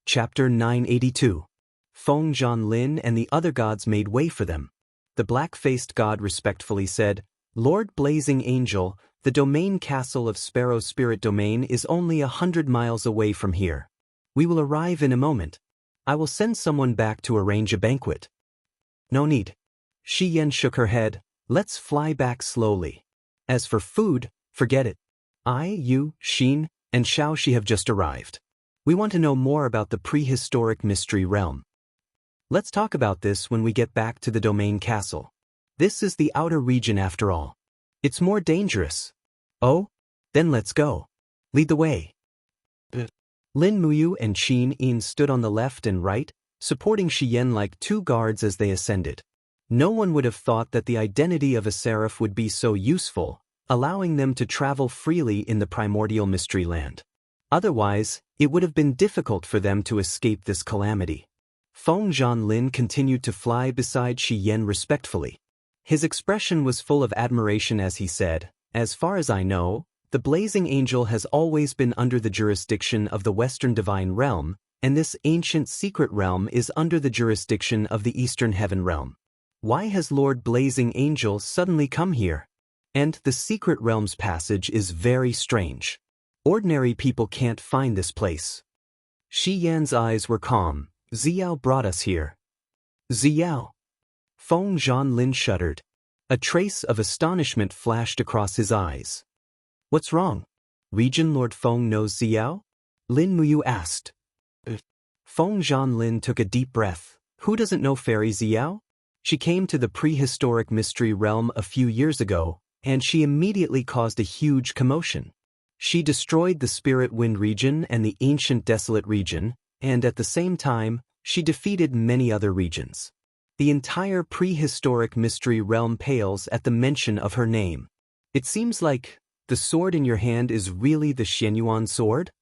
Chapter 982. Wang Lin and the other gods made way for them. The black-faced god respectfully said, "Lord Blazing Angel, the domain castle of Sparrow Spirit Domain is only 100 miles away from here. We will arrive in a moment. I will send someone back to arrange a banquet." "No need." Xian shook her head. "Let's fly back slowly. As for food, forget it. You, Xin, and Xiaoxi have just arrived. We want to know more about the prehistoric mystery realm. Let's talk about this when we get back to the domain castle. This is the outer region after all. It's more dangerous." "Oh? Then let's go. Lead the way." Lin Muyu and Qin Yin stood on the left and right, supporting Xian like two guards as they ascended. No one would have thought that the identity of a seraph would be so useful, allowing them to travel freely in the primordial mystery land. Otherwise, it would have been difficult for them to escape this calamity. Wang Lin continued to fly beside Xian respectfully. His expression was full of admiration as he said, "As far as I know, the Blazing Angel has always been under the jurisdiction of the Western Divine Realm, and this ancient secret realm is under the jurisdiction of the Eastern Heaven Realm. Why has Lord Blazing Angel suddenly come here? And the secret realm's passage is very strange. Ordinary people can't find this place." Xian's eyes were calm. "Xiao brought us here." "Xiao?" Wang Lin shuddered. A trace of astonishment flashed across his eyes. "What's wrong? Region Lord Feng knows Xiao?" Lin Muyu asked. Wang Lin took a deep breath. "Who doesn't know Fairy Xiao? She came to the prehistoric mystery realm a few years ago, and she immediately caused a huge commotion. She destroyed the Spirit Wind region and the Ancient Desolate region, and at the same time, she defeated many other regions. The entire prehistoric mystery realm pales at the mention of her name. It seems like the sword in your hand is really the Xianyuan sword?"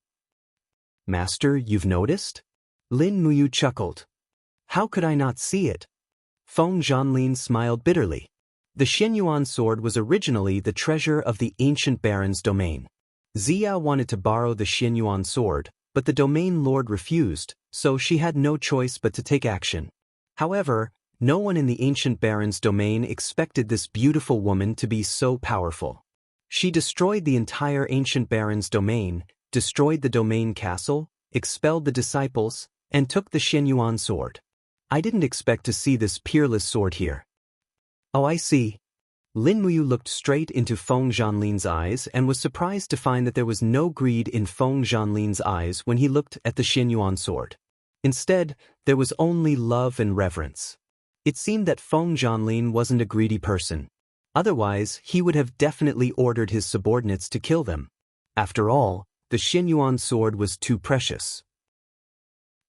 "Master, you've noticed?" Lin Muyu chuckled. "How could I not see it?" Wang Lin smiled bitterly. The Xianyuan sword was originally the treasure of the ancient baron's domain. Xiao wanted to borrow the Xianyuan sword, but the domain lord refused, so she had no choice but to take action. However, no one in the ancient baron's domain expected this beautiful woman to be so powerful. She destroyed the entire ancient baron's domain, destroyed the domain castle, expelled the disciples, and took the Xianyuan sword. I didn't expect to see this peerless sword here. "Oh, I see." Lin Muyu looked straight into Wang Lin's eyes and was surprised to find that there was no greed in Wang Lin's eyes when he looked at the Xianyuan sword. Instead, there was only love and reverence. It seemed that Wang Lin wasn't a greedy person. Otherwise, he would have definitely ordered his subordinates to kill them. After all, the Xianyuan sword was too precious.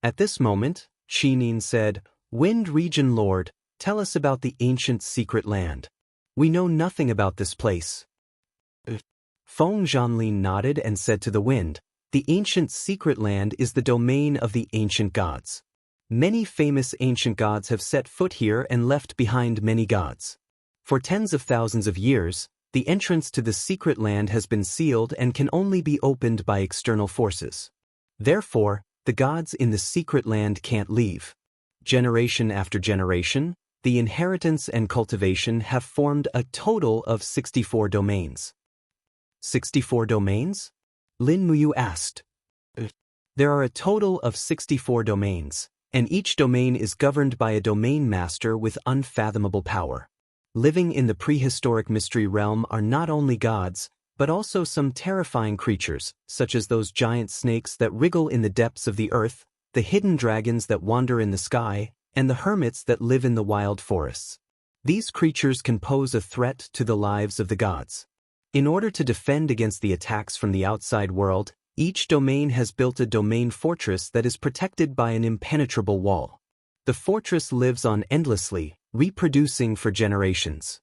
At this moment, Qinin said, "Wind Region Lord, tell us about the ancient secret land. We know nothing about this place." Wang Lin nodded and said to the wind, "The ancient secret land is the domain of the ancient gods. Many famous ancient gods have set foot here and left behind many gods. For tens of thousands of years, the entrance to the secret land has been sealed and can only be opened by external forces. Therefore, the gods in the secret land can't leave. Generation after generation, the inheritance and cultivation have formed a total of 64 domains." 64 domains? Lin Muyu asked. "There are a total of 64 domains, and each domain is governed by a domain master with unfathomable power. Living in the prehistoric mystery realm are not only gods, but also some terrifying creatures, such as those giant snakes that wriggle in the depths of the earth, the hidden dragons that wander in the sky, and the hermits that live in the wild forests. These creatures can pose a threat to the lives of the gods. In order to defend against the attacks from the outside world, each domain has built a domain fortress that is protected by an impenetrable wall. The fortress lives on endlessly, reproducing for generations."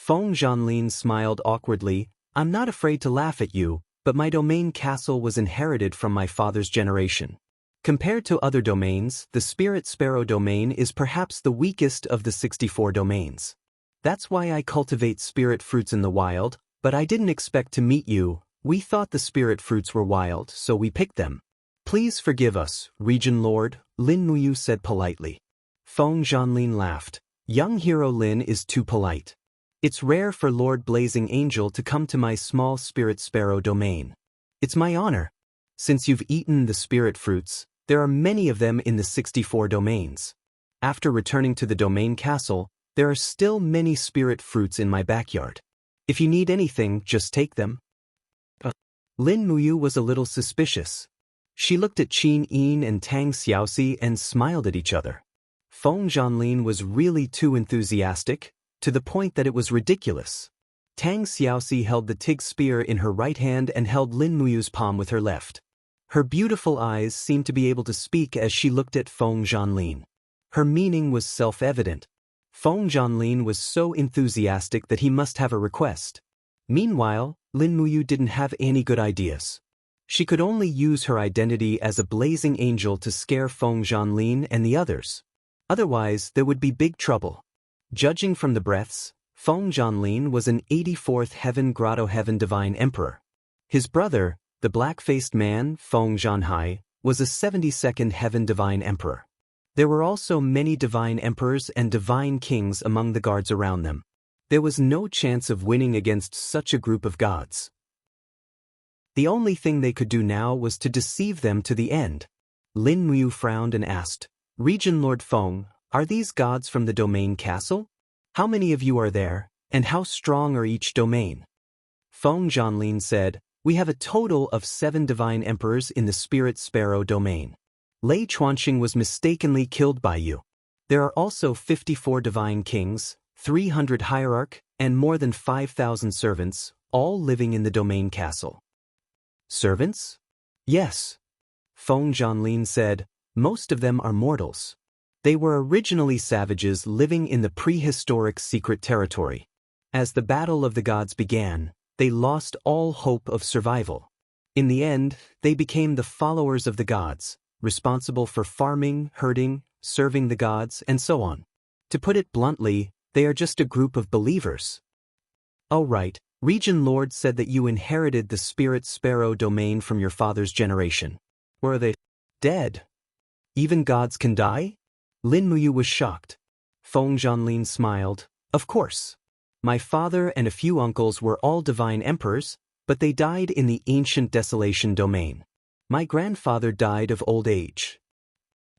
Wang Lin smiled awkwardly. "I'm not afraid to laugh at you, but my domain castle was inherited from my father's generation. Compared to other domains, the Spirit Sparrow domain is perhaps the weakest of the 64 domains. That's why I cultivate spirit fruits in the wild, but I didn't expect to meet you. We thought the spirit fruits were wild, so we picked them." Please forgive us, Region Lord, Lin Muyu said politely. Feng Zhanlin laughed. Young hero Lin is too polite. It's rare for Lord Blazing Angel to come to my small spirit sparrow domain. It's my honor. Since you've eaten the spirit fruits, there are many of them in the 64 domains. After returning to the domain castle, there are still many spirit fruits in my backyard. If you need anything, just take them. Lin Muyu was a little suspicious. She looked at Qin Yin and Tang Xiaoxi and smiled at each other. Feng Zhanlin was really too enthusiastic, to the point that it was ridiculous. Tang Xiaoxi held the Tig spear in her right hand and held Lin Muyu's palm with her left. Her beautiful eyes seemed to be able to speak as she looked at Feng Zhanlin. Her meaning was self-evident. Feng Zhanlin was so enthusiastic that he must have a request. Meanwhile, Lin Muyu didn't have any good ideas. She could only use her identity as a blazing angel to scare Feng Zhanlin and the others. Otherwise, there would be big trouble. Judging from the breaths, Feng Zhanlin was an 84th Heaven Grotto Heaven Divine Emperor. His brother, the black-faced man, Feng Zhanhai, was a 72nd Heaven Divine Emperor. There were also many divine emperors and divine kings among the guards around them. There was no chance of winning against such a group of gods. The only thing they could do now was to deceive them to the end. Lin Muyu frowned and asked, Region Lord Feng, are these gods from the domain castle? How many of you are there, and how strong are each domain? Feng Zhanlin said, we have a total of 7 divine emperors in the spirit sparrow domain. Lei Chuanxing was mistakenly killed by you. There are also 54 divine kings, 300 hierarch, and more than 5,000 servants, all living in the domain castle. Servants? Yes. Feng Zhanlin said, most of them are mortals. They were originally savages living in the prehistoric secret territory. As the battle of the gods began, they lost all hope of survival. In the end, they became the followers of the gods, responsible for farming, herding, serving the gods, and so on. To put it bluntly, they are just a group of believers. Oh right, Region Lord said that you inherited the spirit sparrow domain from your father's generation. Were they dead? Even gods can die? Lin Muyu was shocked. Feng Zhanlin smiled. Of course. My father and a few uncles were all divine emperors, but they died in the ancient desolation domain. My grandfather died of old age.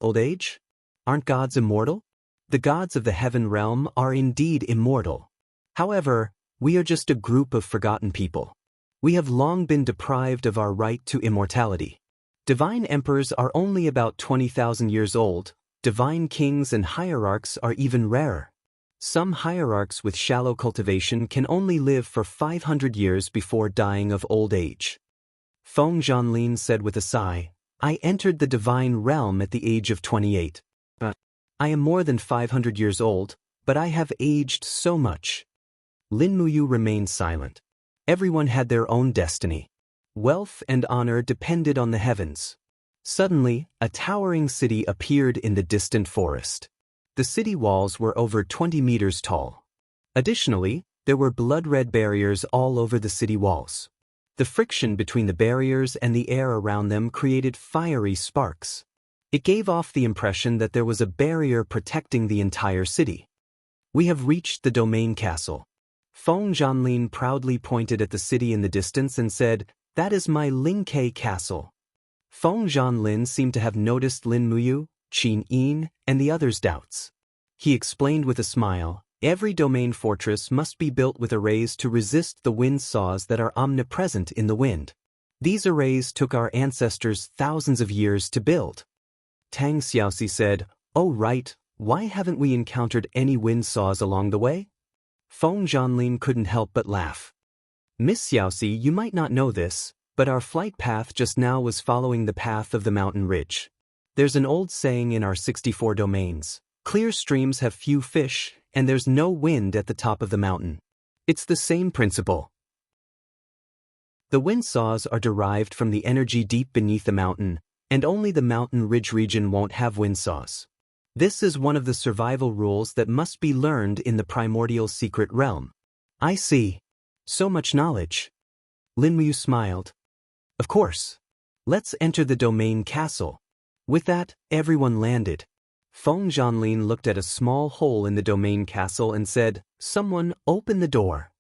Old age? Aren't gods immortal? The gods of the heaven realm are indeed immortal. However, we are just a group of forgotten people. We have long been deprived of our right to immortality. Divine emperors are only about 20,000 years old. Divine kings and hierarchs are even rarer. Some hierarchs with shallow cultivation can only live for 500 years before dying of old age. Feng Zhanlin said with a sigh, I entered the divine realm at the age of 28. I am more than 500 years old, but I have aged so much. Lin Muyu remained silent. Everyone had their own destiny. Wealth and honor depended on the heavens. Suddenly, a towering city appeared in the distant forest. The city walls were over 20 meters tall. Additionally, there were blood-red barriers all over the city walls. The friction between the barriers and the air around them created fiery sparks. It gave off the impression that there was a barrier protecting the entire city. We have reached the domain castle. Feng Zhanlin proudly pointed at the city in the distance and said, that is my Lingke castle. Feng Zhanlin seemed to have noticed Lin Muyu, Qin Yin, and the others' doubts. He explained with a smile, every domain fortress must be built with arrays to resist the wind saws that are omnipresent in the wind. These arrays took our ancestors thousands of years to build. Tang Xiaoxi said, oh right, why haven't we encountered any wind saws along the way? Feng Zhanlin couldn't help but laugh. Miss Xiaoxi, you might not know this, but our flight path just now was following the path of the mountain ridge. There's an old saying in our 64 domains, clear streams have few fish, and there's no wind at the top of the mountain. It's the same principle. The wind saws are derived from the energy deep beneath the mountain, and only the mountain ridge region won't have wind saws. This is one of the survival rules that must be learned in the primordial secret realm. I see. So much knowledge. Lin Muyu smiled. Of course. Let's enter the domain castle. With that, everyone landed. Feng Zhanlin looked at a small hole in the domain castle and said, "Someone open the door."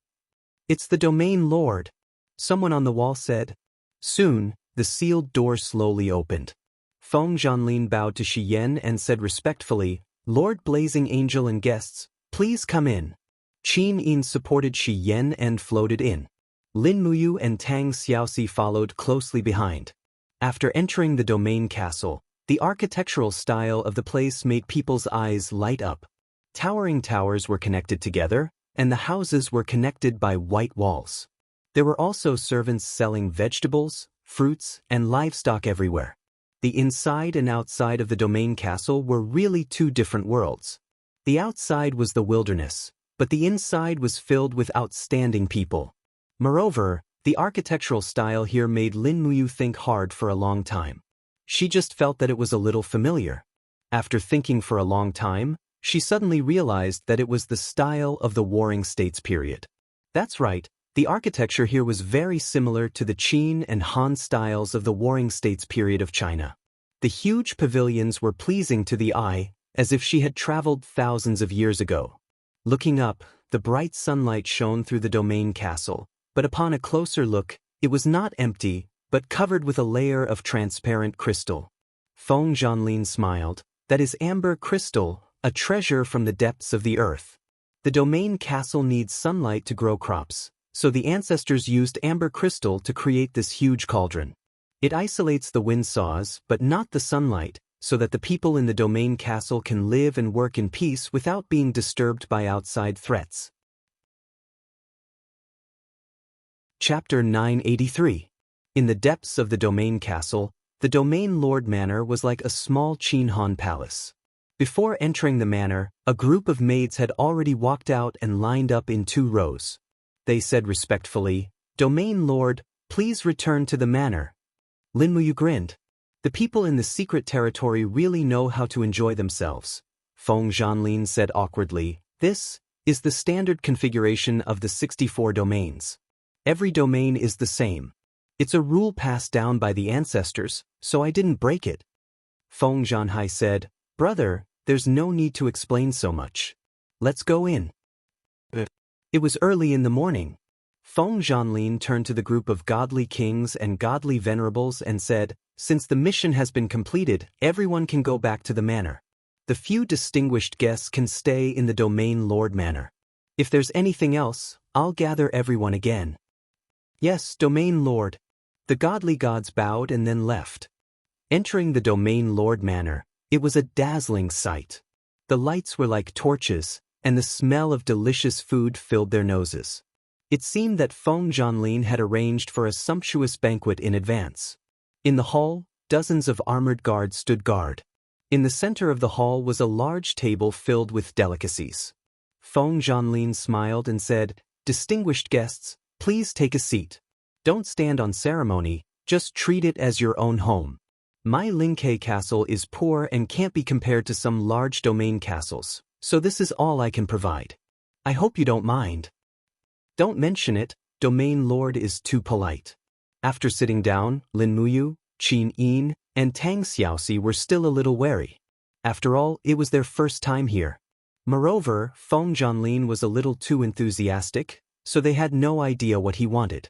"It's the domain lord," someone on the wall said. Soon, the sealed door slowly opened. Feng Zhanlin bowed to Xian and said respectfully, "Lord Blazing Angel and guests, please come in." Qin Yin supported Xian and floated in. Lin Muyu and Tang Xiaoxi followed closely behind. After entering the domain castle, the architectural style of the place made people's eyes light up. Towering towers were connected together, and the houses were connected by white walls. There were also servants selling vegetables, fruits, and livestock everywhere. The inside and outside of the domain castle were really two different worlds. The outside was the wilderness, but the inside was filled with outstanding people. Moreover, the architectural style here made Lin Muyu think hard for a long time. She just felt that it was a little familiar. After thinking for a long time, she suddenly realized that it was the style of the Warring States period. That's right, the architecture here was very similar to the Qin and Han styles of the Warring States period of China. The huge pavilions were pleasing to the eye, as if she had traveled thousands of years ago. Looking up, the bright sunlight shone through the domain castle, but upon a closer look, it was not empty, but covered with a layer of transparent crystal. Feng Zhanlin smiled. "That is amber crystal, a treasure from the depths of the earth. The domain castle needs sunlight to grow crops, so the ancestors used amber crystal to create this huge cauldron. It isolates the wind saws, but not the sunlight, so that the people in the domain castle can live and work in peace without being disturbed by outside threats." Chapter 983. In the depths of the domain castle, the domain lord manor was like a small Qin Han palace. Before entering the manor, a group of maids had already walked out and lined up in 2 rows. They said respectfully, "Domain lord, please return to the manor." Lin Muyu grinned. The people in the secret territory really know how to enjoy themselves. Feng Zhanlin said awkwardly, "This is the standard configuration of the 64 domains. Every domain is the same. It's a rule passed down by the ancestors, so I didn't break it." Feng Zhanhai said, "Brother, there's no need to explain so much. Let's go in." It was early in the morning. Feng Zhanlin turned to the group of godly kings and godly venerables and said, "Since the mission has been completed, everyone can go back to the manor. The few distinguished guests can stay in the domain lord manor. If there's anything else, I'll gather everyone again." "Yes, domain lord." The godly gods bowed and then left. Entering the domain lord manor, it was a dazzling sight. The lights were like torches, and the smell of delicious food filled their noses. It seemed that Feng Zhanlin had arranged for a sumptuous banquet in advance. In the hall, dozens of armored guards stood guard. In the center of the hall was a large table filled with delicacies. Feng Zhanlin smiled and said, "Distinguished guests, please take a seat. Don't stand on ceremony, just treat it as your own home. My Lingke castle is poor and can't be compared to some large domain castles, so this is all I can provide. I hope you don't mind." "Don't mention it, domain lord is too polite." After sitting down, Lin Muyu, Qin Yin, and Tang Xiaoxi were still a little wary. After all, it was their first time here. Moreover, Feng Zhanlin was a little too enthusiastic, so they had no idea what he wanted.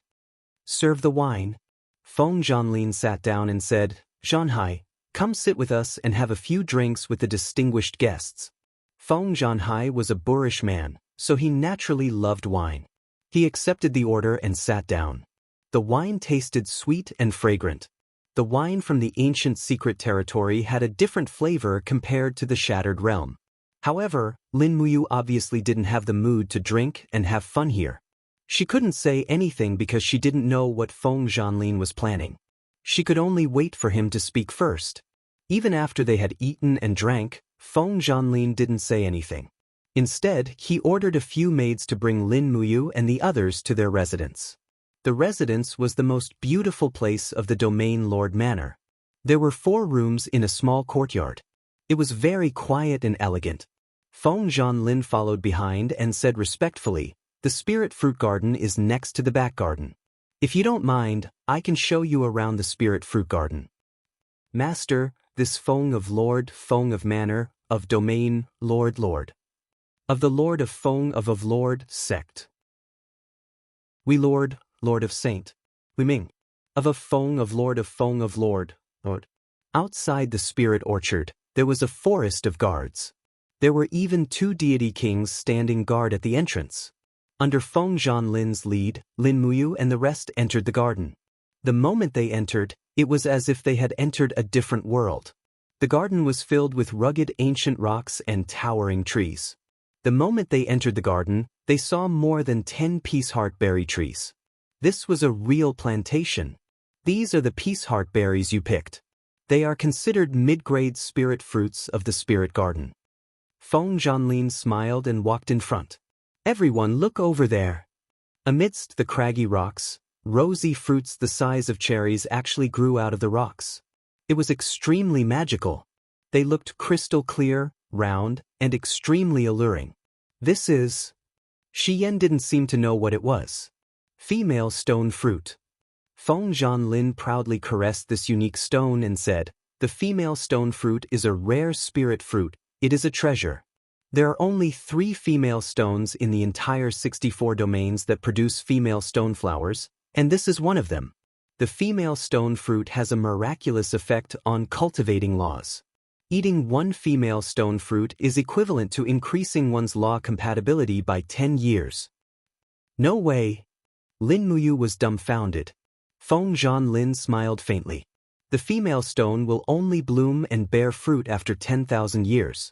"Serve the wine." Feng Zhanlin sat down and said, "Zhanhai, come sit with us and have a few drinks with the distinguished guests." Feng Zhanhai was a boorish man, so he naturally loved wine. He accepted the order and sat down. The wine tasted sweet and fragrant. The wine from the ancient secret territory had a different flavor compared to the shattered realm. However, Lin Muyu obviously didn't have the mood to drink and have fun here. She couldn't say anything because she didn't know what Feng Zhanlin was planning. She could only wait for him to speak first. Even after they had eaten and drank, Feng Zhanlin didn't say anything. Instead, he ordered a few maids to bring Lin Muyu and the others to their residence. The residence was the most beautiful place of the domain lord manor. There were 4 rooms in a small courtyard. It was very quiet and elegant. Feng Zhanlin followed behind and said respectfully, "The spirit fruit garden is next to the back garden. If you don't mind, I can show you around the spirit fruit garden. Master, this Feng of Lord, Feng of Manor, of Domain, Lord Lord. Of the Lord of Feng of Lord, Sect. We Lord, Lord of Saint. We Ming. Of a Feng of Lord of Feng of Lord, Lord. Outside the spirit orchard, there was a forest of guards. There were even 2 deity kings standing guard at the entrance. Under Feng Lin's lead, Lin Muyu and the rest entered the garden. The moment they entered, it was as if they had entered a different world. The garden was filled with rugged ancient rocks and towering trees. The moment they entered the garden, they saw more than 10 peaceheart berry trees. This was a real plantation. These are the peaceheart berries you picked. They are considered mid-grade spirit fruits of the spirit garden. Feng Lin smiled and walked in front. Everyone look over there. Amidst the craggy rocks, rosy fruits the size of cherries actually grew out of the rocks. It was extremely magical. They looked crystal clear, round, and extremely alluring. This is... Xian didn't seem to know what it was. Female stone fruit. Feng Lin proudly caressed this unique stone and said, "The female stone fruit is a rare spirit fruit, it is a treasure. There are only 3 female stones in the entire 64 domains that produce female stone flowers, and this is one of them. The female stone fruit has a miraculous effect on cultivating laws. Eating 1 female stone fruit is equivalent to increasing one's law compatibility by 10 years. No way. Lin Muyu was dumbfounded. Feng Lin smiled faintly. The female stone will only bloom and bear fruit after 10,000 years.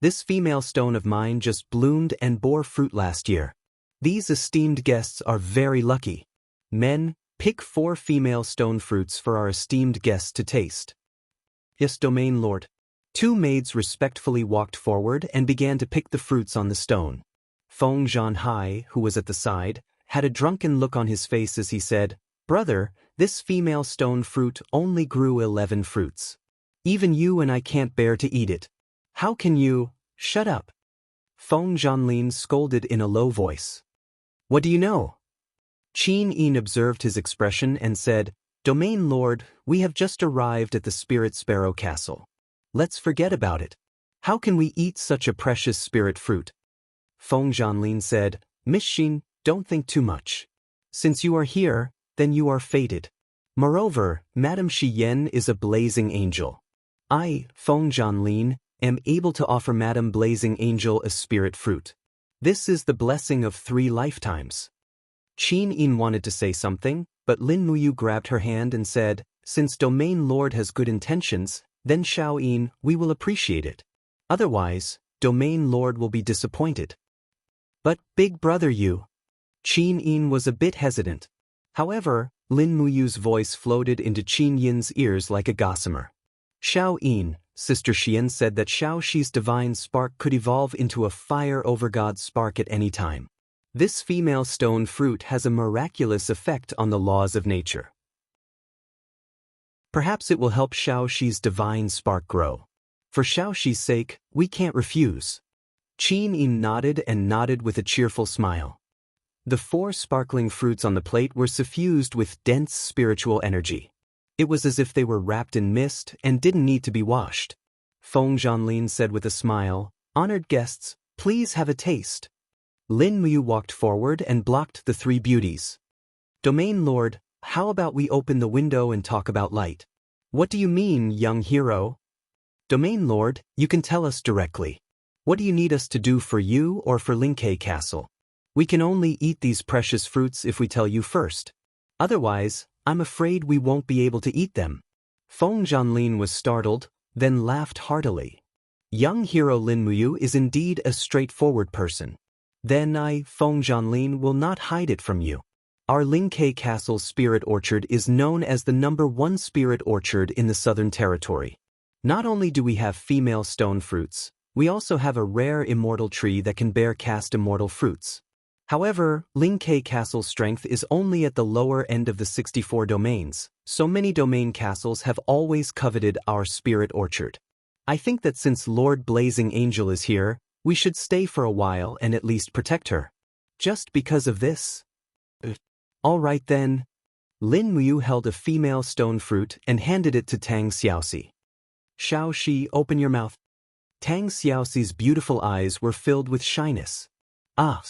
This female stone of mine just bloomed and bore fruit last year. These esteemed guests are very lucky. Men, pick 4 female stone fruits for our esteemed guests to taste." "Yes, Domain Lord." 2 maids respectfully walked forward and began to pick the fruits on the stone. Feng Zhanhai, who was at the side, had a drunken look on his face as he said, "Brother, this female stone fruit only grew 11 fruits. Even you and I can't bear to eat it. How can you—" "Shut up." Feng Lin scolded in a low voice. "What do you know?" Qin Yin observed his expression and said, "Domain Lord, we have just arrived at the Spirit Sparrow Castle. Let's forget about it. How can we eat such a precious spirit fruit?" Feng Lin said, "Miss Xin, don't think too much. Since you are here, then you are fated. Moreover, Madame Shi Yan is a blazing angel. I, Feng Lin, am able to offer Madame Blazing Angel a spirit fruit. This is the blessing of 3 lifetimes." Qin Yin wanted to say something, but Lin Muyu grabbed her hand and said, "Since Domain Lord has good intentions, then Xiao Yin, we will appreciate it. Otherwise, Domain Lord will be disappointed." "But, big brother you..." Qin Yin was a bit hesitant. However, Lin Muyu's voice floated into Qin Yin's ears like a gossamer. "Xiao Yin, Sister Xian said that Xiao Shi's divine spark could evolve into a fire over God's spark at any time. This female stone fruit has a miraculous effect on the laws of nature. Perhaps it will help Xiao Shi's divine spark grow. For Xiao Shi's sake, we can't refuse." Qin Yin nodded and nodded with a cheerful smile. The 4 sparkling fruits on the plate were suffused with dense spiritual energy. It was as if they were wrapped in mist and didn't need to be washed. Feng Lin said with a smile, "Honored guests, please have a taste." Lin Muyu walked forward and blocked the 3 beauties. "Domain Lord, how about we open the window and talk about light?" "What do you mean, young hero?" "Domain Lord, you can tell us directly. What do you need us to do for you or for Linke Castle? We can only eat these precious fruits if we tell you first. Otherwise, I'm afraid we won't be able to eat them." Feng Lin was startled, then laughed heartily. Young hero Lin Muyu is indeed a straightforward person. Then I, Feng Lin, will not hide it from you. Our Linke Castle's spirit orchard is known as the #1 spirit orchard in the Southern Territory. Not only do we have female stone fruits, we also have a rare immortal tree that can bear cast immortal fruits. However, Linke Castle's strength is only at the lower end of the 64 domains, so many domain castles have always coveted our spirit orchard. I think that since Lord Blazing Angel is here, we should stay for a while and at least protect her. Just because of this? All right then. Lin Muyu held a female stone fruit and handed it to Tang Xiaoxi. Xiaoxi, open your mouth. Tang Xiaoxi's beautiful eyes were filled with shyness. Ah!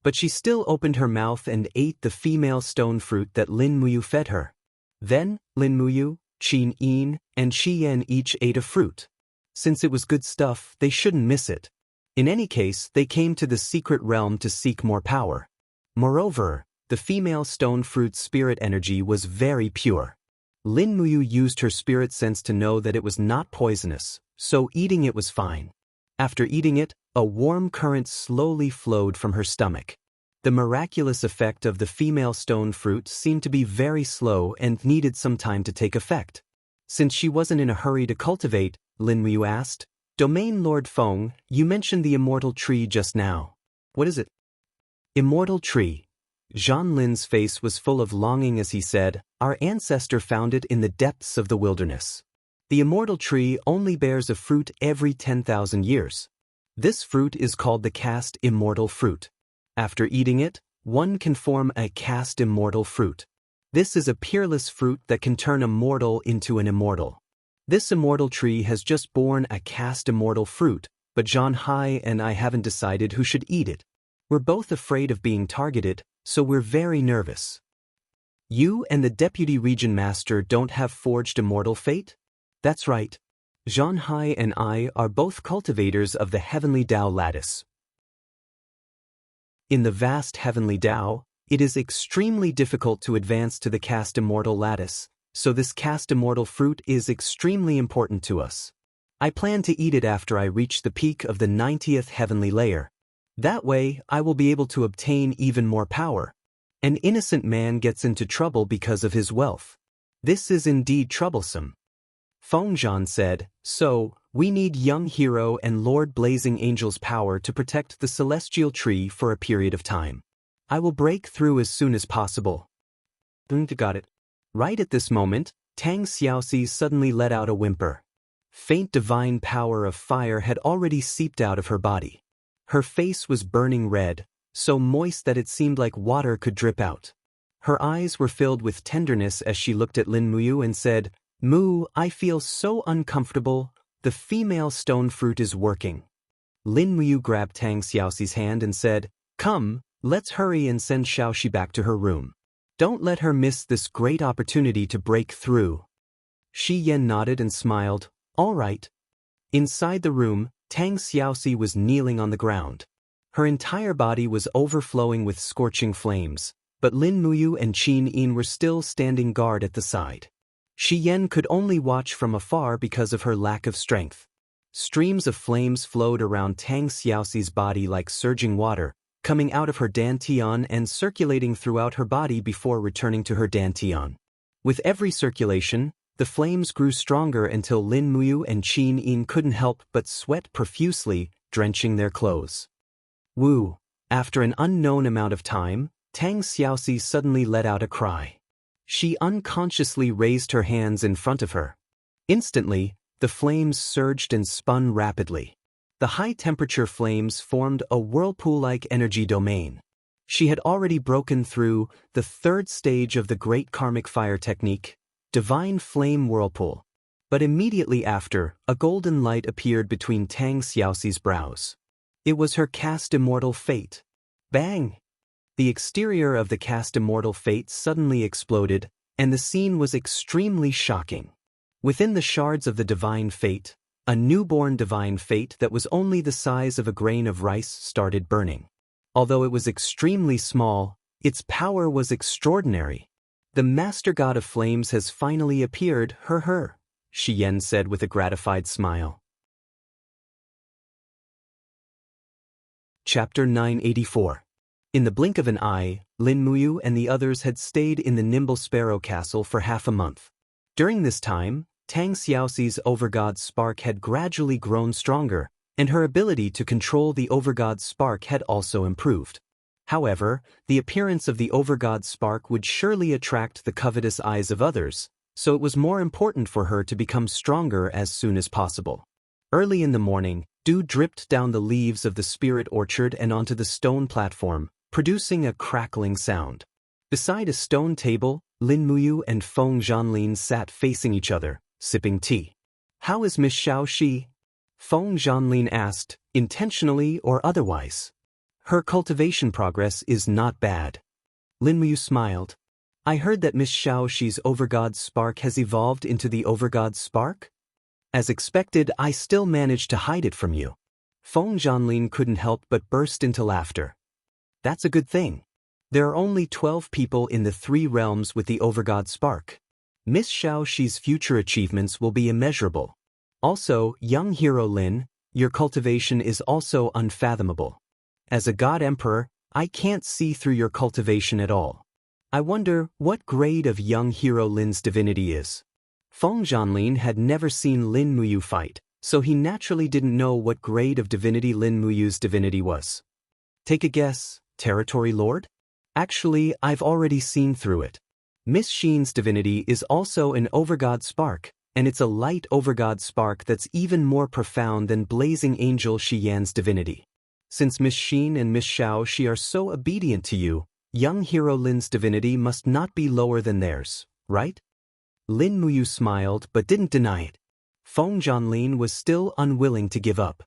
But she still opened her mouth and ate the female stone fruit that Lin Muyu fed her. Then, Lin Muyu, Qin Yin, and Shi Yan each ate a fruit. Since it was good stuff, they shouldn't miss it. In any case, they came to the secret realm to seek more power. Moreover, the female stone fruit's spirit energy was very pure. Lin Muyu used her spirit sense to know that it was not poisonous, so eating it was fine. After eating it, a warm current slowly flowed from her stomach. The miraculous effect of the female stone fruit seemed to be very slow and needed some time to take effect. Since she wasn't in a hurry to cultivate, Lin Muyu asked, Domain Lord Feng, you mentioned the immortal tree just now. What is it? Immortal tree. Zhan Lin's face was full of longing as he said, Our ancestor found it in the depths of the wilderness. The immortal tree only bears a fruit every 10,000 years. This fruit is called the cast immortal fruit. After eating it, one can form a cast immortal fruit. This is a peerless fruit that can turn a mortal into an immortal. This immortal tree has just borne a cast immortal fruit, but Zhan Hai and I haven't decided who should eat it. We're both afraid of being targeted, so we're very nervous. You and the Deputy Region Master don't have forged immortal fate? That's right. Zhan Hai and I are both cultivators of the Heavenly Dao lattice. In the vast Heavenly Dao, it is extremely difficult to advance to the cast immortal lattice, so this cast immortal fruit is extremely important to us. I plan to eat it after I reach the peak of the 90th heavenly layer. That way, I will be able to obtain even more power. An innocent man gets into trouble because of his wealth. This is indeed troublesome. Feng Zhan said, So, we need young hero and Lord Blazing Angel's power to protect the celestial tree for a period of time. I will break through as soon as possible. Got it. Right at this moment, Tang Xiaoxi suddenly let out a whimper. Faint divine power of fire had already seeped out of her body. Her face was burning red, so moist that it seemed like water could drip out. Her eyes were filled with tenderness as she looked at Lin Muyu and said, Mu, I feel so uncomfortable, the female stone fruit is working. Lin Muyu grabbed Tang Xiaoxi's hand and said, Come, let's hurry and send Xiaoxi back to her room. Don't let her miss this great opportunity to break through. Shi Yan nodded and smiled, All right. Inside the room, Tang Xiaoxi was kneeling on the ground. Her entire body was overflowing with scorching flames, but Lin Muyu and Qin Yin were still standing guard at the side. Shi Yan could only watch from afar because of her lack of strength. Streams of flames flowed around Tang Xiaoxi's body like surging water, coming out of her dantian and circulating throughout her body before returning to her dantian. With every circulation, the flames grew stronger until Lin Muyu and Qin Yin couldn't help but sweat profusely, drenching their clothes. Woo! After an unknown amount of time, Tang Xiaoxi suddenly let out a cry. She unconsciously raised her hands in front of her. Instantly, the flames surged and spun rapidly. The high-temperature flames formed a whirlpool-like energy domain. She had already broken through the third stage of the Great Karmic Fire technique, Divine Flame Whirlpool. But immediately after, a golden light appeared between Tang Xiaoxi's brows. It was her cast immortal fate. Bang! The exterior of the cast immortal fate suddenly exploded, and the scene was extremely shocking. Within the shards of the divine fate, a newborn divine fate that was only the size of a grain of rice started burning. Although it was extremely small, its power was extraordinary. The Master God of Flames has finally appeared, her, Shi Yan said with a gratified smile. Chapter 984. In the blink of an eye, Lin Muyu and the others had stayed in the Nimble Sparrow Castle for half a month. During this time, Tang Xiaoxi's Overgod spark had gradually grown stronger, and her ability to control the Overgod spark had also improved. However, the appearance of the Overgod spark would surely attract the covetous eyes of others, so it was more important for her to become stronger as soon as possible. Early in the morning, dew dripped down the leaves of the spirit orchard and onto the stone platform, producing a crackling sound. Beside a stone table, Lin Muyu and Feng Zhanlin sat facing each other, sipping tea. "How is Miss Xiaoxi?" Feng Zhanlin asked, intentionally or otherwise. "Her cultivation progress is not bad." Lin Muyu smiled. "I heard that Miss Xiaoxi's Overgod spark has evolved into the Overgod spark? As expected, I still managed to hide it from you." Feng Zhanlin couldn't help but burst into laughter. "That's a good thing. There are only 12 people in the 3 realms with the Overgod spark. Miss Xiaoxi's future achievements will be immeasurable. Also, young hero Lin, your cultivation is also unfathomable. As a god emperor, I can't see through your cultivation at all. I wonder what grade of young hero Lin's divinity is." Feng Zhanlin had never seen Lin Muyu fight, so he naturally didn't know what grade of divinity Lin Muyu's divinity was. "Take a guess, Territory Lord?" "Actually, I've already seen through it. Miss Xin's divinity is also an Overgod spark, and it's a light Overgod spark that's even more profound than Blazing Angel Xian's divinity. Since Miss Xin and Miss Xiaoxi are so obedient to you, young hero Lin's divinity must not be lower than theirs, right?" Lin Muyu smiled but didn't deny it. Feng Zhanlin was still unwilling to give up.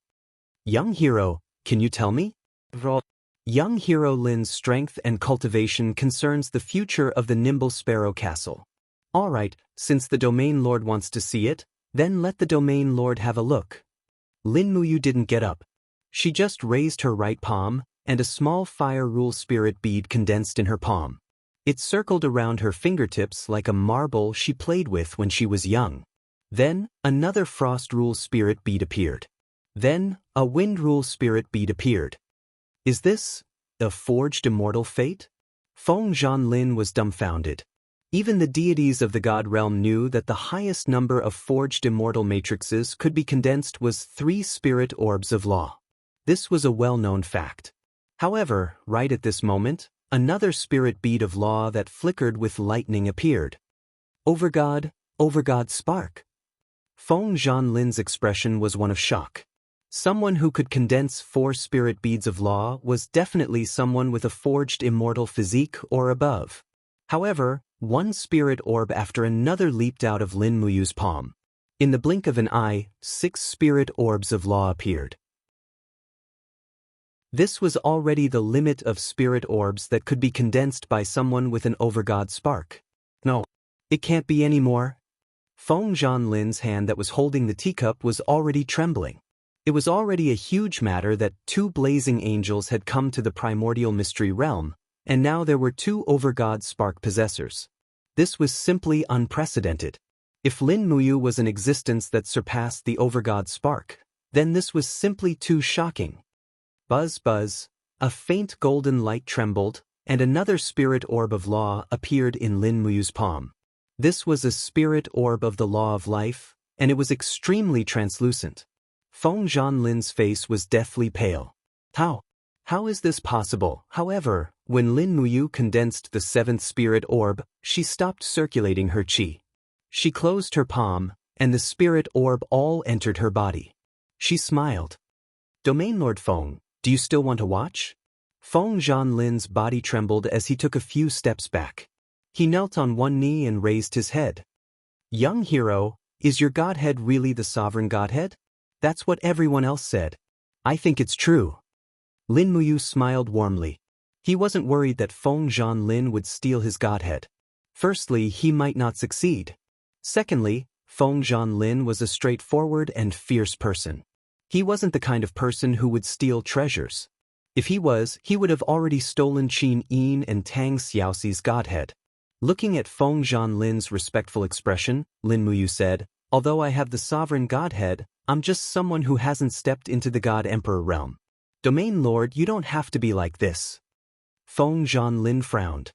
"Young hero, can you tell me?" Young hero Lin's strength and cultivation concerns the future of the Nimble Sparrow Castle. "All right, since the Domain Lord wants to see it, then let the Domain Lord have a look." Lin Muyu didn't get up. She just raised her right palm, and a small fire rule spirit bead condensed in her palm. It circled around her fingertips like a marble she played with when she was young. Then, another frost rule spirit bead appeared. Then, a wind rule spirit bead appeared. "Is this a forged immortal fate?" Feng Zhanlin was dumbfounded. Even the deities of the god realm knew that the highest number of forged immortal matrices could be condensed was 3 spirit orbs of law. This was a well-known fact. However, right at this moment, another spirit bead of law that flickered with lightning appeared. Overgod spark." Feng Zhanlin's expression was one of shock. Someone who could condense 4 spirit beads of law was definitely someone with a forged immortal physique or above. However, one spirit orb after another leaped out of Lin Muyu's palm. In the blink of an eye, 6 spirit orbs of law appeared. This was already the limit of spirit orbs that could be condensed by someone with an Overgod spark. "No, it can't be any more." Feng Zhanlin's hand that was holding the teacup was already trembling. It was already a huge matter that 2 blazing angels had come to the primordial mystery realm, and now there were 2 Overgod spark possessors. This was simply unprecedented. If Lin Muyu was an existence that surpassed the Overgod spark, then this was simply too shocking. Buzz buzz, a faint golden light trembled, and another spirit orb of law appeared in Lin Muyu's palm. This was a spirit orb of the law of life, and it was extremely translucent. Feng Zhanlin's face was deathly pale. How is this possible? However, when Lin Muyu condensed the 7th spirit orb, she stopped circulating her qi. She closed her palm, and the spirit orb all entered her body. She smiled. "Domain Lord Feng, do you still want to watch?" Feng Zhanlin's body trembled as he took a few steps back. He knelt on one knee and raised his head. "Young hero, is your godhead really the sovereign godhead? That's what everyone else said. I think it's true." Lin Muyu smiled warmly. He wasn't worried that Feng Zhanlin would steal his godhead. Firstly, he might not succeed. Secondly, Feng Zhanlin was a straightforward and fierce person. He wasn't the kind of person who would steal treasures. If he was, he would have already stolen Qin Yin and Tang Xiaoxi's godhead. Looking at Feng Zhanlin's respectful expression, Lin Muyu said, "Although I have the sovereign godhead, I'm just someone who hasn't stepped into the God Emperor realm. Domain Lord, you don't have to be like this." Feng Zhanlin frowned.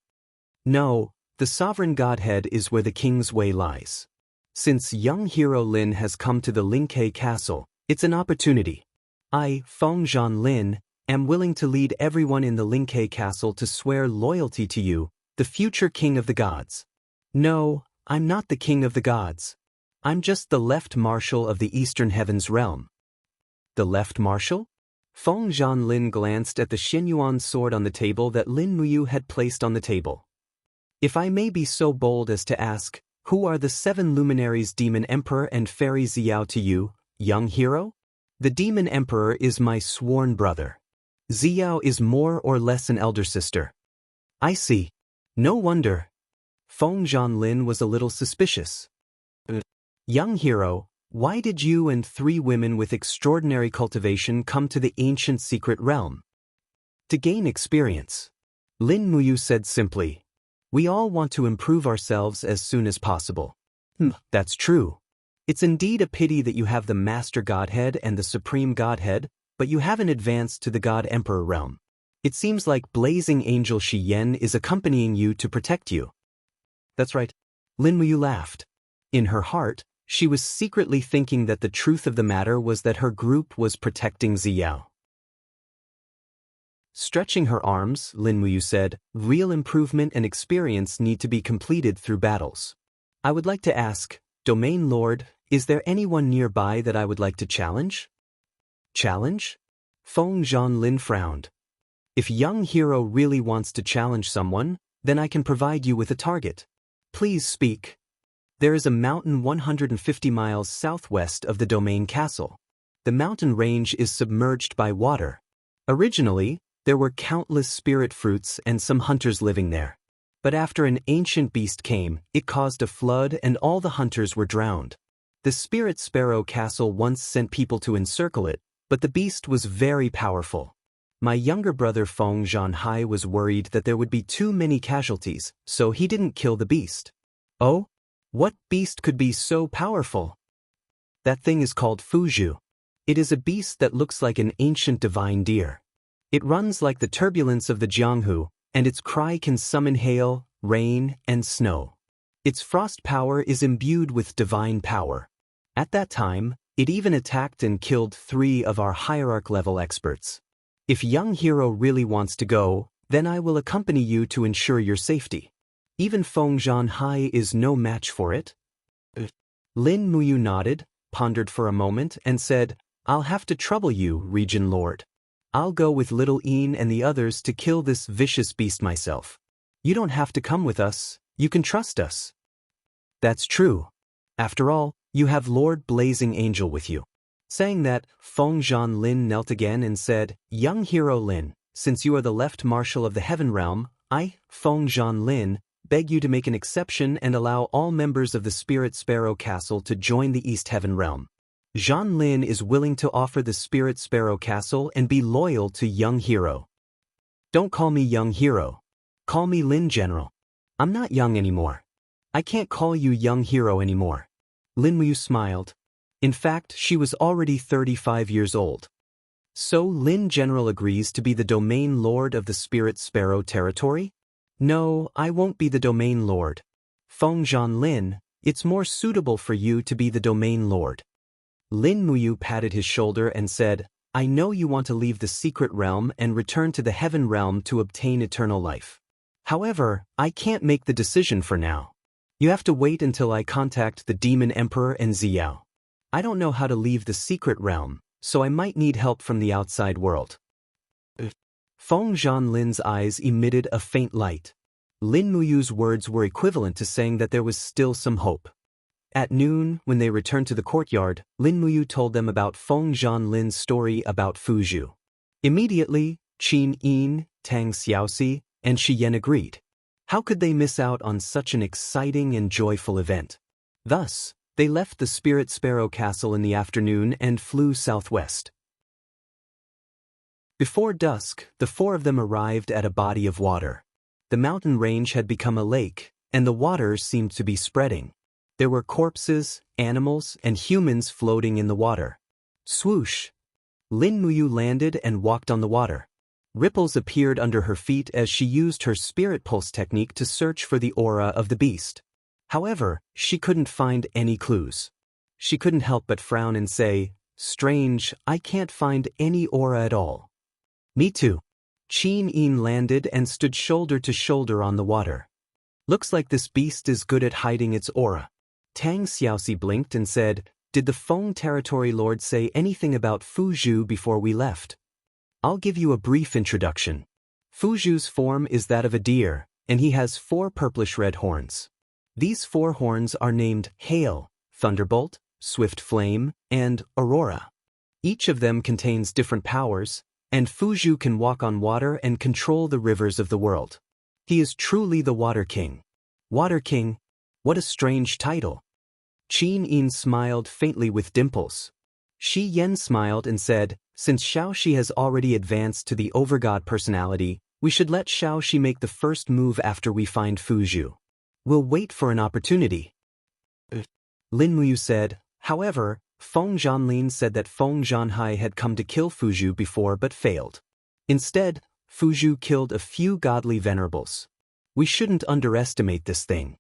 "No, the sovereign godhead is where the king's way lies. Since young hero Lin has come to the Lingke Castle, it's an opportunity. I, Feng Zhanlin, am willing to lead everyone in the Lingke Castle to swear loyalty to you, the future king of the gods." "No, I'm not the king of the gods. I'm just the left marshal of the Eastern Heavens realm." "The left marshal?" Feng Zhanlin glanced at the Xinyuan sword on the table that Lin Muyu had placed on the table. If I may be so bold as to ask, who are the 7 luminaries Demon Emperor and Fairy Xiao to you, young hero? The Demon Emperor is my sworn brother. Xiao is more or less an elder sister. I see. No wonder. Feng Lin was a little suspicious. Young hero, why did you and 3 women with extraordinary cultivation come to the ancient secret realm? To gain experience. Lin Muyu said simply. We all want to improve ourselves as soon as possible. That's true. It's indeed a pity that you have the Master Godhead and the Supreme Godhead, but you haven't advanced to the God Emperor realm. It seems like Blazing Angel Xiyan is accompanying you to protect you. That's right. Lin Muyu laughed. In her heart, she was secretly thinking that the truth of the matter was that her group was protecting Xiao. Stretching her arms, Lin Muyu said, real improvement and experience need to be completed through battles. I would like to ask, Domain Lord, is there anyone nearby that I would like to challenge? Challenge? Feng Lin frowned. If young hero really wants to challenge someone, then I can provide you with a target. Please speak. There is a mountain 150 miles southwest of the Domain Castle. The mountain range is submerged by water. Originally, there were countless spirit fruits and some hunters living there. But after an ancient beast came, it caused a flood and all the hunters were drowned. The Spirit Sparrow Castle once sent people to encircle it, but the beast was very powerful. My younger brother Feng Zhanhai was worried that there would be too many casualties, so he didn't kill the beast. Oh? What beast could be so powerful? That thing is called Fuzhu. It is a beast that looks like an ancient divine deer. It runs like the turbulence of the Jianghu, and its cry can summon hail, rain, and snow. Its frost power is imbued with divine power. At that time, it even attacked and killed 3 of our hierarch-level experts. If young hero really wants to go, then I will accompany you to ensure your safety. Even Feng Zhanhai is no match for it. Lin Muyu nodded, pondered for a moment, and said, I'll have to trouble you, Region Lord. I'll go with Little Een and the others to kill this vicious beast myself. You don't have to come with us, you can trust us. That's true. After all, you have Lord Blazing Angel with you. Saying that, Feng Lin knelt again and said, Young hero Lin, since you are the left marshal of the Heaven Realm, I, Feng Lin, beg you to make an exception and allow all members of the Spirit Sparrow Castle to join the East Heaven Realm. Zhan Lin is willing to offer the Spirit Sparrow Castle and be loyal to young hero. Don't call me young hero. Call me Lin General. I'm not young anymore. I can't call you young hero anymore. Lin Muyu smiled. In fact, she was already 35 years old. So Lin General agrees to be the Domain Lord of the Spirit Sparrow territory? No, I won't be the Domain Lord. Feng Lin, it's more suitable for you to be the Domain Lord. Lin Muyu patted his shoulder and said, I know you want to leave the secret realm and return to the Heaven Realm to obtain eternal life. However, I can't make the decision for now. You have to wait until I contact the Demon Emperor and Xiao. I don't know how to leave the secret realm, so I might need help from the outside world. Feng Lin's eyes emitted a faint light. Lin Muyu's words were equivalent to saying that there was still some hope. At noon, when they returned to the courtyard, Lin Muyu told them about Feng Lin's story about Fuzhu. Immediately, Qin Yin, Tang Xiaoxi, and Shi Yan agreed. How could they miss out on such an exciting and joyful event? Thus, they left the Spirit Sparrow Castle in the afternoon and flew southwest. Before dusk, the 4 of them arrived at a body of water. The mountain range had become a lake, and the water seemed to be spreading. There were corpses, animals, and humans floating in the water. Swoosh! Lin Muyu landed and walked on the water. Ripples appeared under her feet as she used her spirit pulse technique to search for the aura of the beast. However, she couldn't find any clues. She couldn't help but frown and say, Strange, I can't find any aura at all. Me too. Qin Yin landed and stood shoulder to shoulder on the water. Looks like this beast is good at hiding its aura. Tang Xiaoxi blinked and said, Did the Feng Territory Lord say anything about Fuzhu before we left? I'll give you a brief introduction. Fuzhu's form is that of a deer, and he has 4 purplish-red horns. These 4 horns are named Hail, Thunderbolt, Swift Flame, and Aurora. Each of them contains different powers, and Fuzhu can walk on water and control the rivers of the world. He is truly the Water King. Water King? What a strange title. Qin Yin smiled faintly with dimples. Shi Yan smiled and said, since Xiaoxi has already advanced to the overgod personality, we should let Xiaoxi make the first move after we find Fuzhu. We'll wait for an opportunity. Lin Muyu said. However, Feng Zhanlin said that Feng Zhanhai had come to kill Fuzhu before but failed. Instead, Fuzhu killed a few godly venerables. We shouldn't underestimate this thing.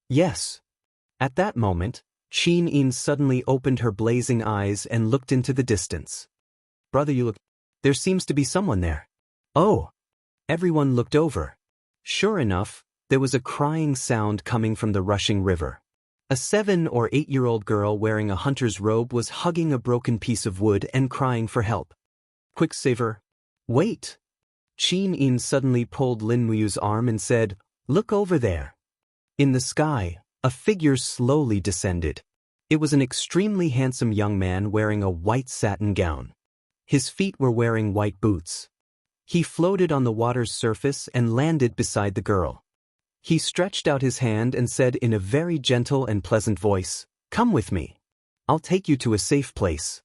Yes. At that moment, Qin Yin suddenly opened her blazing eyes and looked into the distance. Brother, you look. There seems to be someone there. Oh. Everyone looked over. Sure enough, there was a crying sound coming from the rushing river. A 7- or 8-year-old girl wearing a hunter's robe was hugging a broken piece of wood and crying for help. Quicksilver. Wait. Qin Yin suddenly pulled Lin Muyu's arm and said, look over there. In the sky, a figure slowly descended. It was an extremely handsome young man wearing a white satin gown. His feet were wearing white boots. He floated on the water's surface and landed beside the girl. He stretched out his hand and said in a very gentle and pleasant voice, come with me. I'll take you to a safe place.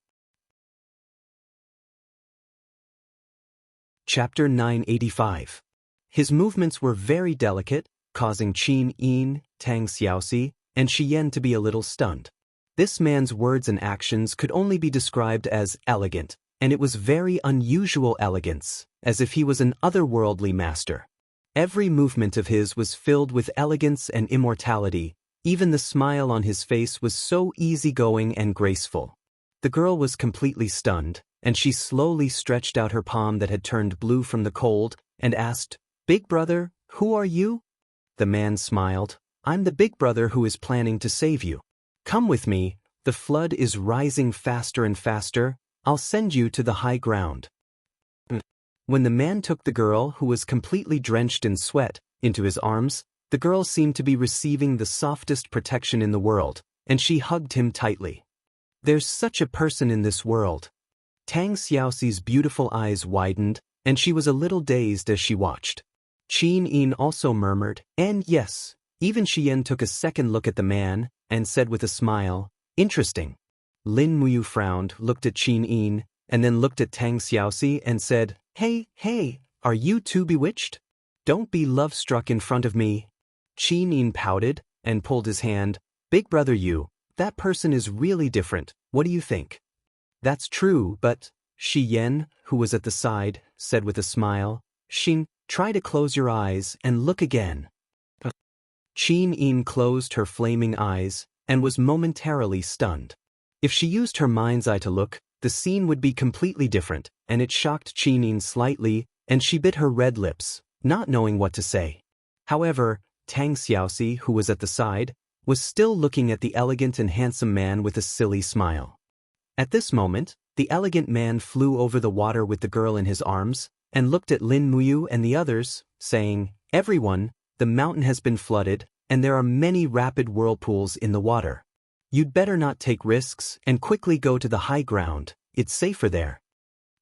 Chapter 985. His movements were very delicate, causing Qin Yin, Tang Xiaoxi, and Shi Yan to be a little stunned. This man's words and actions could only be described as elegant, and it was very unusual elegance, as if he was an otherworldly master. Every movement of his was filled with elegance and immortality. Even the smile on his face was so easygoing and graceful. The girl was completely stunned, and she slowly stretched out her palm that had turned blue from the cold, and asked, Big brother, who are you? The man smiled, I'm the big brother who is planning to save you. Come with me, the flood is rising faster and faster, I'll send you to the high ground. When the man took the girl, who was completely drenched in sweat, into his arms, the girl seemed to be receiving the softest protection in the world, and she hugged him tightly. There's such a person in this world. Tang Xiaoxi's beautiful eyes widened, and she was a little dazed as she watched. Qin Yin also murmured, and yes, even Shi Yan took a second look at the man, and said with a smile, interesting. Lin Muyu frowned, looked at Qin Yin, and then looked at Tang Xiaoxi and said, Hey, are you too bewitched? Don't be love-struck in front of me. Qin Yin pouted, and pulled his hand, Big brother you, that person is really different, what do you think? That's true, but, Shi Yan, who was at the side, said with a smile, Xin, try to close your eyes and look again. Qin Yin closed her flaming eyes, and was momentarily stunned. If she used her mind's eye to look, the scene would be completely different, and it shocked Qin Yin slightly, and she bit her red lips, not knowing what to say. However, Tang Xiaoxi, who was at the side, was still looking at the elegant and handsome man with a silly smile. At this moment, the elegant man flew over the water with the girl in his arms, and looked at Lin Muyu and the others, saying, Everyone, the mountain has been flooded, and there are many rapid whirlpools in the water. You'd better not take risks and quickly go to the high ground, it's safer there.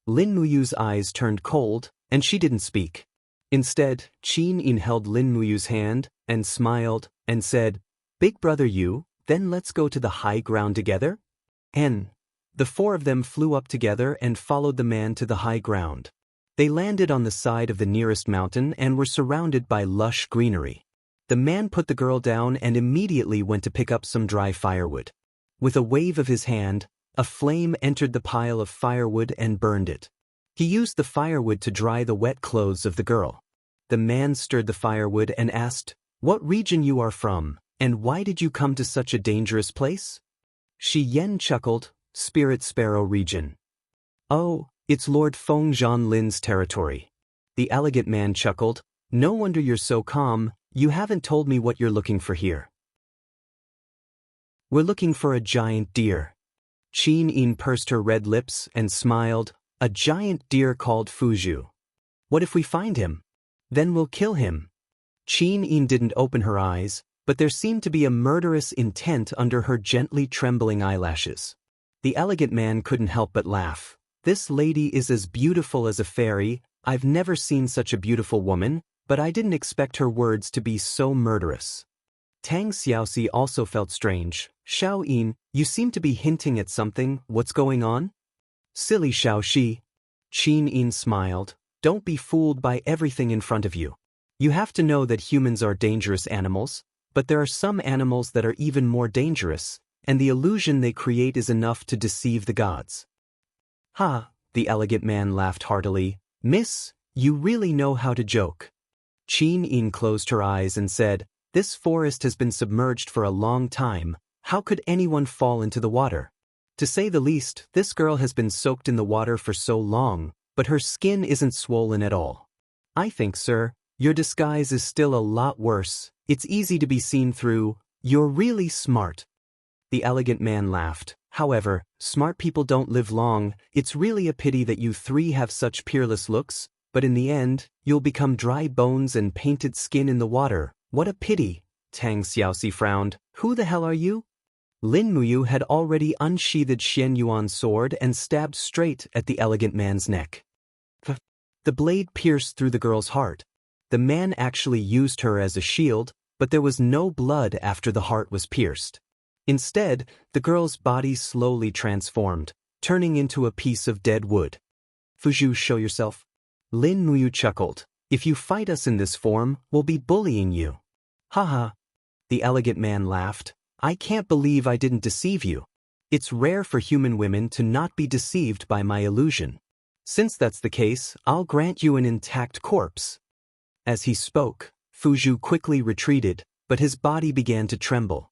Lin Muyu's eyes turned cold, and she didn't speak. Instead, Qin Yin held Lin Muyu's hand, and smiled, and said, Big brother you, then let's go to the high ground together? And the 4 of them flew up together and followed the man to the high ground. They landed on the side of the nearest mountain and were surrounded by lush greenery. The man put the girl down and immediately went to pick up some dry firewood. With a wave of his hand, a flame entered the pile of firewood and burned it. He used the firewood to dry the wet clothes of the girl. The man stirred the firewood and asked, What region you are from, and why did you come to such a dangerous place? Shi Yan chuckled, Spirit Sparrow region. Oh, it's Lord Feng Zhanlin's territory. The elegant man chuckled, No wonder you're so calm, you haven't told me what you're looking for here. We're looking for a giant deer. Qin Yin pursed her red lips and smiled, A giant deer called Fuzhu. What if we find him? Then we'll kill him. Qin Yin didn't open her eyes, but there seemed to be a murderous intent under her gently trembling eyelashes. The elegant man couldn't help but laugh. This lady is as beautiful as a fairy. I've never seen such a beautiful woman, but I didn't expect her words to be so murderous. Tang Xiaoxi also felt strange. Xiao Yin, you seem to be hinting at something. What's going on? Silly Xiaoxi. Qin Yin smiled. Don't be fooled by everything in front of you. You have to know that humans are dangerous animals, but there are some animals that are even more dangerous, and the illusion they create is enough to deceive the gods. Ha, the elegant man laughed heartily. Miss, you really know how to joke. Qin Yin closed her eyes and said, this forest has been submerged for a long time. How could anyone fall into the water? To say the least, this girl has been soaked in the water for so long, but her skin isn't swollen at all. I think, sir, your disguise is still a lot worse. It's easy to be seen through. You're really smart. The elegant man laughed. However, smart people don't live long. It's really a pity that you three have such peerless looks, but in the end, you'll become dry bones and painted skin in the water. What a pity. Tang Xiaoxi frowned. Who the hell are you? Lin Muyu had already unsheathed Xian Yuan's sword and stabbed straight at the elegant man's neck. The blade pierced through the girl's heart. The man actually used her as a shield, but there was no blood after the heart was pierced. Instead, the girl's body slowly transformed, turning into a piece of dead wood. Fuzhu, show yourself. Lin Muyu chuckled. If you fight us in this form, we'll be bullying you. Haha. The elegant man laughed. I can't believe I didn't deceive you. It's rare for human women to not be deceived by my illusion. Since that's the case, I'll grant you an intact corpse. As he spoke, Fuzhu quickly retreated, but his body began to tremble.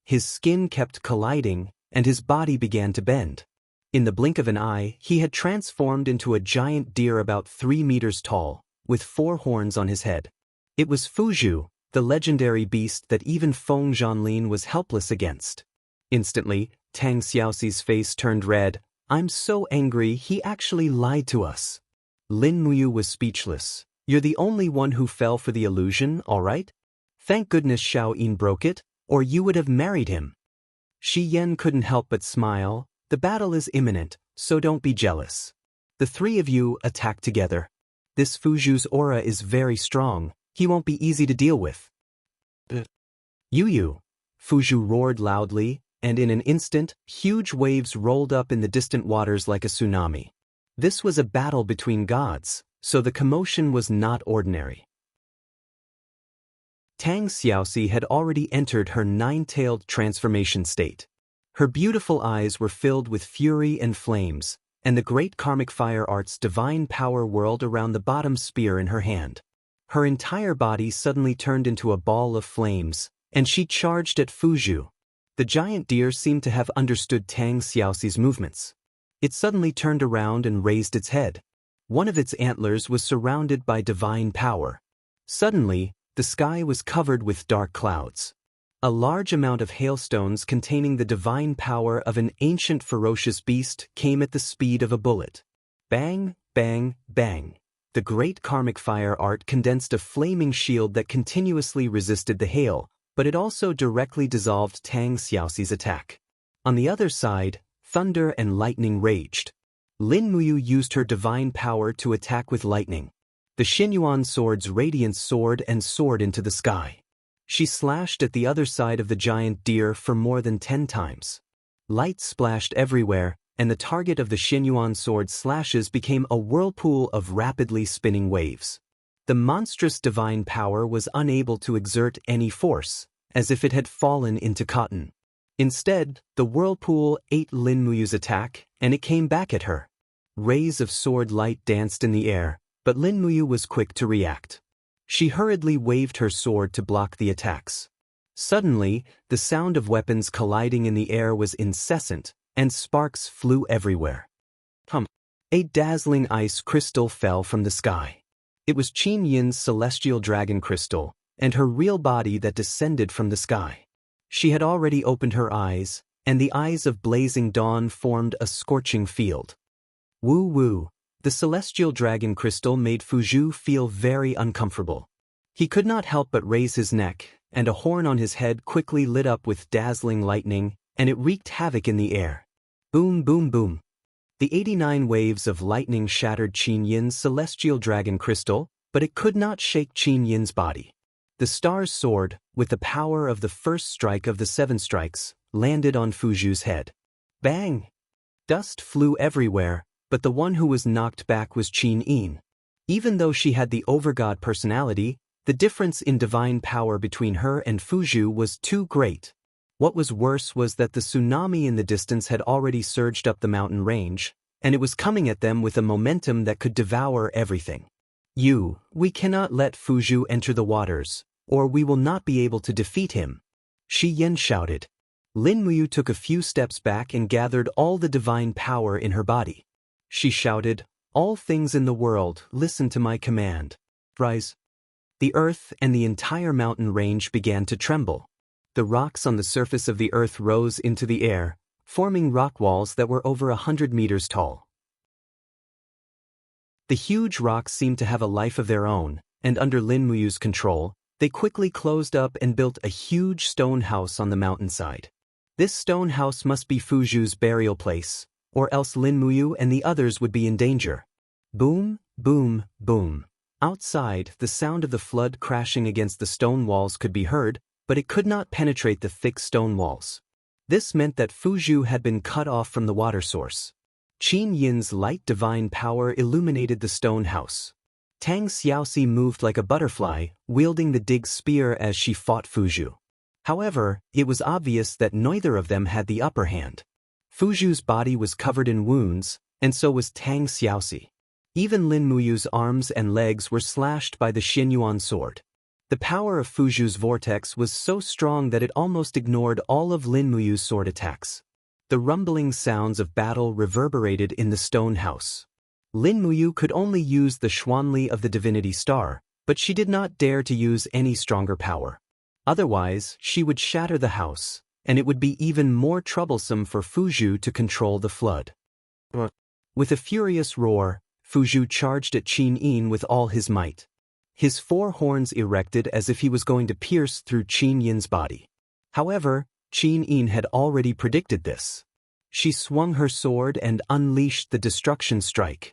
His skin kept colliding, and his body began to bend. In the blink of an eye, he had transformed into a giant deer about 3 meters tall, with 4 horns on his head. It was Fuzhu, the legendary beast that even Wang Lin was helpless against. Instantly, Tang Xiaoxi's face turned red. I'm so angry, he actually lied to us. Lin Muyu was speechless. You're the only one who fell for the illusion, all right? Thank goodness Xiao Yin broke it, or you would have married him. Shi Yan couldn't help but smile. The battle is imminent, so don't be jealous. The 3 of you attack together. This Fuzhu's aura is very strong. He won't be easy to deal with. You! Fuzhu roared loudly, and in an instant, huge waves rolled up in the distant waters like a tsunami. This was a battle between gods, so the commotion was not ordinary. Tang Xiaoxi had already entered her 9-tailed transformation state. Her beautiful eyes were filled with fury and flames, and the great karmic fire art's divine power whirled around the bottom spear in her hand. Her entire body suddenly turned into a ball of flames, and she charged at Fuzhu. The giant deer seemed to have understood Tang Xiaoxi's movements. It suddenly turned around and raised its head. One of its antlers was surrounded by divine power. Suddenly, the sky was covered with dark clouds. A large amount of hailstones containing the divine power of an ancient ferocious beast came at the speed of a bullet. Bang, bang, bang. The great karmic fire art condensed a flaming shield that continuously resisted the hail, but it also directly dissolved Tang Xiaoxi's attack. On the other side, thunder and lightning raged. Lin Muyu used her divine power to attack with lightning. The Xinyuan sword's radiance soared and soared into the sky. She slashed at the other side of the giant deer for more than 10 times. Light splashed everywhere, and the target of the Xinyuan sword's slashes became a whirlpool of rapidly spinning waves. The monstrous divine power was unable to exert any force, as if it had fallen into cotton. Instead, the whirlpool ate Lin Muyu's attack, and it came back at her. Rays of sword light danced in the air, but Lin Muyu was quick to react. She hurriedly waved her sword to block the attacks. Suddenly, the sound of weapons colliding in the air was incessant, and sparks flew everywhere. A dazzling ice crystal fell from the sky. It was Qin Yin's celestial dragon crystal, and her real body that descended from the sky. She had already opened her eyes, and the eyes of blazing dawn formed a scorching field. Woo! The celestial dragon crystal made Fuzhu feel very uncomfortable. He could not help but raise his neck, and a horn on his head quickly lit up with dazzling lightning, and it wreaked havoc in the air. Boom, boom, boom. The 89 waves of lightning shattered Qin Yin's celestial dragon crystal, but it could not shake Qin Yin's body. The star's sword, with the power of the first strike of the 7 strikes, landed on Fuzhu's head. Bang! Dust flew everywhere, but the one who was knocked back was Qin Yin. Even though she had the overgod personality, the difference in divine power between her and Fuzhu was too great. What was worse was that the tsunami in the distance had already surged up the mountain range, and it was coming at them with a momentum that could devour everything. We cannot let Fuzhu enter the waters, or we will not be able to defeat him. Shi Yan shouted. Lin Muyu took a few steps back and gathered all the divine power in her body. She shouted, "All things in the world, listen to my command. Rise." The earth and the entire mountain range began to tremble. The rocks on the surface of the earth rose into the air, forming rock walls that were over 100 meters tall. The huge rocks seemed to have a life of their own, and under Lin Muyu's control, they quickly closed up and built a huge stone house on the mountainside. This stone house must be Fuzhu's burial place, or else Lin Muyu and the others would be in danger. Boom, boom, boom. Outside, the sound of the flood crashing against the stone walls could be heard, but it could not penetrate the thick stone walls. This meant that Fuzhu had been cut off from the water source. Qin Yin's light divine power illuminated the stone house. Tang Xiaoxi moved like a butterfly, wielding the dig spear as she fought Fuzhu. However, it was obvious that neither of them had the upper hand. Fuzhu's body was covered in wounds, and so was Tang Xiaoxi. Even Lin Muyu's arms and legs were slashed by the Xinyuan sword. The power of Fuzhu's vortex was so strong that it almost ignored all of Lin Muyu's sword attacks. The rumbling sounds of battle reverberated in the stone house. Lin Muyu could only use the Xuanli of the Divinity Star, but she did not dare to use any stronger power. Otherwise, she would shatter the house, and it would be even more troublesome for Fuzhu to control the flood. With a furious roar, Fuzhu charged at Qin Yin with all his might. His 4 horns erected as if he was going to pierce through Qin Yin's body. However, Qin Yin had already predicted this. She swung her sword and unleashed the destruction strike.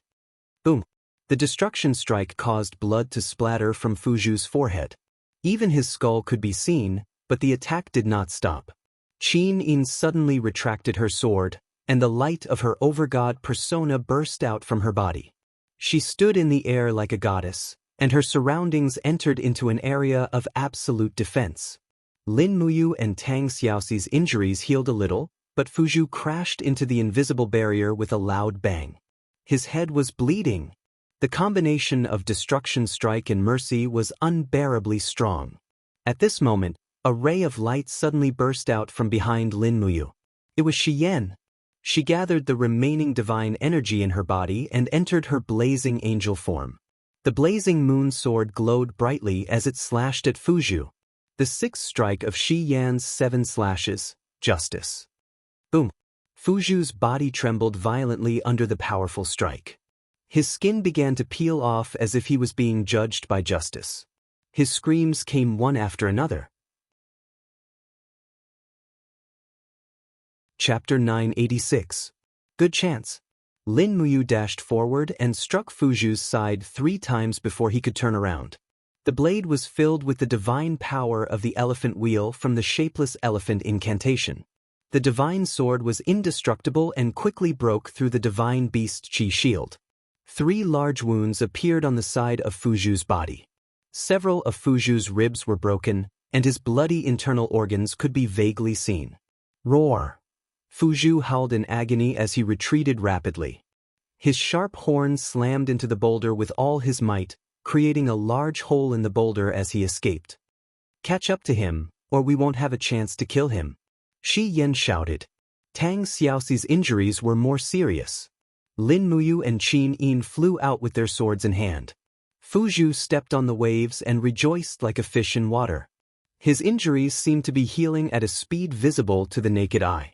Boom! The destruction strike caused blood to splatter from Fuzhu's forehead. Even his skull could be seen, but the attack did not stop. Qin Yin suddenly retracted her sword, and the light of her overgod persona burst out from her body. She stood in the air like a goddess, and her surroundings entered into an area of absolute defense. Lin Muyu and Tang Xiaoxi's injuries healed a little, but Fuzhu crashed into the invisible barrier with a loud bang. His head was bleeding. The combination of destruction strike and mercy was unbearably strong. At this moment, a ray of light suddenly burst out from behind Lin Muyu. It was Shi Yan. She gathered the remaining divine energy in her body and entered her blazing angel form. The blazing moon sword glowed brightly as it slashed at Fuzhu. The 6th strike of Shi Yan's 7 slashes, justice. Boom! Fuzhu's body trembled violently under the powerful strike. His skin began to peel off as if he was being judged by justice. His screams came one after another. Chapter 986. Good chance. Lin Muyu dashed forward and struck Fuzhu's side 3 times before he could turn around. The blade was filled with the divine power of the elephant wheel from the shapeless elephant incantation. The divine sword was indestructible and quickly broke through the divine beast chi shield. 3 large wounds appeared on the side of Fuzhu's body. Several of Fuzhu's ribs were broken, and his bloody internal organs could be vaguely seen. Roar! Fuzhu howled in agony as he retreated rapidly. His sharp horns slammed into the boulder with all his might, creating a large hole in the boulder as he escaped. Catch up to him, or we won't have a chance to kill him. Shi Yan shouted. Tang Xiaoxi's injuries were more serious. Lin Muyu and Qin Yin flew out with their swords in hand. Fuzhu stepped on the waves and rejoiced like a fish in water. His injuries seemed to be healing at a speed visible to the naked eye.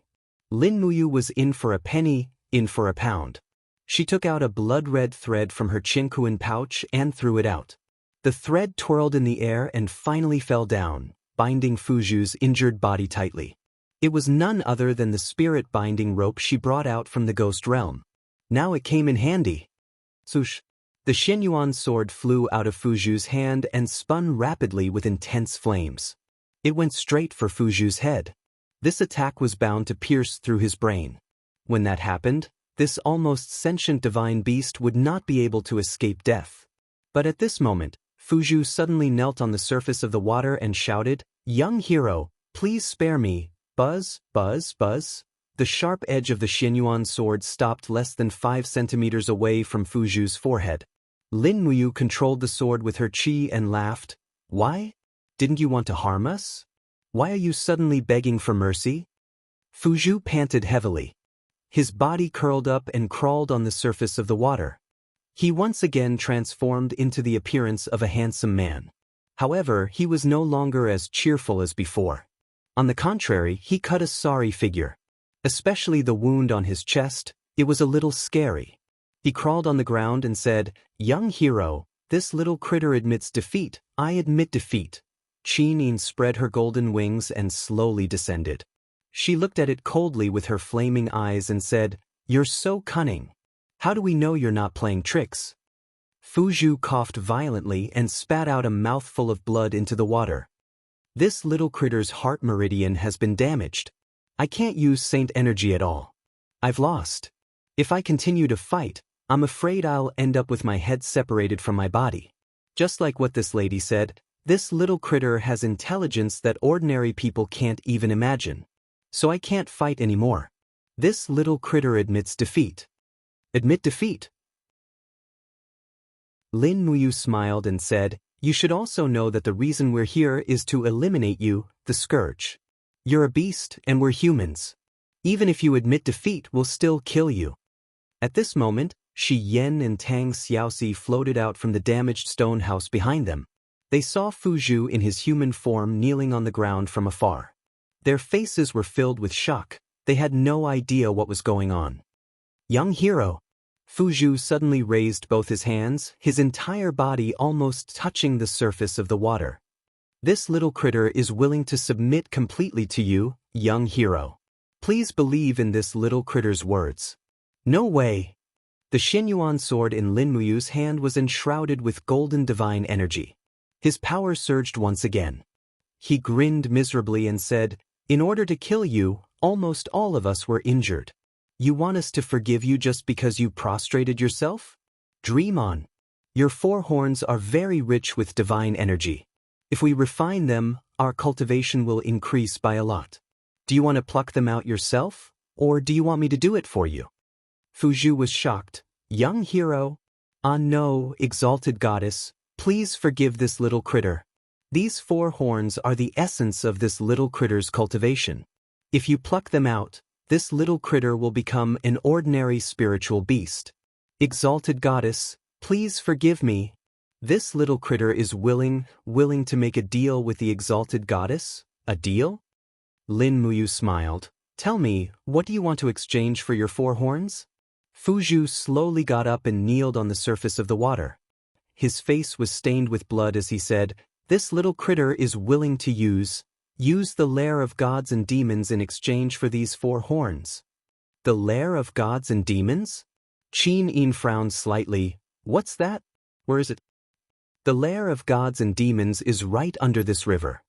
Lin Muyu was in for a penny, in for a pound. She took out a blood-red thread from her Qinkuan pouch and threw it out. The thread twirled in the air and finally fell down, binding Fuju's injured body tightly. It was none other than the spirit binding rope she brought out from the ghost realm. Now it came in handy. Swoosh! The Xianyuan sword flew out of Fuju's hand and spun rapidly with intense flames. It went straight for Fuju's head. This attack was bound to pierce through his brain. When that happened, this almost sentient divine beast would not be able to escape death. But at this moment, Fuju suddenly knelt on the surface of the water and shouted, "Young hero, please spare me, buzz, buzz, buzz." The sharp edge of the Xianyuan sword stopped less than 5 centimeters away from Fuju's forehead. Lin Muyu controlled the sword with her chi and laughed. "Why? Didn't you want to harm us? Why are you suddenly begging for mercy?" Fuju panted heavily. His body curled up and crawled on the surface of the water. He once again transformed into the appearance of a handsome man. However, he was no longer as cheerful as before. On the contrary, he cut a sorry figure. Especially the wound on his chest, it was a little scary. He crawled on the ground and said, "Young hero, this little critter admits defeat. I admit defeat." Qin spread her golden wings and slowly descended. She looked at it coldly with her flaming eyes and said, "You're so cunning. How do we know you're not playing tricks?" Fuju coughed violently and spat out a mouthful of blood into the water. "This little critter's heart meridian has been damaged. I can't use saint energy at all. I've lost. If I continue to fight, I'm afraid I'll end up with my head separated from my body." Just like what this lady said, this little critter has intelligence that ordinary people can't even imagine. So I can't fight anymore. This little critter admits defeat. Admit defeat. Lin Muyu smiled and said, "You should also know that the reason we're here is to eliminate you, the scourge. You're a beast and we're humans. Even if you admit defeat, we'll still kill you." At this moment, Shi Yan and Tang Xiaoxi floated out from the damaged stone house behind them. They saw Fuju in his human form kneeling on the ground from afar. Their faces were filled with shock. They had no idea what was going on. "Young hero." Fuju suddenly raised both his hands, his entire body almost touching the surface of the water. "This little critter is willing to submit completely to you, young hero. Please believe in this little critter's words." "No way." The Xianyuan sword in Lin Muyu's hand was enshrouded with golden divine energy. His power surged once again. He grinned miserably and said, "In order to kill you, almost all of us were injured. You want us to forgive you just because you prostrated yourself? Dream on. Your 4 horns are very rich with divine energy. If we refine them, our cultivation will increase by a lot. Do you want to pluck them out yourself, or do you want me to do it for you?" Fuju was shocked. "Young hero? Ah no, exalted goddess, please forgive this little critter. These 4 horns are the essence of this little critter's cultivation. If you pluck them out, this little critter will become an ordinary spiritual beast. Exalted goddess, please forgive me. This little critter is willing to make a deal with the exalted goddess? A deal?" Lin Muyu smiled. "Tell me, what do you want to exchange for your 4 horns?" Fuju slowly got up and kneeled on the surface of the water. His face was stained with blood as he said, "This little critter is willing to use the lair of gods and demons in exchange for these 4 horns." "The lair of gods and demons?" Qin frowned slightly. "What's that? Where is it?" "The lair of gods and demons is right under this river."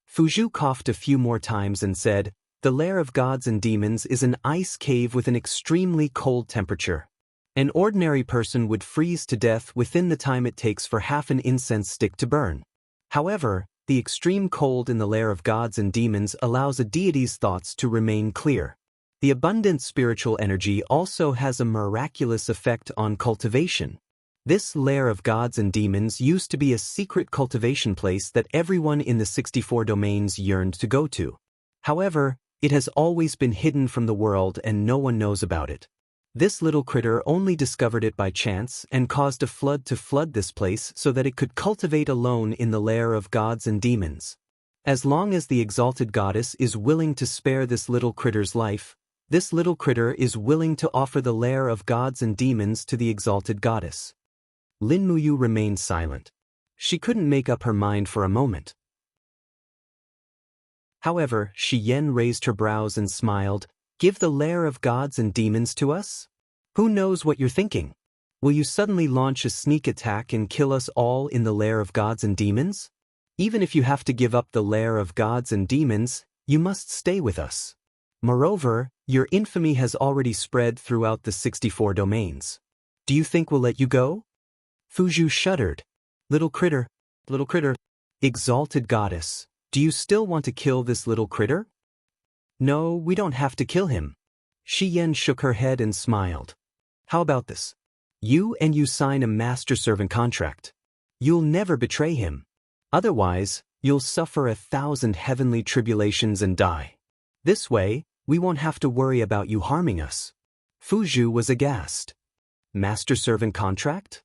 Fuju coughed a few more times and said, "The lair of gods and demons is an ice cave with an extremely cold temperature. An ordinary person would freeze to death within the time it takes for half an incense stick to burn. However, the extreme cold in the lair of gods and demons allows a deity's thoughts to remain clear. The abundant spiritual energy also has a miraculous effect on cultivation. This lair of gods and demons used to be a secret cultivation place that everyone in the 64 domains yearned to go to. However, it has always been hidden from the world and no one knows about it. This little critter only discovered it by chance and caused a flood to flood this place so that it could cultivate alone in the lair of gods and demons. As long as the exalted goddess is willing to spare this little critter's life, this little critter is willing to offer the lair of gods and demons to the exalted goddess." Lin Muyu remained silent. She couldn't make up her mind for a moment. However, Xian raised her brows and smiled. Give the lair of gods and demons to us? Who knows what you're thinking? Will you suddenly launch a sneak attack and kill us all in the lair of gods and demons? Even if you have to give up the lair of gods and demons, you must stay with us. Moreover, your infamy has already spread throughout the 64 domains. Do you think we'll let you go? Fuzhu shuddered. Little critter. Exalted goddess, do you still want to kill this little critter? No, we don't have to kill him. Xian shook her head and smiled. How about this? You sign a master-servant contract. You'll never betray him. Otherwise, you'll suffer 1,000 heavenly tribulations and die. This way, we won't have to worry about you harming us. Fuzhu was aghast. Master-servant contract?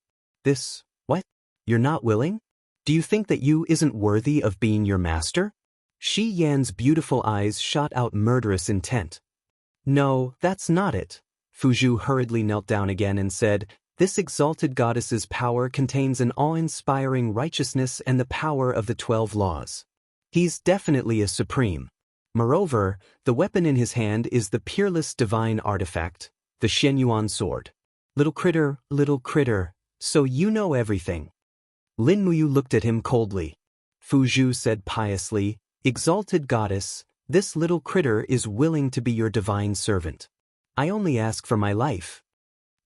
What? You're not willing? Do you think that you isn't worthy of being your master? Shi Yan's beautiful eyes shot out murderous intent. No, that's not it. Fuzhu hurriedly knelt down again and said, this exalted goddess's power contains an awe-inspiring righteousness and the power of the 12 laws. He's definitely a supreme. Moreover, the weapon in his hand is the peerless divine artifact, the Xianyuan sword. Little critter, so you know everything. Lin Muyu looked at him coldly. Fuzhu said piously, exalted goddess, this little critter is willing to be your divine servant. I only ask for my life.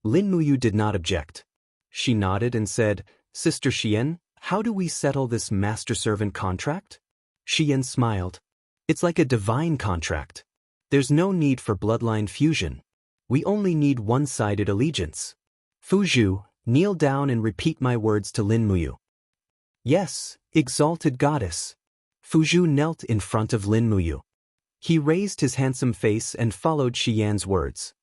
Lin Muyu did not object. She nodded and said, Sister Xian, how do we settle this master-servant contract? Xian smiled. It's like a divine contract. There's no need for bloodline fusion. We only need one-sided allegiance. Fuzhu, kneel down and repeat my words to Lin Muyu. Yes, exalted goddess. Fuzhu knelt in front of Lin Muyu. He raised his handsome face and followed Xian's words.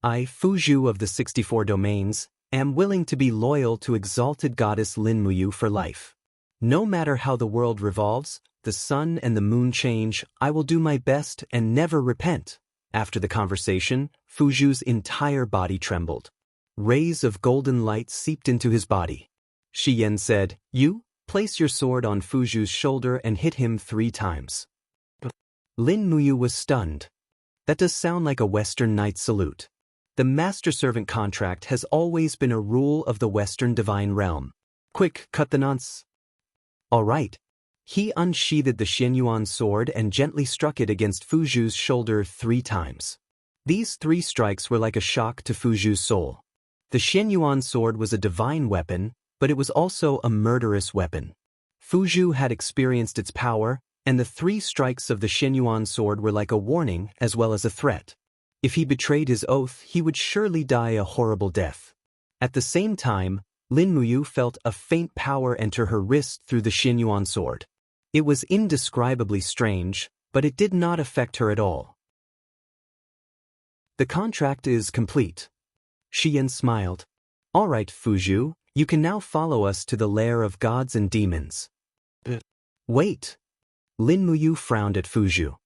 I, Fuzhu of the 64 domains, am willing to be loyal to exalted goddess Lin Muyu for life. No matter how the world revolves, the sun and the moon change, I will do my best and never repent. After the conversation, Fuzhu's entire body trembled. Rays of golden light seeped into his body. Xian said, You, place your sword on Fuzhu's shoulder and hit him 3 times. Lin Muyu was stunned. That does sound like a Western knight salute. The master-servant contract has always been a rule of the Western divine realm. Quick, cut the nonce. All right. He unsheathed the Xianyuan sword and gently struck it against Fuzhu's shoulder 3 times. These 3 strikes were like a shock to Fuzhu's soul. The Xianyuan sword was a divine weapon, but it was also a murderous weapon. Fuzhu had experienced its power, and the 3 strikes of the Xianyuan sword were like a warning as well as a threat. If he betrayed his oath, he would surely die a horrible death. At the same time, Lin Muyu felt a faint power enter her wrist through the Xianyuan sword. It was indescribably strange, but it did not affect her at all. The contract is complete. Xian smiled. All right, Fuzhu, you can now follow us to the lair of gods and demons. Wait. Lin Muyu frowned at Fuzhu.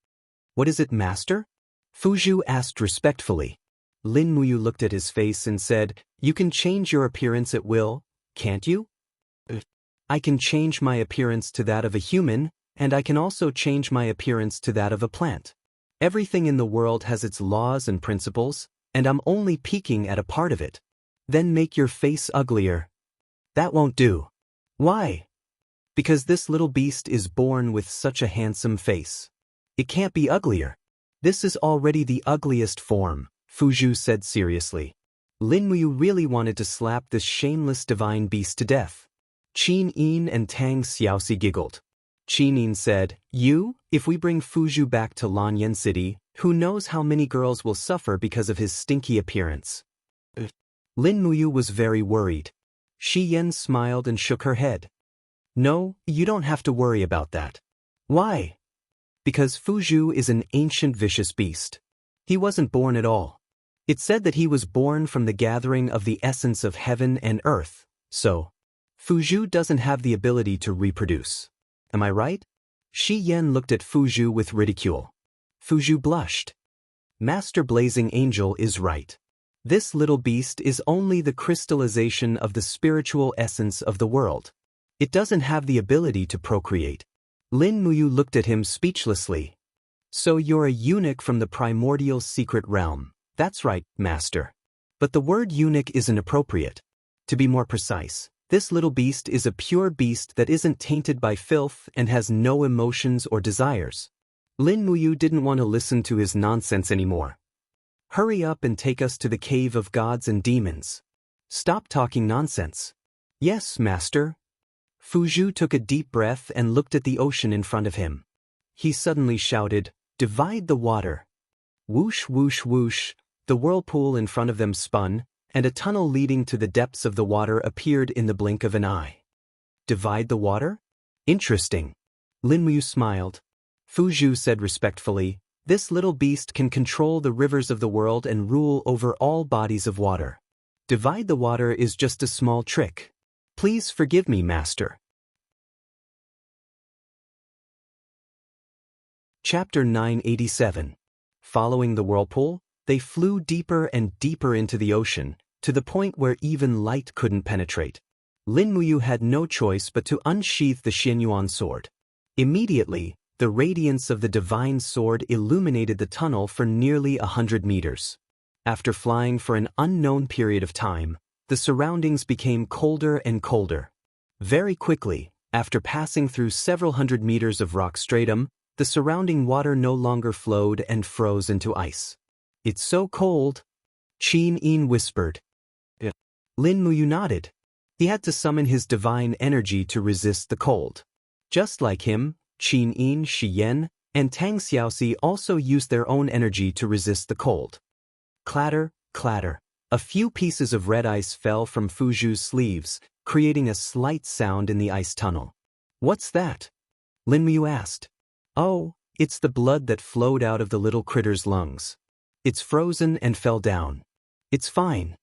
What is it, master? Fuzhu asked respectfully. Lin Muyu looked at his face and said, You can change your appearance at will, can't you? I can change my appearance to that of a human, and I can also change my appearance to that of a plant. Everything in the world has its laws and principles, and I'm only peeking at a part of it. Then make your face uglier. That won't do. Why? Because this little beast is born with such a handsome face. It can't be uglier. This is already the ugliest form, Fuzhu said seriously. Lin Muyu really wanted to slap this shameless divine beast to death. Qin Yin and Tang Xiaoxi giggled. Qin Yin said, If we bring Fuzhu back to Lanyan City, who knows how many girls will suffer because of his stinky appearance. Lin Muyu was very worried. Xian smiled and shook her head. No, you don't have to worry about that. Why? Because Fuzhu is an ancient vicious beast. He wasn't born at all. It said that he was born from the gathering of the essence of heaven and earth, so Fuzhu doesn't have the ability to reproduce. Am I right? Xian looked at Fuzhu with ridicule. Fuzhu blushed. Master Blazing Angel is right. This little beast is only the crystallization of the spiritual essence of the world. It doesn't have the ability to procreate. Lin Muyu looked at him speechlessly. So you're a eunuch from the primordial secret realm. That's right, master. But the word eunuch isn't appropriate. To be more precise, this little beast is a pure beast that isn't tainted by filth and has no emotions or desires. Lin Muyu didn't want to listen to his nonsense anymore. Hurry up and take us to the cave of gods and demons. Stop talking nonsense. Yes, master. Fuzhou took a deep breath and looked at the ocean in front of him. He suddenly shouted, "Divide the water." Whoosh, whoosh, whoosh, the whirlpool in front of them spun, and a tunnel leading to the depths of the water appeared in the blink of an eye. Divide the water? Interesting. Lin Muyu smiled. Fuzhou said respectfully, "This little beast can control the rivers of the world and rule over all bodies of water. Divide the water is just a small trick. Please forgive me, master." Chapter 987. Following the whirlpool, they flew deeper and deeper into the ocean, to the point where even light couldn't penetrate. Lin Muyu had no choice but to unsheath the Xianyuan sword. Immediately, the radiance of the divine sword illuminated the tunnel for nearly 100 meters. After flying for an unknown period of time, the surroundings became colder and colder. Very quickly, after passing through several hundred meters of rock stratum, the surrounding water no longer flowed and froze into ice. "It's so cold," Qin Yin whispered. Lin Muyu nodded. He had to summon his divine energy to resist the cold. Just like him, Qin Yin, Shiyen, and Tang Xiaoxi also used their own energy to resist the cold. Clatter, clatter. A few pieces of red ice fell from Fuzhou's sleeves, creating a slight sound in the ice tunnel. "What's that?" Lin Muyu asked. "Oh, it's the blood that flowed out of the little critter's lungs. It's frozen and fell down. It's fine."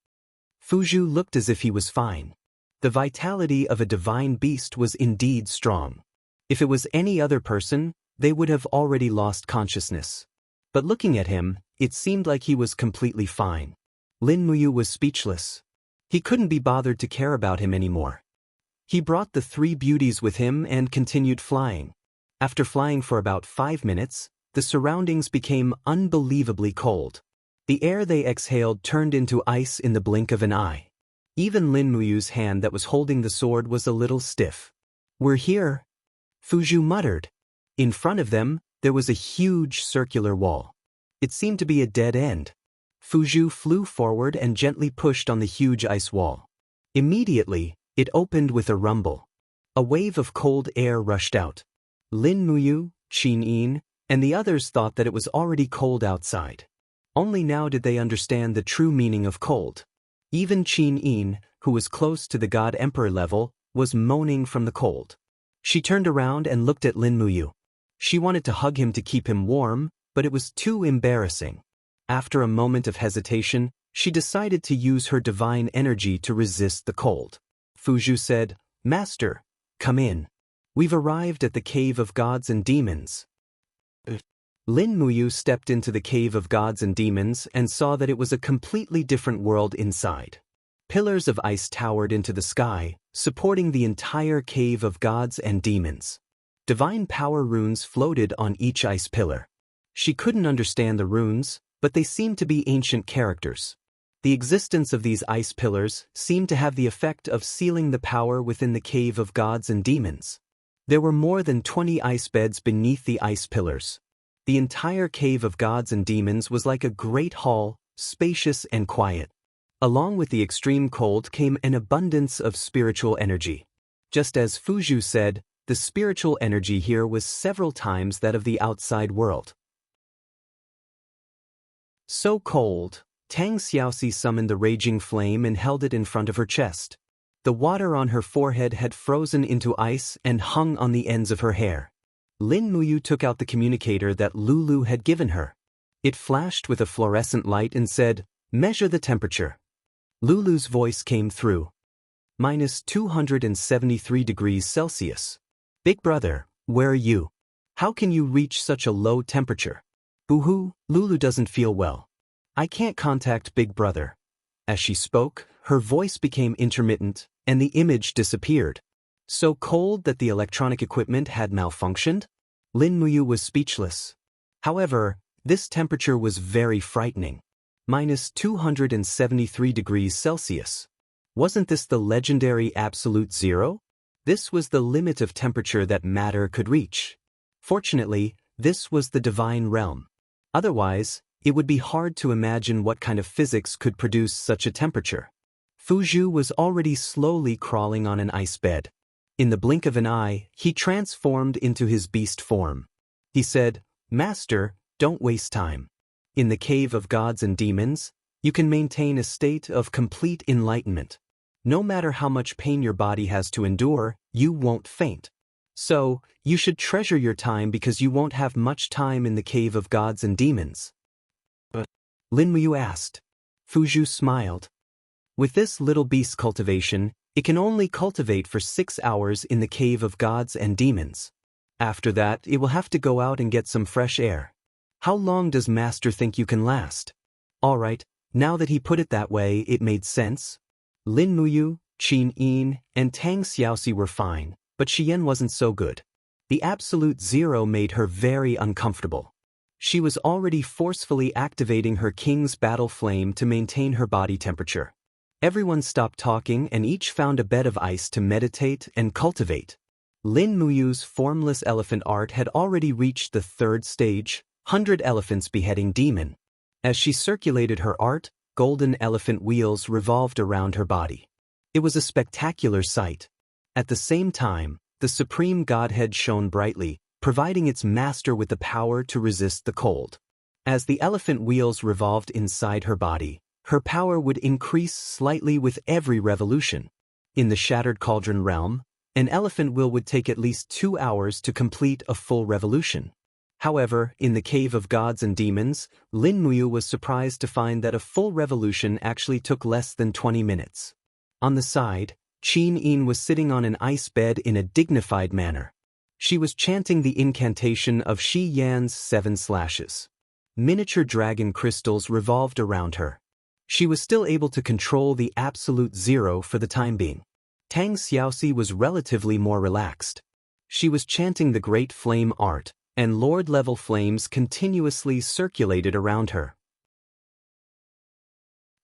Fuzhou looked as if he was fine. The vitality of a divine beast was indeed strong. If it was any other person, they would have already lost consciousness. But looking at him, it seemed like he was completely fine. Lin Muyu was speechless. He couldn't be bothered to care about him anymore. He brought the three beauties with him and continued flying. After flying for about 5 minutes, the surroundings became unbelievably cold. The air they exhaled turned into ice in the blink of an eye. Even Lin Muyu's hand that was holding the sword was a little stiff. "We're here," Fuzhou muttered. In front of them, there was a huge circular wall. It seemed to be a dead end. Fuzhou flew forward and gently pushed on the huge ice wall. Immediately, it opened with a rumble. A wave of cold air rushed out. Lin Muyu, Qin Yin, and the others thought that it was already cold outside. Only now did they understand the true meaning of cold. Even Qin Yin, who was close to the God Emperor level, was moaning from the cold. She turned around and looked at Lin Muyu. She wanted to hug him to keep him warm, but it was too embarrassing. After a moment of hesitation, she decided to use her divine energy to resist the cold. Fuzhou said, "Master, come in. We've arrived at the cave of gods and demons." Lin Muyu stepped into the cave of gods and demons and saw that it was a completely different world inside. Pillars of ice towered into the sky, supporting the entire cave of gods and demons. Divine power runes floated on each ice pillar. She couldn't understand the runes, but they seemed to be ancient characters. The existence of these ice pillars seemed to have the effect of sealing the power within the cave of gods and demons. There were more than 20 ice beds beneath the ice pillars. The entire cave of gods and demons was like a great hall, spacious and quiet. Along with the extreme cold came an abundance of spiritual energy. Just as Fuzhou said, the spiritual energy here was several times that of the outside world. So cold, Tang Xiaoxi summoned the raging flame and held it in front of her chest. The water on her forehead had frozen into ice and hung on the ends of her hair. Lin Muyu took out the communicator that Lulu had given her. It flashed with a fluorescent light and said, "Measure the temperature." Lulu's voice came through. -273 degrees Celsius. "Big brother, where are you? How can you reach such a low temperature?" "Boo-hoo, Lulu doesn't feel well. I can't contact Big Brother." As she spoke, her voice became intermittent, and the image disappeared. So cold that the electronic equipment had malfunctioned? Lin Muyu was speechless. However, this temperature was very frightening. -273 degrees Celsius. Wasn't this the legendary absolute zero? This was the limit of temperature that matter could reach. Fortunately, this was the divine realm. Otherwise, it would be hard to imagine what kind of physics could produce such a temperature. Fuzhu was already slowly crawling on an ice bed. In the blink of an eye, he transformed into his beast form. He said, "Master, don't waste time. In the cave of gods and demons, you can maintain a state of complete enlightenment. No matter how much pain your body has to endure, you won't faint. So, you should treasure your time because you won't have much time in the cave of gods and demons." But Lin Muyu asked. Fuzhu smiled. With this little beast cultivation, it can only cultivate for 6 hours in the cave of gods and demons. After that, it will have to go out and get some fresh air. How long does Master think you can last? Alright, now that he put it that way, it made sense. Lin Muyu, Qin Yin, and Tang Xiaoxi were fine, but Xian wasn't so good. The absolute zero made her very uncomfortable. She was already forcefully activating her king's battle flame to maintain her body temperature. Everyone stopped talking and each found a bed of ice to meditate and cultivate. Lin Muyu's formless elephant art had already reached the 3rd stage, 100 elephants beheading demon. As she circulated her art, golden elephant wheels revolved around her body. It was a spectacular sight. At the same time, the supreme godhead shone brightly, providing its master with the power to resist the cold. As the elephant wheels revolved inside her body, her power would increase slightly with every revolution. In the Shattered Cauldron realm, an elephant wheel would take at least 2 hours to complete a full revolution. However, in the Cave of Gods and Demons, Lin Muyu was surprised to find that a full revolution actually took less than 20 minutes. On the side, Qin Yin was sitting on an ice bed in a dignified manner. She was chanting the incantation of Shi Yan's 7 slashes. Miniature dragon crystals revolved around her. She was still able to control the absolute zero for the time being. Tang Xiaoxi was relatively more relaxed. She was chanting the Great Flame art, and Lord-level flames continuously circulated around her.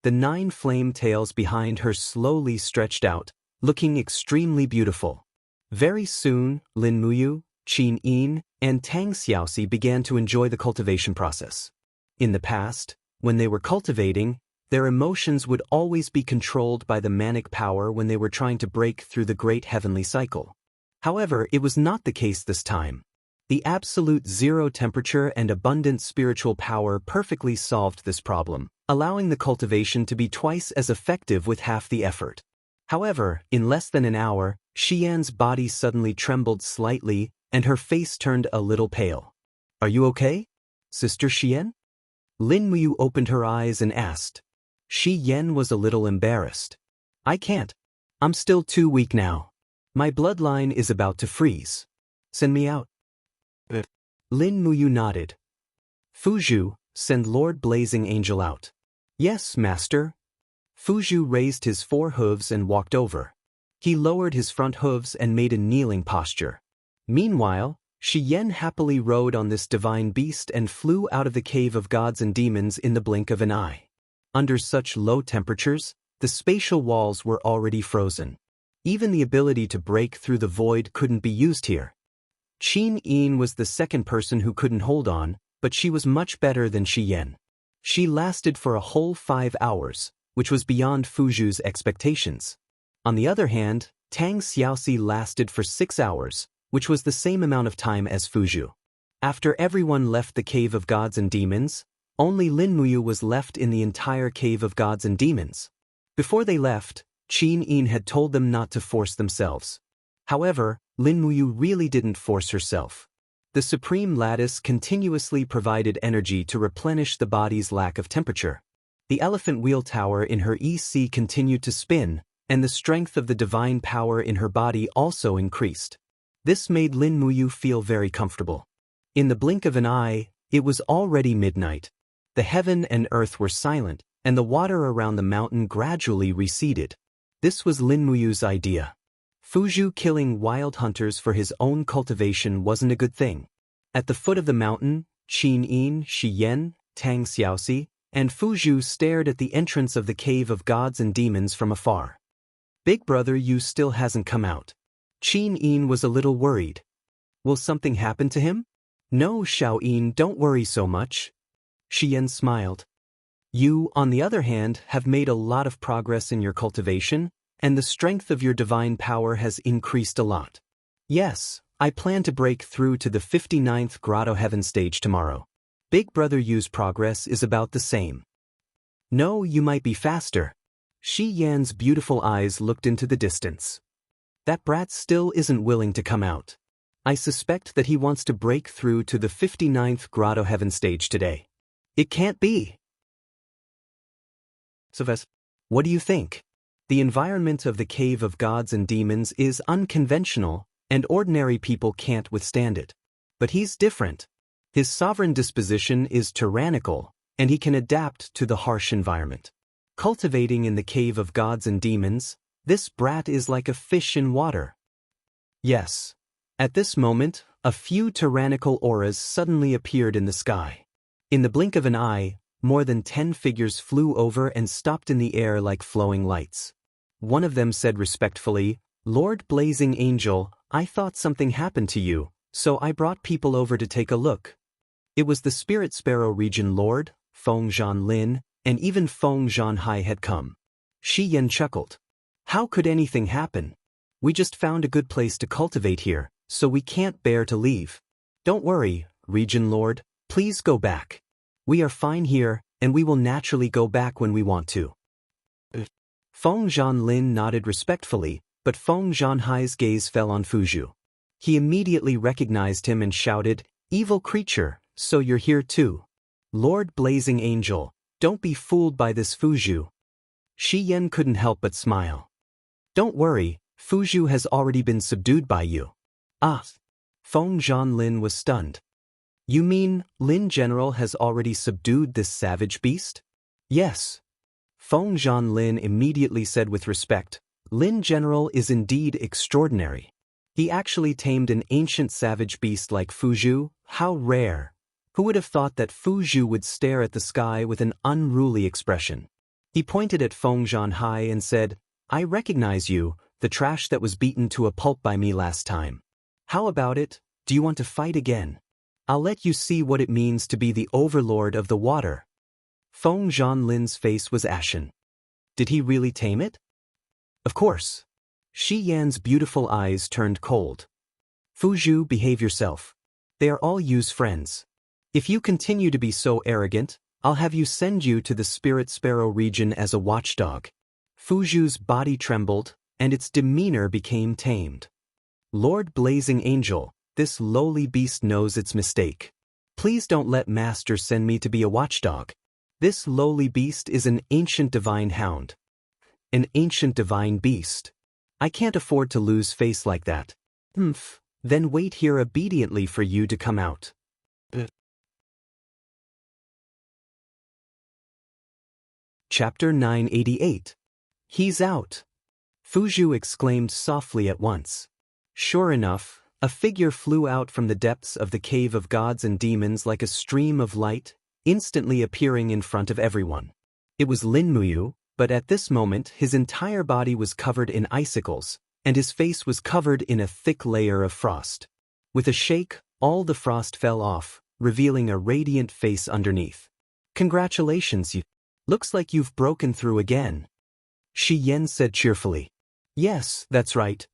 The 9 flame tails behind her slowly stretched out, looking extremely beautiful. Very soon, Lin Muyu, Qin Yin, and Tang Xiaoxi began to enjoy the cultivation process. In the past, when they were cultivating, their emotions would always be controlled by the manic power when they were trying to break through the great heavenly cycle. However, it was not the case this time. The absolute zero temperature and abundant spiritual power perfectly solved this problem, allowing the cultivation to be twice as effective with half the effort. However, in less than an hour, Xian's body suddenly trembled slightly and her face turned a little pale. "Are you okay, Sister Xian?" Lin Muyu opened her eyes and asked. Shi Yan was a little embarrassed. "I can't. I'm still too weak now. My bloodline is about to freeze. Send me out." Lin Muyu nodded. "Fuzhu, send Lord Blazing Angel out." "Yes, Master." Fuzhu raised his 4 hooves and walked over. He lowered his front hooves and made a kneeling posture. Meanwhile, Shi Yan happily rode on this divine beast and flew out of the Cave of Gods and Demons in the blink of an eye. Under such low temperatures, the spatial walls were already frozen. Even the ability to break through the void couldn't be used here. Qin Yin was the second person who couldn't hold on, but she was much better than Shi Yan. She lasted for a whole 5 hours, which was beyond Fuzhu's expectations. On the other hand, Tang Xiaoxi lasted for 6 hours, which was the same amount of time as Fuzhu. After everyone left the Cave of Gods and Demons, only Lin Muyu was left in the entire Cave of Gods and Demons. Before they left, Qin Yin had told them not to force themselves. However, Lin Muyu really didn't force herself. The Supreme Lattice continuously provided energy to replenish the body's lack of temperature. The elephant wheel tower in her EC continued to spin, and the strength of the divine power in her body also increased. This made Lin Muyu feel very comfortable. In the blink of an eye, it was already midnight. The heaven and earth were silent, and the water around the mountain gradually receded. This was Lin Muyu's idea. Fuzhu killing wild hunters for his own cultivation wasn't a good thing. At the foot of the mountain, Qin, Xiyan, Tang Xiaoxi, and Fuzhu stared at the entrance of the cave of gods and demons from afar. Big brother Yu still hasn't come out. Qin was a little worried. Will something happen to him? No, Xiaoyin, don't worry so much. Xiyan smiled. You, on the other hand, have made a lot of progress in your cultivation, and the strength of your divine power has increased a lot. Yes, I plan to break through to the 59th Grotto Heaven stage tomorrow. Big brother Yu's progress is about the same. No, you might be faster. Shi Yan's beautiful eyes looked into the distance. That brat still isn't willing to come out. I suspect that he wants to break through to the 59th Grotto Heaven stage today. It can't be. Sylvester, what do you think? The environment of the Cave of Gods and Demons is unconventional, and ordinary people can't withstand it. But he's different. His sovereign disposition is tyrannical, and he can adapt to the harsh environment. Cultivating in the Cave of Gods and Demons, this brat is like a fish in water. Yes. At this moment, a few tyrannical auras suddenly appeared in the sky. In the blink of an eye, more than 10 figures flew over and stopped in the air like flowing lights. One of them said respectfully, "Lord Blazing Angel, I thought something happened to you, so I brought people over to take a look." It was the Spirit Sparrow Region Lord, Wang Lin, and even Wang Zhanhai had come. Shi Yan chuckled. How could anything happen? We just found a good place to cultivate here, so we can't bear to leave. Don't worry, Region Lord, please go back. We are fine here, and we will naturally go back when we want to. Wang Lin nodded respectfully, but Wang Zhanhai's gaze fell on Fuzhu. He immediately recognized him and shouted, "Evil creature, so you're here too. Lord Blazing Angel, don't be fooled by this Fuzhu." Shi Yan couldn't help but smile. Don't worry, Fuzhu has already been subdued by you. Ah. Wang Lin was stunned. You mean, Lin General has already subdued this savage beast? Yes. Wang Lin immediately said with respect, Lin General is indeed extraordinary. He actually tamed an ancient savage beast like Fuzhu, how rare. Who would have thought that Fuzhu would stare at the sky with an unruly expression? He pointed at Wang Zhanhai and said, I recognize you, the trash that was beaten to a pulp by me last time. How about it, do you want to fight again? I'll let you see what it means to be the overlord of the water. Wang Lin's face was ashen. Did he really tame it? Of course. Shi Yan's beautiful eyes turned cold. Fuzhu, behave yourself. They are all Yu's friends. If you continue to be so arrogant, I'll have you send you to the Spirit Sparrow region as a watchdog. Fuzhu's body trembled, and its demeanor became tamed. Lord Blazing Angel, this lowly beast knows its mistake. Please don't let Master send me to be a watchdog. This lowly beast is an ancient divine hound. An ancient divine beast. I can't afford to lose face like that. Then wait here obediently for you to come out. Chapter 988. He's out. Fuzhu exclaimed softly at once. Sure enough, a figure flew out from the depths of the Cave of Gods and Demons like a stream of light, instantly appearing in front of everyone. It was Lin Muyu, but at this moment his entire body was covered in icicles, and his face was covered in a thick layer of frost. With a shake, all the frost fell off, revealing a radiant face underneath. Congratulations, you. Looks like you've broken through again. Shi Yan said cheerfully. Yes, that's right.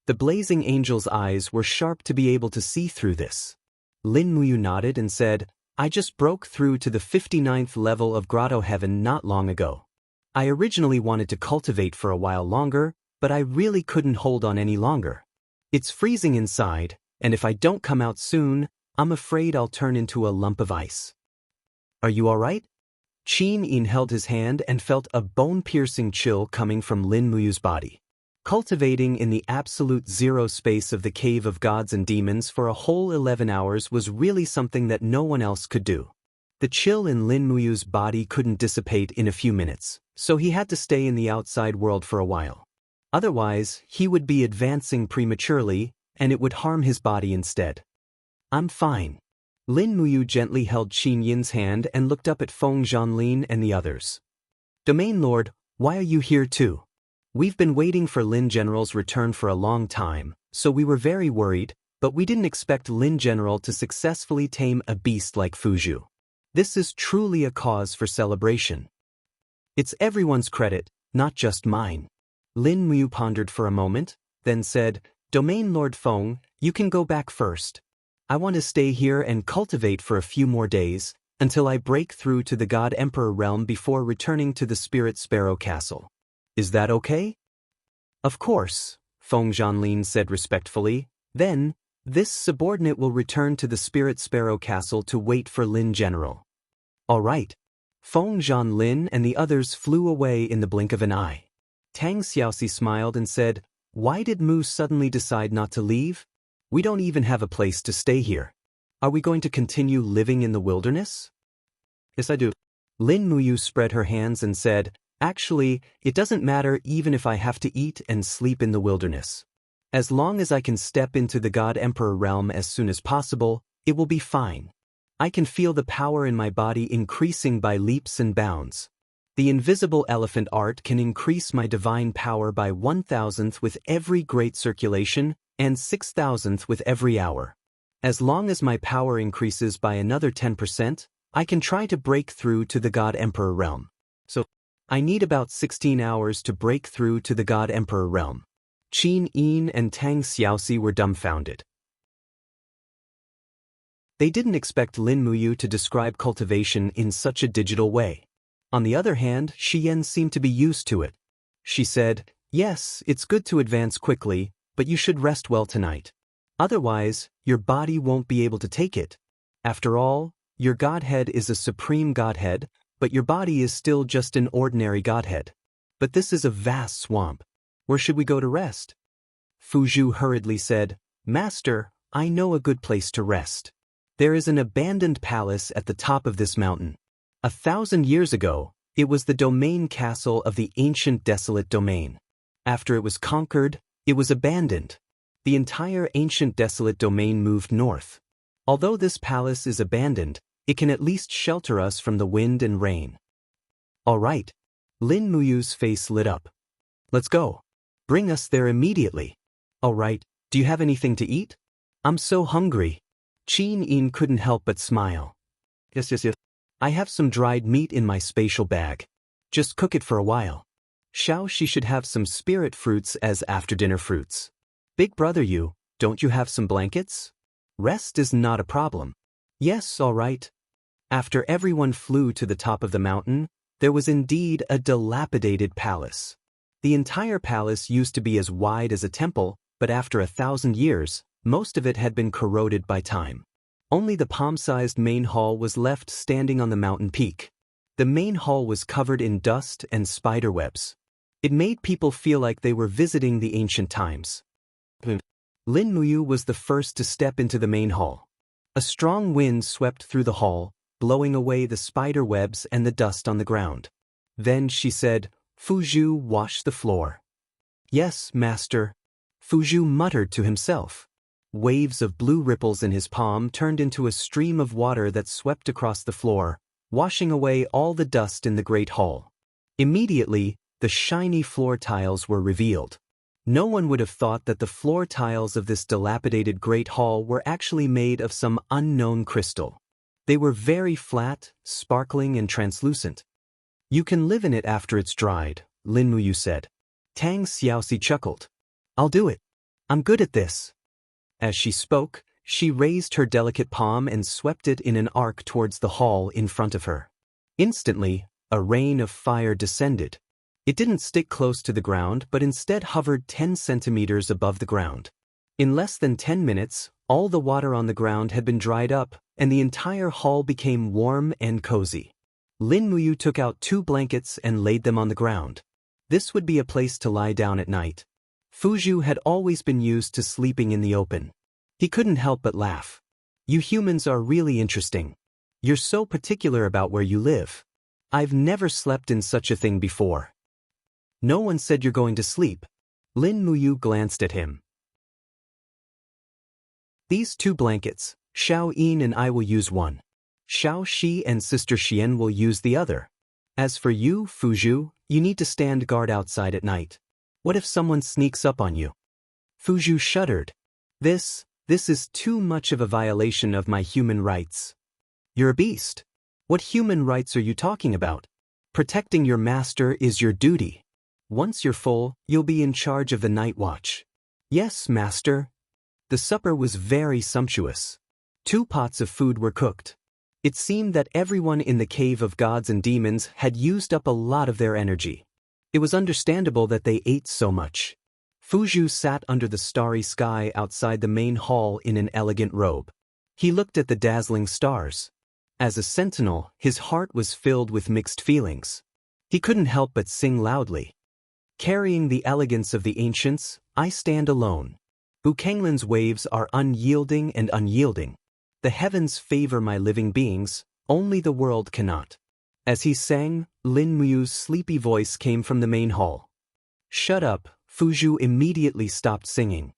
The Blazing Angel's eyes were sharp to be able to see through this. Lin Muyu nodded and said, I just broke through to the 59th level of Grotto Heaven not long ago. I originally wanted to cultivate for a while longer, but I really couldn't hold on any longer. It's freezing inside, and if I don't come out soon, I'm afraid I'll turn into a lump of ice. Are you all right? Qin held his hand and felt a bone-piercing chill coming from Lin Muyu's body. Cultivating in the absolute zero space of the Cave of Gods and Demons for a whole 11 hours was really something that no one else could do. The chill in Lin Muyu's body couldn't dissipate in a few minutes, so he had to stay in the outside world for a while. Otherwise, he would be advancing prematurely, and it would harm his body instead. I'm fine. Lin Muyu gently held Qin Yin's hand and looked up at Feng Zhanlin and the others. Domain Lord, why are you here too? We've been waiting for Lin General's return for a long time, so we were very worried, but we didn't expect Lin General to successfully tame a beast like Fuzhu. This is truly a cause for celebration. It's everyone's credit, not just mine. Lin Muyu pondered for a moment, then said, Domain Lord Feng, you can go back first. I want to stay here and cultivate for a few more days, until I break through to the God Emperor realm before returning to the Spirit Sparrow Castle. Is that okay? Of course, Feng Zhanlin said respectfully. Then, this subordinate will return to the Spirit Sparrow Castle to wait for Lin General. All right. Feng Zhanlin and the others flew away in the blink of an eye. Tang Xiaoxi smiled and said, Why did Mu suddenly decide not to leave? We don't even have a place to stay here. Are we going to continue living in the wilderness? Yes, I do. Lin Muyu spread her hands and said, Actually, it doesn't matter even if I have to eat and sleep in the wilderness. As long as I can step into the God Emperor realm as soon as possible, it will be fine. I can feel the power in my body increasing by leaps and bounds. The invisible elephant art can increase my divine power by 1,000th with every great circulation and 6,000th with every hour. As long as my power increases by another 10%, I can try to break through to the God Emperor realm. So, I need about 16 hours to break through to the God Emperor realm. Qin Yin and Tang Xiaoxi were dumbfounded. They didn't expect Lin Muyu to describe cultivation in such a digital way. On the other hand, Xian seemed to be used to it. She said, Yes, it's good to advance quickly, but you should rest well tonight. Otherwise, your body won't be able to take it. After all, your godhead is a supreme godhead, but your body is still just an ordinary godhead. But this is a vast swamp. Where should we go to rest? Fuzhu hurriedly said, Master, I know a good place to rest. There is an abandoned palace at the top of this mountain. 1,000 years ago, it was the domain castle of the ancient desolate domain. After it was conquered, it was abandoned. The entire ancient desolate domain moved north. Although this palace is abandoned, it can at least shelter us from the wind and rain. All right. Lin Muyu's face lit up. Let's go. Bring us there immediately. All right, do you have anything to eat? I'm so hungry. Qin Yin couldn't help but smile. Yes. I have some dried meat in my spatial bag. Just cook it for a while. She should have some spirit fruits as after-dinner fruits. Big brother don't you have some blankets? Rest is not a problem. Yes, all right. After everyone flew to the top of the mountain, there was indeed a dilapidated palace. The entire palace used to be as wide as a temple, but after 1,000 years, most of it had been corroded by time. Only the palm-sized main hall was left standing on the mountain peak. The main hall was covered in dust and spider webs. It made people feel like they were visiting the ancient times. Lin Muyu was the first to step into the main hall. A strong wind swept through the hall, blowing away the spider webs and the dust on the ground. Then she said, Fuzhu, wash the floor. Yes, master. Fuzhu muttered to himself. Waves of blue ripples in his palm turned into a stream of water that swept across the floor, washing away all the dust in the great hall. Immediately, the shiny floor tiles were revealed. No one would have thought that the floor tiles of this dilapidated great hall were actually made of some unknown crystal. They were very flat, sparkling and translucent. You can live in it after it's dried, Lin Muyu said. Tang Xiaoxi chuckled. I'll do it. I'm good at this. As she spoke, she raised her delicate palm and swept it in an arc towards the hall in front of her. Instantly, a rain of fire descended. It didn't stick close to the ground but instead hovered 10 centimeters above the ground. In less than 10 minutes, all the water on the ground had been dried up, and the entire hall became warm and cozy. Lin Muyu took out 2 blankets and laid them on the ground. This would be a place to lie down at night. Fuzhu had always been used to sleeping in the open. He couldn't help but laugh. You humans are really interesting. You're so particular about where you live. I've never slept in such a thing before. No one said you're going to sleep. Lin Muyu glanced at him. These 2 blankets, Xiao Yin and I will use one. Xiao Shi and Sister Xian will use the other. As for you, Fuzhu, you need to stand guard outside at night. What if someone sneaks up on you? Fuzhu shuddered. This is too much of a violation of my human rights. You're a beast. What human rights are you talking about? Protecting your master is your duty. Once you're full, you'll be in charge of the night watch. Yes, master. The supper was very sumptuous. 2 pots of food were cooked. It seemed that everyone in the cave of gods and demons had used up a lot of their energy. It was understandable that they ate so much. Fuzhu sat under the starry sky outside the main hall in an elegant robe. He looked at the dazzling stars. As a sentinel, his heart was filled with mixed feelings. He couldn't help but sing loudly. Carrying the elegance of the ancients, I stand alone. Bukanglin's waves are unyielding and unyielding. The heavens favor my living beings, only the world cannot. As he sang, Lin Muyu's sleepy voice came from the main hall. Shut up, Fuzhu immediately stopped singing.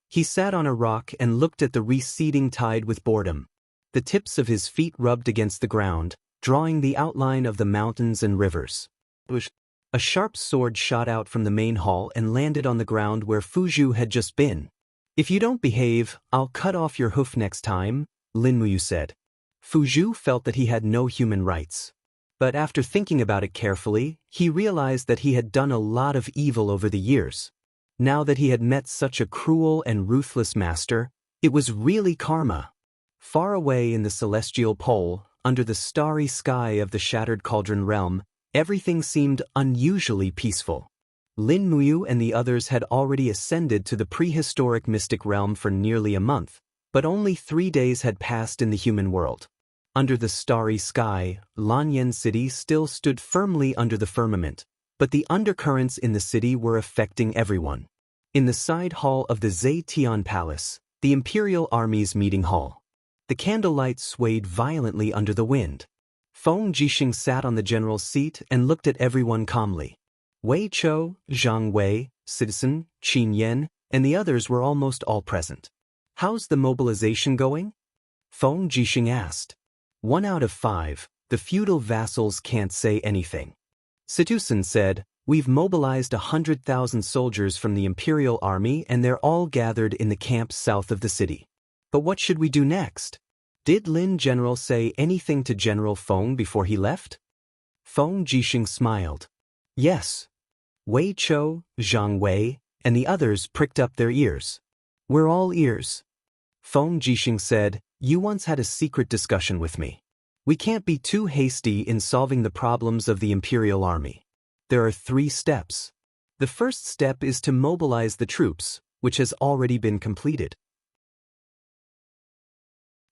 He sat on a rock and looked at the receding tide with boredom. The tips of his feet rubbed against the ground, drawing the outline of the mountains and rivers. A sharp sword shot out from the main hall and landed on the ground where Fuzhu had just been. If you don't behave, I'll cut off your hoof next time, Lin Muyu said. Fuzhu felt that he had no human rights. But after thinking about it carefully, he realized that he had done a lot of evil over the years. Now that he had met such a cruel and ruthless master, it was really karma. Far away in the celestial pole, under the starry sky of the Shattered Cauldron realm, everything seemed unusually peaceful. Lin Muyu and the others had already ascended to the prehistoric mystic realm for nearly a month, but only 3 days had passed in the human world. Under the starry sky, Lanyan City still stood firmly under the firmament, but the undercurrents in the city were affecting everyone. In the side hall of the Zetian Palace, the Imperial Army's meeting hall, the candlelight swayed violently under the wind. Feng Jixing sat on the general's seat and looked at everyone calmly. Wei Chou, Zhang Wei, Citizen, Qin Yan, and the others were almost all present. How's the mobilization going? Feng Jixing asked. 1 out of 5, the feudal vassals can't say anything. Citizen said, we've mobilized 100,000 soldiers from the Imperial Army and they're all gathered in the camp south of the city. But what should we do next? Did Lin General say anything to General Feng before he left? Feng Jixing smiled. Yes. Wei Chou, Zhang Wei, and the others pricked up their ears. We're all ears. Feng Jixing said, you once had a secret discussion with me. We can't be too hasty in solving the problems of the Imperial Army. There are 3 steps. The first step is to mobilize the troops, which has already been completed.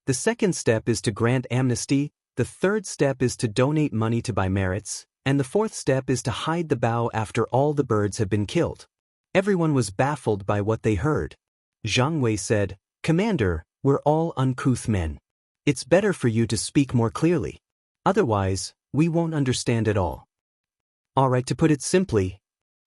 The second step is to grant amnesty, the third step is to donate money to buy merits, and the fourth step is to hide the bough after all the birds have been killed. Everyone was baffled by what they heard. Zhang Wei said, Commander, we're all uncouth men. It's better for you to speak more clearly. Otherwise, we won't understand at all. All right, to put it simply.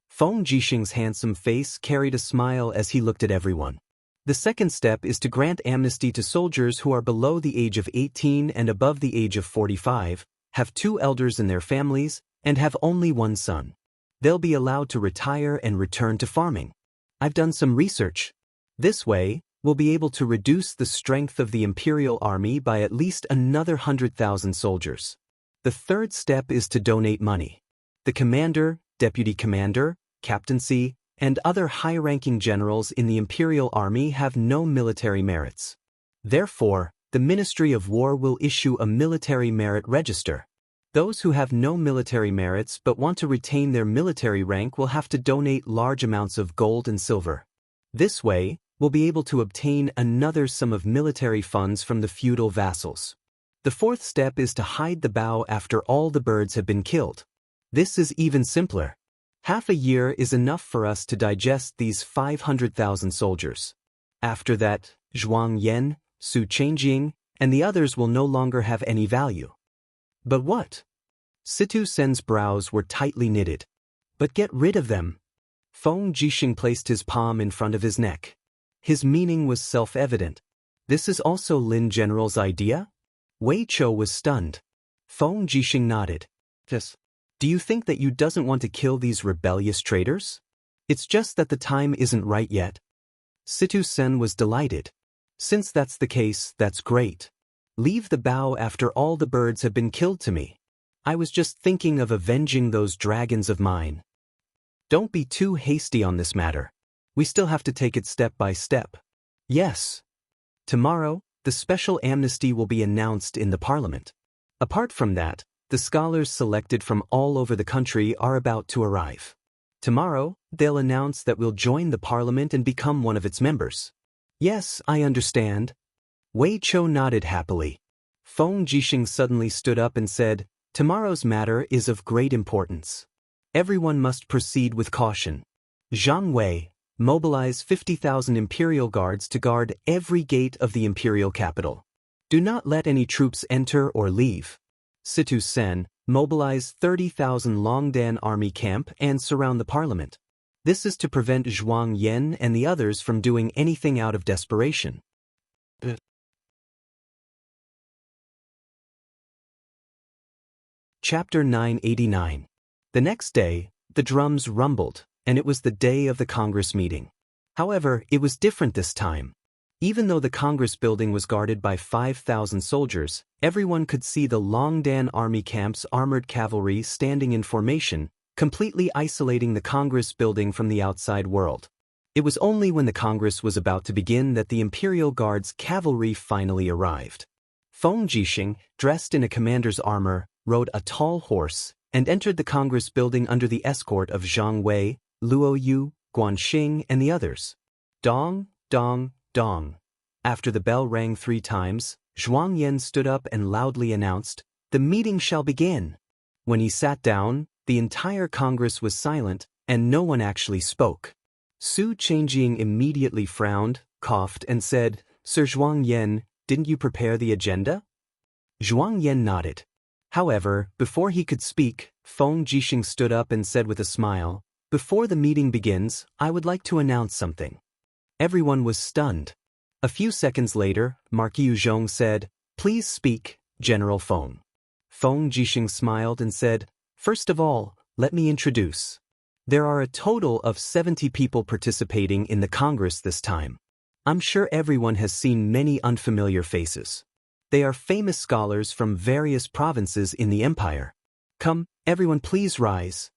Feng Jixing's handsome face carried a smile as he looked at everyone. The second step is to grant amnesty to soldiers who are below the age of 18 and above the age of 45, have 2 elders in their families, and have only 1 son. They'll be allowed to retire and return to farming. I've done some research. This way, we'll be able to reduce the strength of the Imperial Army by at least another 100,000 soldiers. The third step is to donate money. The commander, deputy commander, captaincy, and other high-ranking generals in the Imperial Army have no military merits. Therefore, the Ministry of War will issue a military merit register. Those who have no military merits but want to retain their military rank will have to donate large amounts of gold and silver. This way, we'll be able to obtain another sum of military funds from the feudal vassals. The fourth step is to hide the bough after all the birds have been killed. This is even simpler. Half a year is enough for us to digest these 500,000 soldiers. After that, Zhuang Yan, Su Chengjing, and the others will no longer have any value. But what? Situ Sen's brows were tightly knitted. But get rid of them. Feng Jixing placed his palm in front of his neck. His meaning was self-evident. This is also Lin General's idea? Wei Chou was stunned. Feng Jixing nodded. Yes. Do you think that you doesn't want to kill these rebellious traitors? It's just that the time isn't right yet. Situ Sen was delighted. Since that's the case, that's great. Leave the bow after all the birds have been killed to me. I was just thinking of avenging those dragons of mine. Don't be too hasty on this matter. We still have to take it step by step. Yes. Tomorrow, the special amnesty will be announced in the parliament. Apart from that, the scholars selected from all over the country are about to arrive. Tomorrow, they'll announce that we'll join the parliament and become one of its members. Yes, I understand. Wei Chou nodded happily. Feng Jixing suddenly stood up and said, tomorrow's matter is of great importance. Everyone must proceed with caution. Zhang Wei, mobilize 50,000 imperial guards to guard every gate of the imperial capital. Do not let any troops enter or leave. Situ Sen, mobilize 30,000 Longdan army camp and surround the parliament. This is to prevent Zhuang Yan and the others from doing anything out of desperation. Chapter 989. The next day, the drums rumbled, and it was the day of the Congress meeting. However, it was different this time. Even though the Congress building was guarded by 5,000 soldiers, everyone could see the Longdan army camp's armored cavalry standing in formation, completely isolating the Congress building from the outside world. It was only when the Congress was about to begin that the Imperial Guard's cavalry finally arrived. Feng Jixing, dressed in a commander's armor, rode a tall horse, and entered the Congress building under the escort of Zhang Wei, Luo Yu, Guanxing, and the others. Dong, dong, dong. After the bell rang 3 times, Zhuang Yan stood up and loudly announced, "The meeting shall begin." When he sat down, the entire Congress was silent, and no one actually spoke. Su Changjing immediately frowned, coughed, and said, "Sir Zhuang Yan, didn't you prepare the agenda?" Zhuang Yan nodded. However, before he could speak, Feng Jixing stood up and said with a smile, "Before the meeting begins, I would like to announce something." Everyone was stunned. A few seconds later, Marquis Zhong said, "Please speak, General Feng." Feng Jixing smiled and said, "First of all, let me introduce. There are a total of 70 people participating in the Congress this time. I'm sure everyone has seen many unfamiliar faces. They are famous scholars from various provinces in the empire. Come, everyone please rise."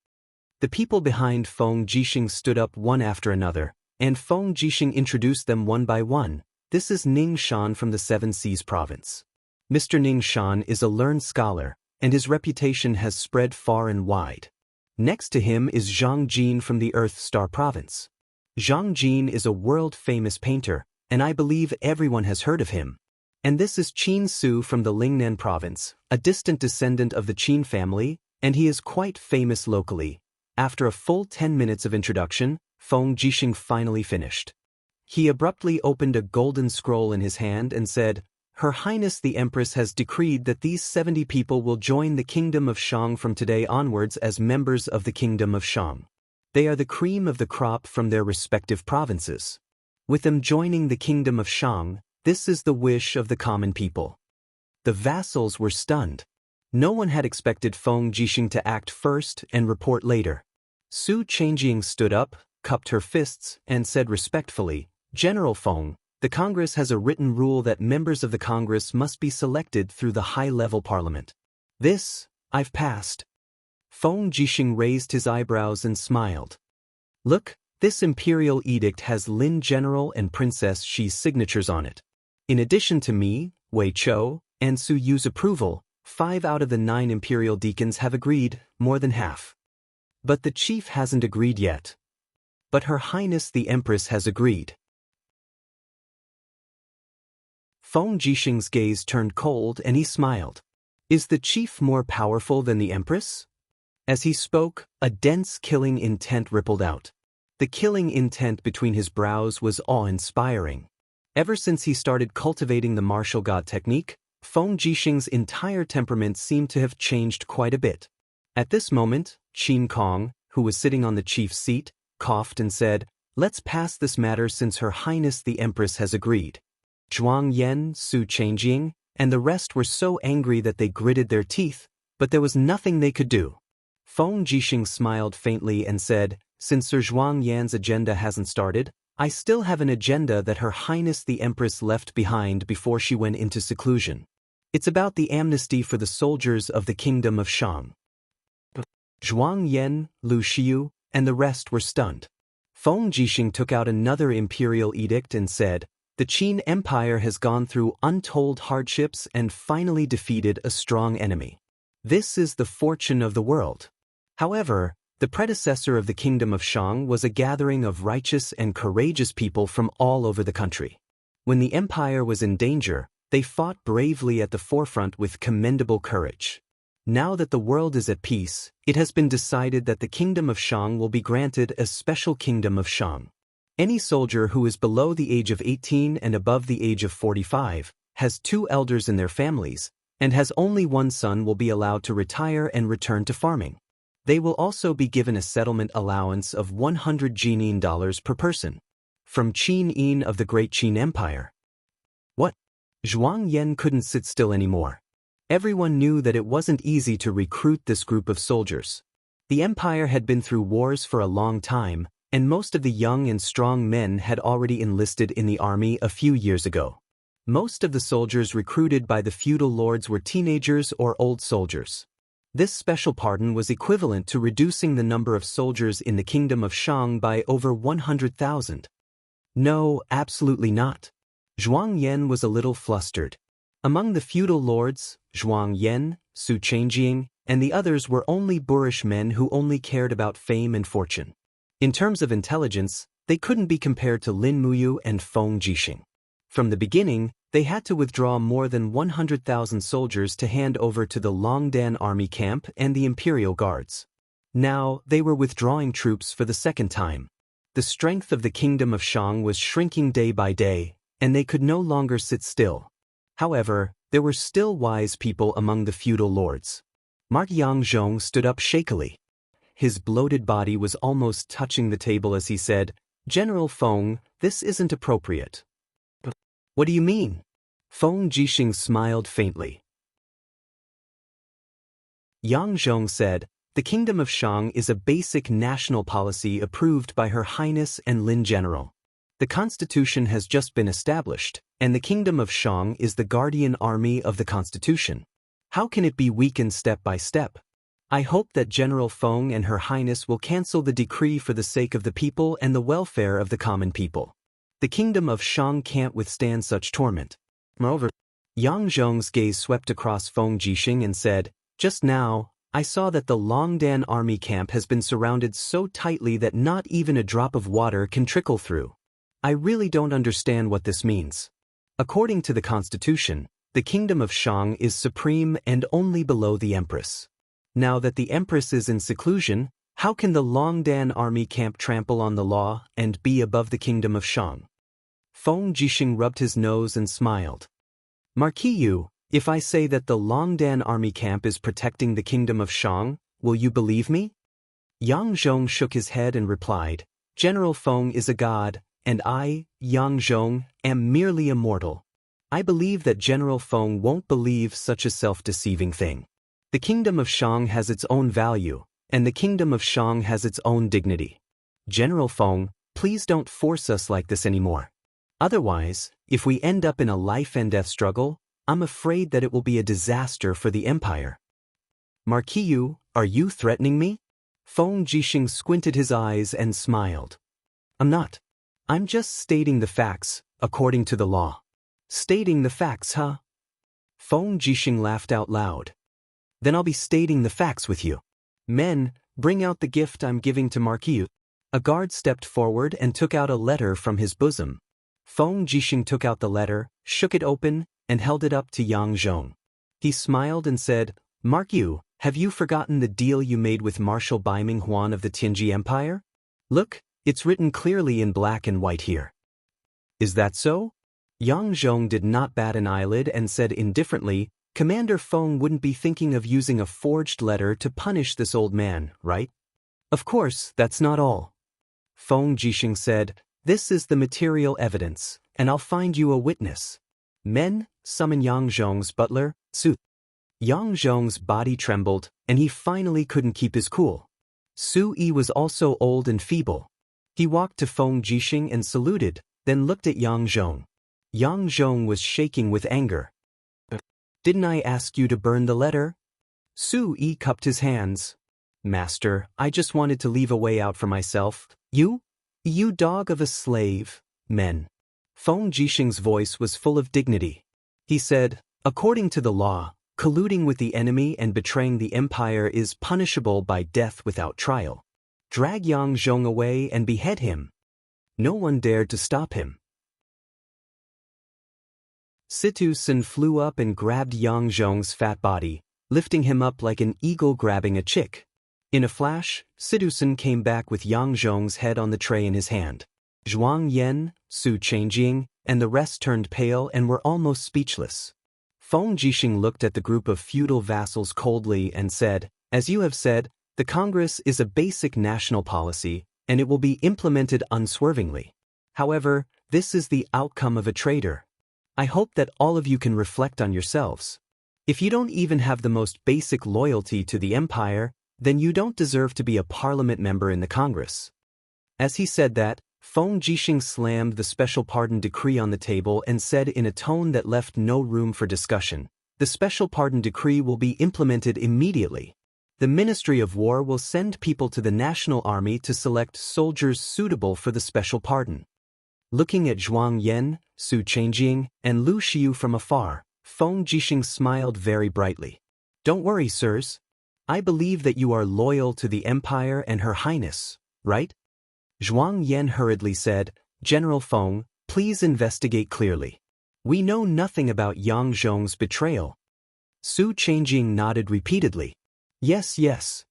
The people behind Feng Jixing stood up one after another, and Feng Jixing introduced them one by one. This is Ning Shan from the Seven Seas province. Mr. Ning Shan is a learned scholar, and his reputation has spread far and wide. Next to him is Zhang Jin from the Earth Star province. Zhang Jin is a world-famous painter, and I believe everyone has heard of him. And this is Qin Su from the Lingnan province, a distant descendant of the Qin family, and he is quite famous locally. After a full 10 minutes of introduction, Feng Jixing finally finished. He abruptly opened a golden scroll in his hand and said, "Her Highness the Empress has decreed that these 70 people will join the Kingdom of Shang from today onwards as members of the Kingdom of Shang. They are the cream of the crop from their respective provinces. With them joining the Kingdom of Shang, this is the wish of the common people." The vassals were stunned. No one had expected Feng Jixing to act first and report later. Su Changjing stood up, cupped her fists, and said respectfully, "General Feng, the Congress has a written rule that members of the Congress must be selected through the high-level parliament. This, I've passed." Feng Jixing raised his eyebrows and smiled. "Look, this imperial edict has Lin General and Princess Xi's signatures on it. In addition to me, Wei Chou, and Su Yu's approval, 5 out of the 9 imperial deacons have agreed, more than half. But the chief hasn't agreed yet. But Her Highness the Empress has agreed." Feng Jixing's gaze turned cold and he smiled. "Is the chief more powerful than the Empress?" As he spoke, a dense killing intent rippled out. The killing intent between his brows was awe-inspiring. Ever since he started cultivating the martial god technique, Feng Jixing's entire temperament seemed to have changed quite a bit. At this moment, Qin Kong, who was sitting on the chief's seat, coughed and said, "Let's pass this matter since Her Highness the Empress has agreed." Zhuang Yan, Su Changjing, and the rest were so angry that they gritted their teeth, but there was nothing they could do. Feng Jixing smiled faintly and said, "Since Sir Zhuang Yan's agenda hasn't started, I still have an agenda that Her Highness the Empress left behind before she went into seclusion. It's about the amnesty for the soldiers of the Kingdom of Shang." Zhuang Yan, Lu Xiu, and the rest were stunned. Feng Jixing took out another imperial edict and said, "The Qin Empire has gone through untold hardships and finally defeated a strong enemy. This is the fortune of the world." However, the predecessor of the Kingdom of Shang was a gathering of righteous and courageous people from all over the country. When the empire was in danger, they fought bravely at the forefront with commendable courage. Now that the world is at peace, it has been decided that the Kingdom of Shang will be granted a special Kingdom of Shang. Any soldier who is below the age of 18 and above the age of 45, has 2 elders in their families, and has only one son will be allowed to retire and return to farming. They will also be given a settlement allowance of 100 Jinin dollars per person. From Qin Yin of the Great Qin Empire. What? Zhuang Yan couldn't sit still anymore. Everyone knew that it wasn't easy to recruit this group of soldiers. The empire had been through wars for a long time, and most of the young and strong men had already enlisted in the army a few years ago. Most of the soldiers recruited by the feudal lords were teenagers or old soldiers. This special pardon was equivalent to reducing the number of soldiers in the Kingdom of Shang by over 100,000. No, absolutely not. Zhuang Yan was a little flustered. Among the feudal lords, Zhuang Yan, Su Changjing, and the others were only boorish men who only cared about fame and fortune. In terms of intelligence, they couldn't be compared to Lin Muyu and Feng Jixing. From the beginning, they had to withdraw more than 100,000 soldiers to hand over to the Longdan army camp and the imperial guards. Now, they were withdrawing troops for the second time. The strength of the Kingdom of Shang was shrinking day by day, and they could no longer sit still. However, there were still wise people among the feudal lords. Mark Yangzhong stood up shakily. His bloated body was almost touching the table as he said, "General Feng, this isn't appropriate." "What do you mean?" Feng Jixing smiled faintly. Yang Zhong said, "The Kingdom of Shang is a basic national policy approved by Her Highness and Lin General. The Constitution has just been established, and the Kingdom of Shang is the guardian army of the Constitution. How can it be weakened step by step? I hope that General Feng and Her Highness will cancel the decree for the sake of the people and the welfare of the common people. The Kingdom of Shang can't withstand such torment." Moreover, Yang Zhong's gaze swept across Feng Jixing and said, "Just now, I saw that the Longdan army camp has been surrounded so tightly that not even a drop of water can trickle through. I really don't understand what this means. According to the Constitution, the Kingdom of Shang is supreme and only below the Empress. Now that the Empress is in seclusion, how can the Longdan army camp trample on the law and be above the Kingdom of Shang?" Feng Jixing rubbed his nose and smiled. "Marquis Yu, if I say that the Longdan army camp is protecting the Kingdom of Shang, will you believe me?" Yang Zhong shook his head and replied, "General Feng is a god, and I, Yang Zhong, am merely a mortal. I believe that General Feng won't believe such a self-deceiving thing. The Kingdom of Shang has its own value, and the Kingdom of Shang has its own dignity. General Feng, please don't force us like this anymore. Otherwise, if we end up in a life-and-death struggle, I'm afraid that it will be a disaster for the Empire." "Marquis Yu, are you threatening me?" Feng Jixing squinted his eyes and smiled. "I'm not. I'm just stating the facts, according to the law." "Stating the facts, huh?" Feng Jixing laughed out loud. "Then I'll be stating the facts with you. Men, bring out the gift I'm giving to Marquis Yu." A guard stepped forward and took out a letter from his bosom. Feng Jixing took out the letter, shook it open, and held it up to Yang Zhong. He smiled and said, "Mark Yu, have you forgotten the deal you made with Marshal Baiming Huan of the Tianji Empire? Look, it's written clearly in black and white here." "Is that so?" Yang Zhong did not bat an eyelid and said indifferently, "Commander Feng wouldn't be thinking of using a forged letter to punish this old man, right?" "Of course, that's not all." Feng Jixing said, "This is the material evidence, and I'll find you a witness. Men, summon Yang Zhong's butler, Su." Yang Zhong's body trembled, and he finally couldn't keep his cool. Su Yi was also old and feeble. He walked to Feng Jixing and saluted, then looked at Yang Zhong. Yang Zhong was shaking with anger. "Didn't I ask you to burn the letter?" Su Yi cupped his hands. "Master, I just wanted to leave a way out for myself. You dog of a slave, men." Feng Jixing's voice was full of dignity. He said, "According to the law, colluding with the enemy and betraying the empire is punishable by death without trial. Drag Yang Zhong away and behead him." No one dared to stop him. Situ Sun flew up and grabbed Yang Zhong's fat body, lifting him up like an eagle grabbing a chick. In a flash, Situ Sun came back with Yang Zhong's head on the tray in his hand. Zhuang Yan, Su Changjing, and the rest turned pale and were almost speechless. Feng Jixing looked at the group of feudal vassals coldly and said, "As you have said, the Congress is a basic national policy, and it will be implemented unswervingly. However, this is the outcome of a traitor. I hope that all of you can reflect on yourselves. If you don't even have the most basic loyalty to the empire, then you don't deserve to be a parliament member in the Congress." As he said that, Feng Jixing slammed the special pardon decree on the table and said in a tone that left no room for discussion, "The special pardon decree will be implemented immediately. The Ministry of War will send people to the National Army to select soldiers suitable for the special pardon." Looking at Zhuang Yan, Su Changjing, and Lu Xiu from afar, Feng Jixing smiled very brightly. "Don't worry, sirs. I believe that you are loyal to the Empire and Her Highness, right?" Zhuang Yan hurriedly said, "General Feng, please investigate clearly. We know nothing about Yang Zhong's betrayal." Su Changjing nodded repeatedly. "Yes, yes."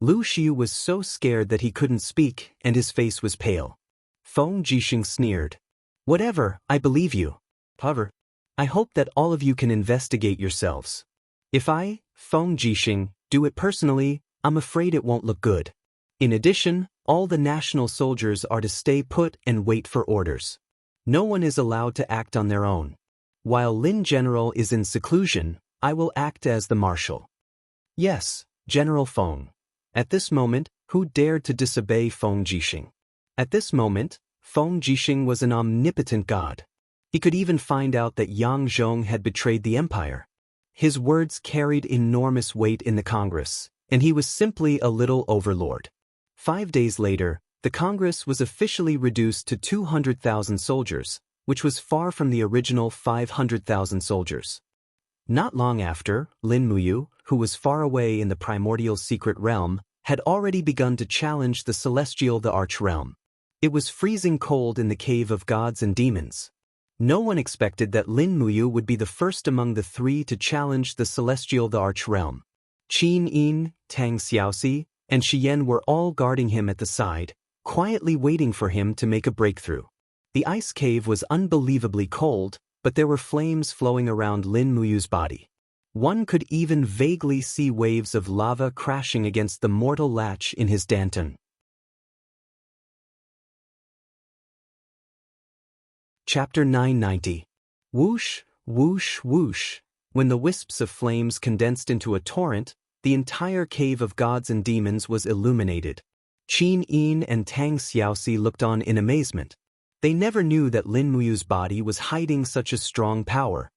Lu Xiu was so scared that he couldn't speak, and his face was pale. Feng Jixing sneered. "Whatever, I believe you. However, I hope that all of you can investigate yourselves. If I, Feng Jixing, do it personally, I'm afraid it won't look good. In addition, all the national soldiers are to stay put and wait for orders. No one is allowed to act on their own. While Lin General is in seclusion, I will act as the marshal." "Yes, General Feng." At this moment, who dared to disobey Feng Jixing? At this moment, Feng Jixing was an omnipotent god. He could even find out that Yang Zhong had betrayed the empire. His words carried enormous weight in the Congress, and he was simply a little overlord. 5 days later, the Congress was officially reduced to 200,000 soldiers, which was far from the original 500,000 soldiers. Not long after, Lin Muyu, who was far away in the primordial secret realm, had already begun to challenge the celestial the arch realm. It was freezing cold in the cave of gods and demons. No one expected that Lin Muyu would be the first among the three to challenge the celestial the arch realm. Qin Yin, Tang Xiaoxi, and Xian were all guarding him at the side, quietly waiting for him to make a breakthrough. The ice cave was unbelievably cold, but there were flames flowing around Lin Muyu's body. One could even vaguely see waves of lava crashing against the mortal latch in his danton. Chapter 990. Whoosh, whoosh, whoosh. When the wisps of flames condensed into a torrent, the entire cave of gods and demons was illuminated. Qin Yin and Tang Xiaoxi looked on in amazement. They never knew that Lin Muyu's body was hiding such a strong power.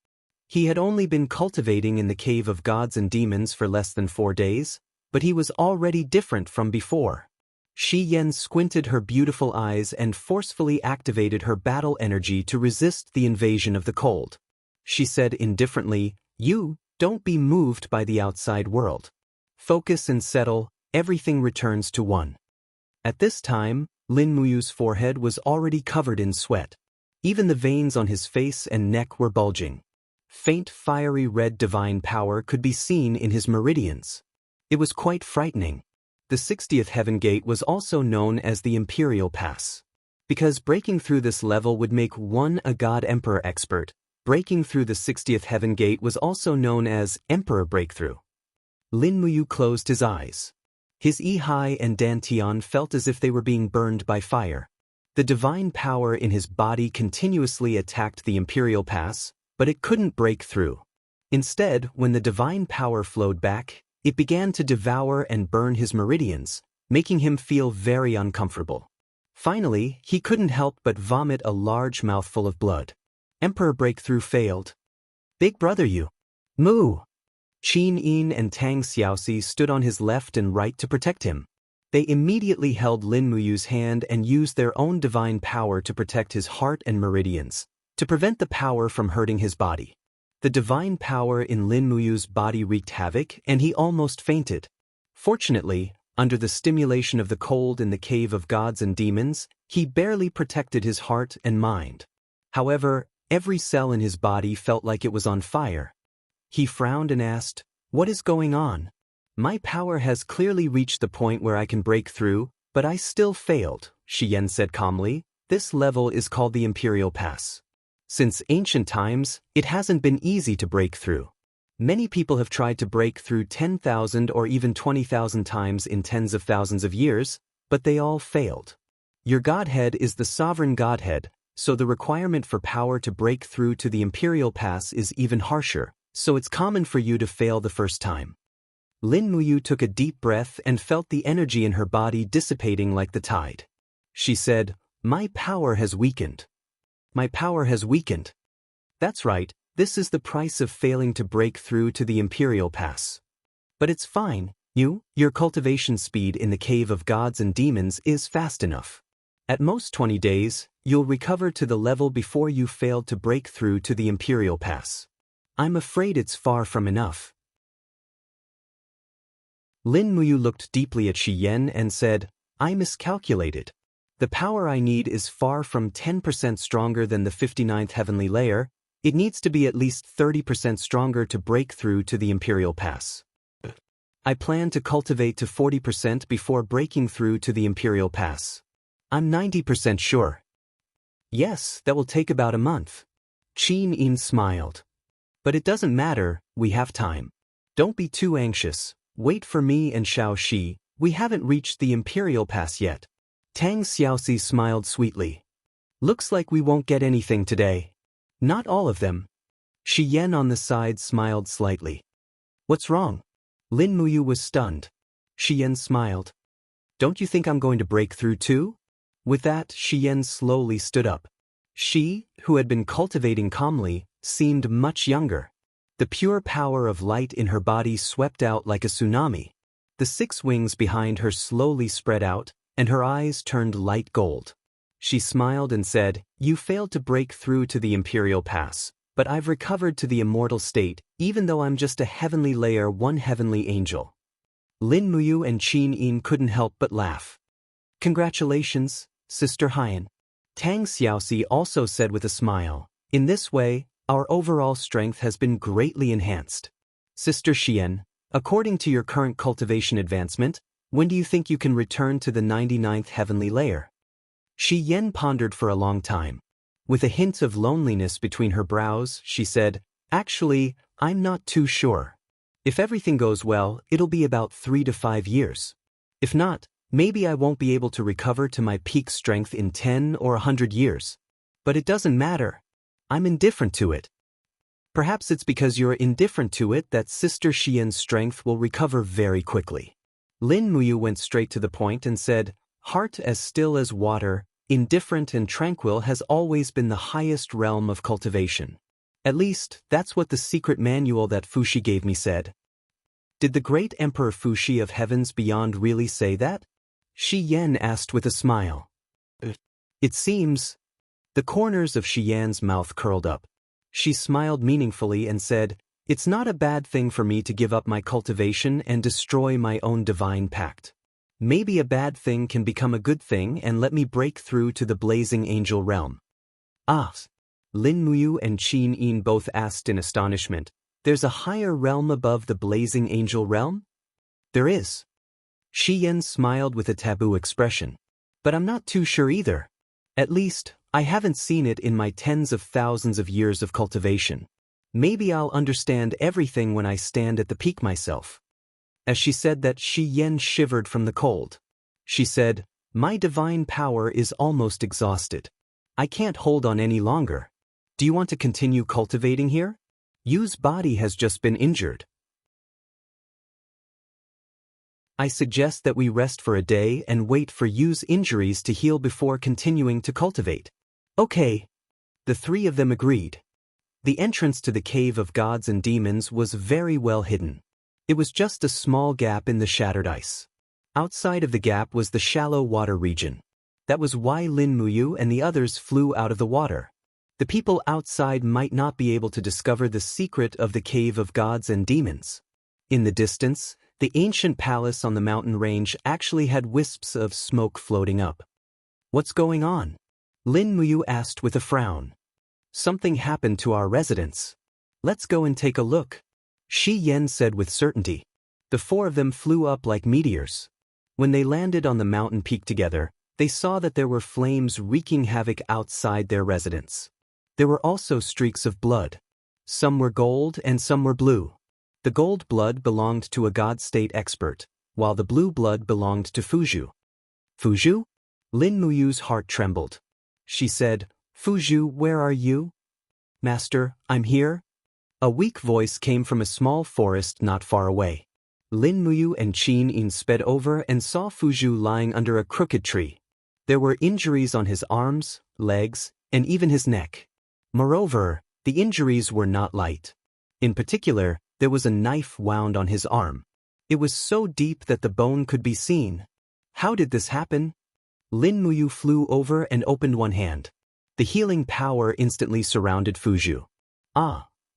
He had only been cultivating in the cave of gods and demons for less than 4 days, but he was already different from before. Shi Yan squinted her beautiful eyes and forcefully activated her battle energy to resist the invasion of the cold. She said indifferently, "You, don't be moved by the outside world. Focus and settle, everything returns to one." At this time, Lin Muyu's forehead was already covered in sweat. Even the veins on his face and neck were bulging. Faint fiery red divine power could be seen in his meridians. It was quite frightening. The 60th Heaven Gate was also known as the Imperial Pass. Because breaking through this level would make one a God Emperor expert, breaking through the 60th Heaven Gate was also known as Emperor Breakthrough. Lin Muyu closed his eyes. His Ehai and Dantian felt as if they were being burned by fire. The divine power in his body continuously attacked the Imperial Pass, but it couldn't break through. Instead, when the divine power flowed back, it began to devour and burn his meridians, making him feel very uncomfortable. Finally, he couldn't help but vomit a large mouthful of blood. Emperor breakthrough failed. Big brother you. Moo! Qin Yin and Tang Xiaoxi stood on his left and right to protect him. They immediately held Lin Muyu's hand and used their own divine power to protect his heart and meridians, to prevent the power from hurting his body. The divine power in Lin Muyu's body wreaked havoc, and he almost fainted. Fortunately, under the stimulation of the cold in the cave of gods and demons, he barely protected his heart and mind. However, every cell in his body felt like it was on fire. He frowned and asked, "What is going on? My power has clearly reached the point where I can break through, but I still failed," Xian said calmly. "This level is called the Imperial Pass. Since ancient times, it hasn't been easy to break through. Many people have tried to break through 10,000 or even 20,000 times in tens of thousands of years, but they all failed. Your Godhead is the sovereign Godhead, so the requirement for power to break through to the Imperial Pass is even harsher, so it's common for you to fail the first time." Lin Muyu took a deep breath and felt the energy in her body dissipating like the tide. She said, "My power has weakened. My power has weakened. That's right, this is the price of failing to break through to the Imperial Pass. But it's fine, your cultivation speed in the cave of gods and demons is fast enough. At most 20 days, you'll recover to the level before you failed to break through to the Imperial Pass. I'm afraid it's far from enough." Lin Muyu looked deeply at Shi Yan and said, "I miscalculated. The power I need is far from 10% stronger than the 59th heavenly layer. It needs to be at least 30% stronger to break through to the Imperial Pass. I plan to cultivate to 40% before breaking through to the Imperial Pass. I'm 90% sure." "Yes, that will take about a month." Qin Yin smiled. "But it doesn't matter, we have time. Don't be too anxious. Wait for me and Xiao Shi, we haven't reached the Imperial Pass yet." Tang Xiaoxi smiled sweetly. "Looks like we won't get anything today." "Not all of them." Shi Yan on the side smiled slightly. "What's wrong?" Lin Muyu was stunned. Shi Yan smiled. "Don't you think I'm going to break through too?" With that, Shi Yan slowly stood up. She, who had been cultivating calmly, seemed much younger. The pure power of light in her body swept out like a tsunami. The 6 wings behind her slowly spread out, and her eyes turned light gold. She smiled and said, "You failed to break through to the Imperial Pass, but I've recovered to the immortal state, even though I'm just a heavenly layer, one heavenly angel." Lin Muyu and Qin Yin couldn't help but laugh. "Congratulations, Sister Haiyan." Tang Xiaoxi also said with a smile, "In this way, our overall strength has been greatly enhanced. Sister Xian, according to your current cultivation advancement, when do you think you can return to the 99th heavenly layer?" Shi Yan pondered for a long time. With a hint of loneliness between her brows, she said, "Actually, I'm not too sure. If everything goes well, it'll be about 3 to 5 years. If not, maybe I won't be able to recover to my peak strength in 10 or 100 years. But it doesn't matter. I'm indifferent to it." "Perhaps it's because you're indifferent to it that Sister Xian's strength will recover very quickly." Lin Muyu went straight to the point and said, "Heart as still as water, indifferent and tranquil has always been the highest realm of cultivation. At least, that's what the secret manual that Fuxi gave me said." "Did the great Emperor Fuxi of Heavens Beyond really say that?" Shi Yan asked with a smile. "It seems." The corners of Shi Yan's mouth curled up. She smiled meaningfully and said, "It's not a bad thing for me to give up my cultivation and destroy my own divine pact. Maybe a bad thing can become a good thing and let me break through to the blazing angel realm." "Ah!" Lin Muyu and Qin Yin both asked in astonishment, "There's a higher realm above the blazing angel realm?" "There is." Shi Yan smiled with a taboo expression. "But I'm not too sure either. At least, I haven't seen it in my tens of thousands of years of cultivation. Maybe I'll understand everything when I stand at the peak myself." As she said that, Shi Yan shivered from the cold. She said, "My divine power is almost exhausted. I can't hold on any longer. Do you want to continue cultivating here? Yu's body has just been injured. I suggest that we rest for a day and wait for Yu's injuries to heal before continuing to cultivate." Okay. The three of them agreed. The entrance to the Cave of Gods and Demons was very well hidden. It was just a small gap in the shattered ice. Outside of the gap was the shallow water region. That was why Lin Muyu and the others flew out of the water. The people outside might not be able to discover the secret of the Cave of Gods and Demons. In the distance, the ancient palace on the mountain range actually had wisps of smoke floating up. "What's going on?" Lin Muyu asked with a frown. "Something happened to our residence. Let's go and take a look," Shi Yan said with certainty. The four of them flew up like meteors. When they landed on the mountain peak together, they saw that there were flames wreaking havoc outside their residence. There were also streaks of blood. Some were gold and some were blue. The gold blood belonged to a god state expert, while the blue blood belonged to Fuzhu. "Fuzhu?" Lin Muyu's heart trembled. She said, "Fuzhu, where are you?" "Master, I'm here." A weak voice came from a small forest not far away. Lin Muyu and Qin Yin sped over and saw Fuzhu lying under a crooked tree. There were injuries on his arms, legs, and even his neck. Moreover, the injuries were not light. In particular, there was a knife wound on his arm. It was so deep that the bone could be seen. How did this happen? Lin Muyu flew over and opened one hand. The healing power instantly surrounded Fuzhu.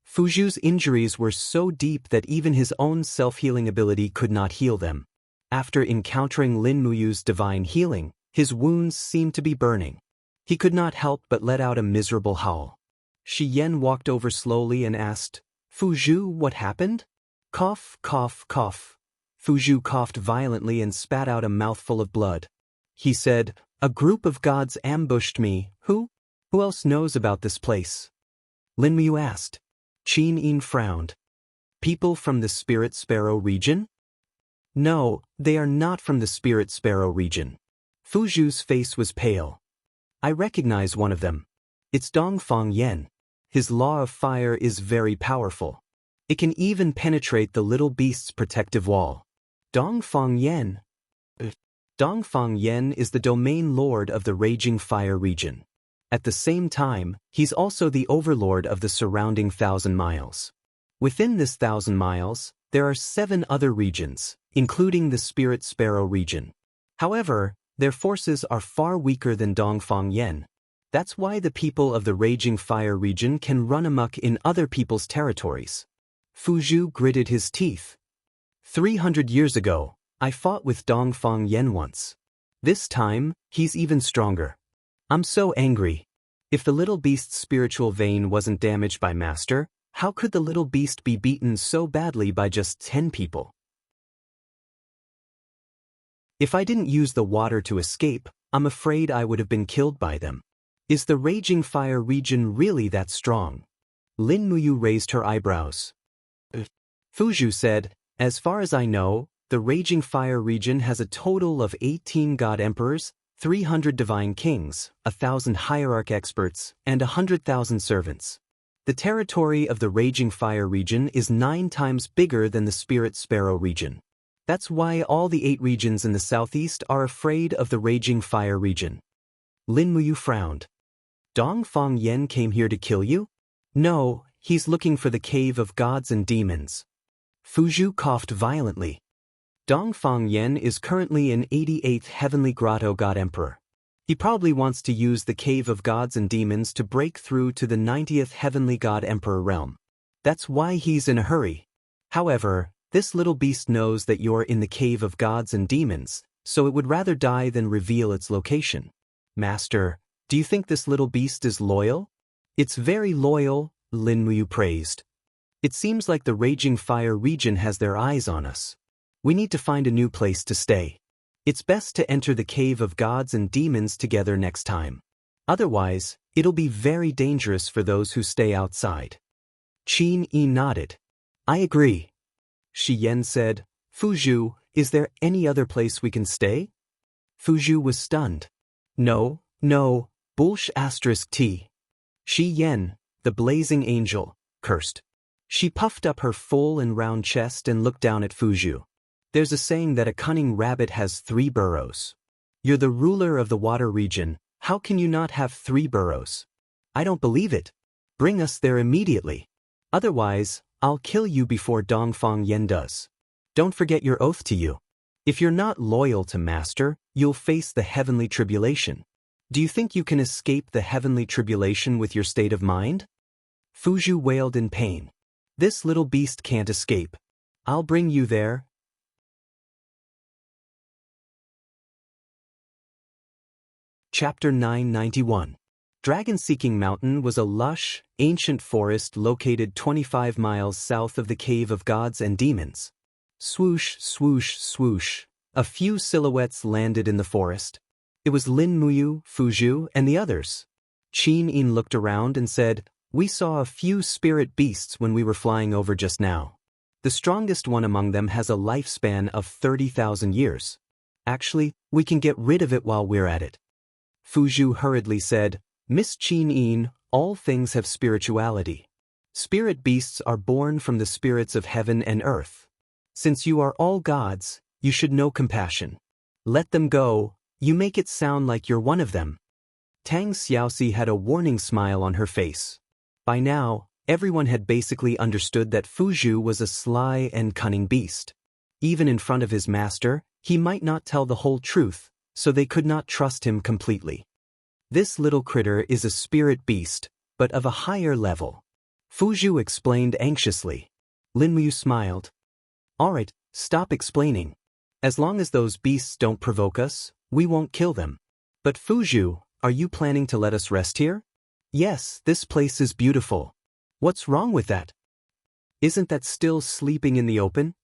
Fuzhu's injuries were so deep that even his own self-healing ability could not heal them. After encountering Lin Muyu's divine healing, his wounds seemed to be burning. He could not help but let out a miserable howl. Shi Yan walked over slowly and asked, "Fuzhu, what happened?" Cough, cough, cough. Fuzhu coughed violently and spat out a mouthful of blood. He said, "A group of gods ambushed me. Who? Who else knows about this place?" Lin Muyu asked. Qin Yin frowned. "People from the Spirit Sparrow region?" "No, they are not from the Spirit Sparrow region." Fuzhu's face was pale. "I recognize one of them. It's Dongfang Yan. His law of fire is very powerful. It can even penetrate the little beast's protective wall." Dongfang Yan. Dongfang Yan is the domain lord of the Raging Fire region. At the same time, he's also the overlord of the surrounding 1,000 miles. Within this 1,000 miles, there are 7 other regions, including the Spirit Sparrow region. However, their forces are far weaker than Dongfang Yan. That's why the people of the Raging Fire region can run amok in other people's territories. Fuzhu gritted his teeth. 300 years ago, I fought with Dongfang Yan once. This time, he's even stronger. I'm so angry. If the little beast's spiritual vein wasn't damaged by Master, how could the little beast be beaten so badly by just 10 people? If I didn't use the water to escape, I'm afraid I would have been killed by them. Is the Raging Fire region really that strong? Lin Muyu raised her eyebrows. Fuzhu said, "As far as I know, the Raging Fire region has a total of 18 god emperors, 300 divine kings, 1,000 hierarch experts, and 100,000 servants. The territory of the Raging Fire region is 9 times bigger than the Spirit Sparrow region. That's why all the 8 regions in the southeast are afraid of the Raging Fire region." Lin Muyu frowned. "Dongfang Yan came here to kill you?" "No, he's looking for the Cave of Gods and Demons." Fuzhu coughed violently. Dongfang Yan is currently in 88th Heavenly Grotto God Emperor. He probably wants to use the Cave of Gods and Demons to break through to the 90th Heavenly God Emperor realm. That's why he's in a hurry. However, this little beast knows that you're in the Cave of Gods and Demons, so it would rather die than reveal its location. "Master, do you think this little beast is loyal?" "It's very loyal," Lin Muyu praised. "It seems like the Raging Fire region has their eyes on us. We need to find a new place to stay. It's best to enter the Cave of Gods and Demons together next time. Otherwise, it'll be very dangerous for those who stay outside." Qin Yi nodded. "I agree." Shi Yan said, Fuzhu, is there any other place we can stay? Fuzhu was stunned. No, no, bullsh asterisk t. Shi Yen, the blazing angel, cursed. She puffed up her full and round chest and looked down at Fuzhu. There's a saying that a cunning rabbit has 3 burrows. You're the ruler of the water region, how can you not have 3 burrows? I don't believe it. Bring us there immediately. Otherwise, I'll kill you before Dongfang Yen does. Don't forget your oath to you. If you're not loyal to Master, you'll face the heavenly tribulation. Do you think you can escape the heavenly tribulation with your state of mind? Fuzhu wailed in pain. This little beast can't escape. I'll bring you there. Chapter 991. Dragon-Seeking Mountain was a lush, ancient forest located 25 miles south of the Cave of Gods and Demons. Swoosh, swoosh, swoosh. A few silhouettes landed in the forest. It was Lin Muyu, Fuzhu, and the others. Qin Yin looked around and said, "We saw a few spirit beasts when we were flying over just now. The strongest one among them has a lifespan of 30,000 years. Actually, we can get rid of it while we're at it." Fuzhu hurriedly said, "Miss Qin Yin, all things have spirituality. Spirit beasts are born from the spirits of heaven and earth. Since you are all gods, you should know compassion. Let them go, you make it sound like you're one of them." Tang Xiaoxi had a warning smile on her face. By now, everyone had basically understood that Fuzhu was a sly and cunning beast. Even in front of his master, he might not tell the whole truth, so they could not trust him completely. This little critter is a spirit beast, but of a higher level. Fuzhu explained anxiously. Lin Muyu smiled. "All right, stop explaining. As long as those beasts don't provoke us, we won't kill them. But Fuzhu, are you planning to let us rest here?" "Yes, this place is beautiful. What's wrong with that? Isn't that still sleeping in the open?"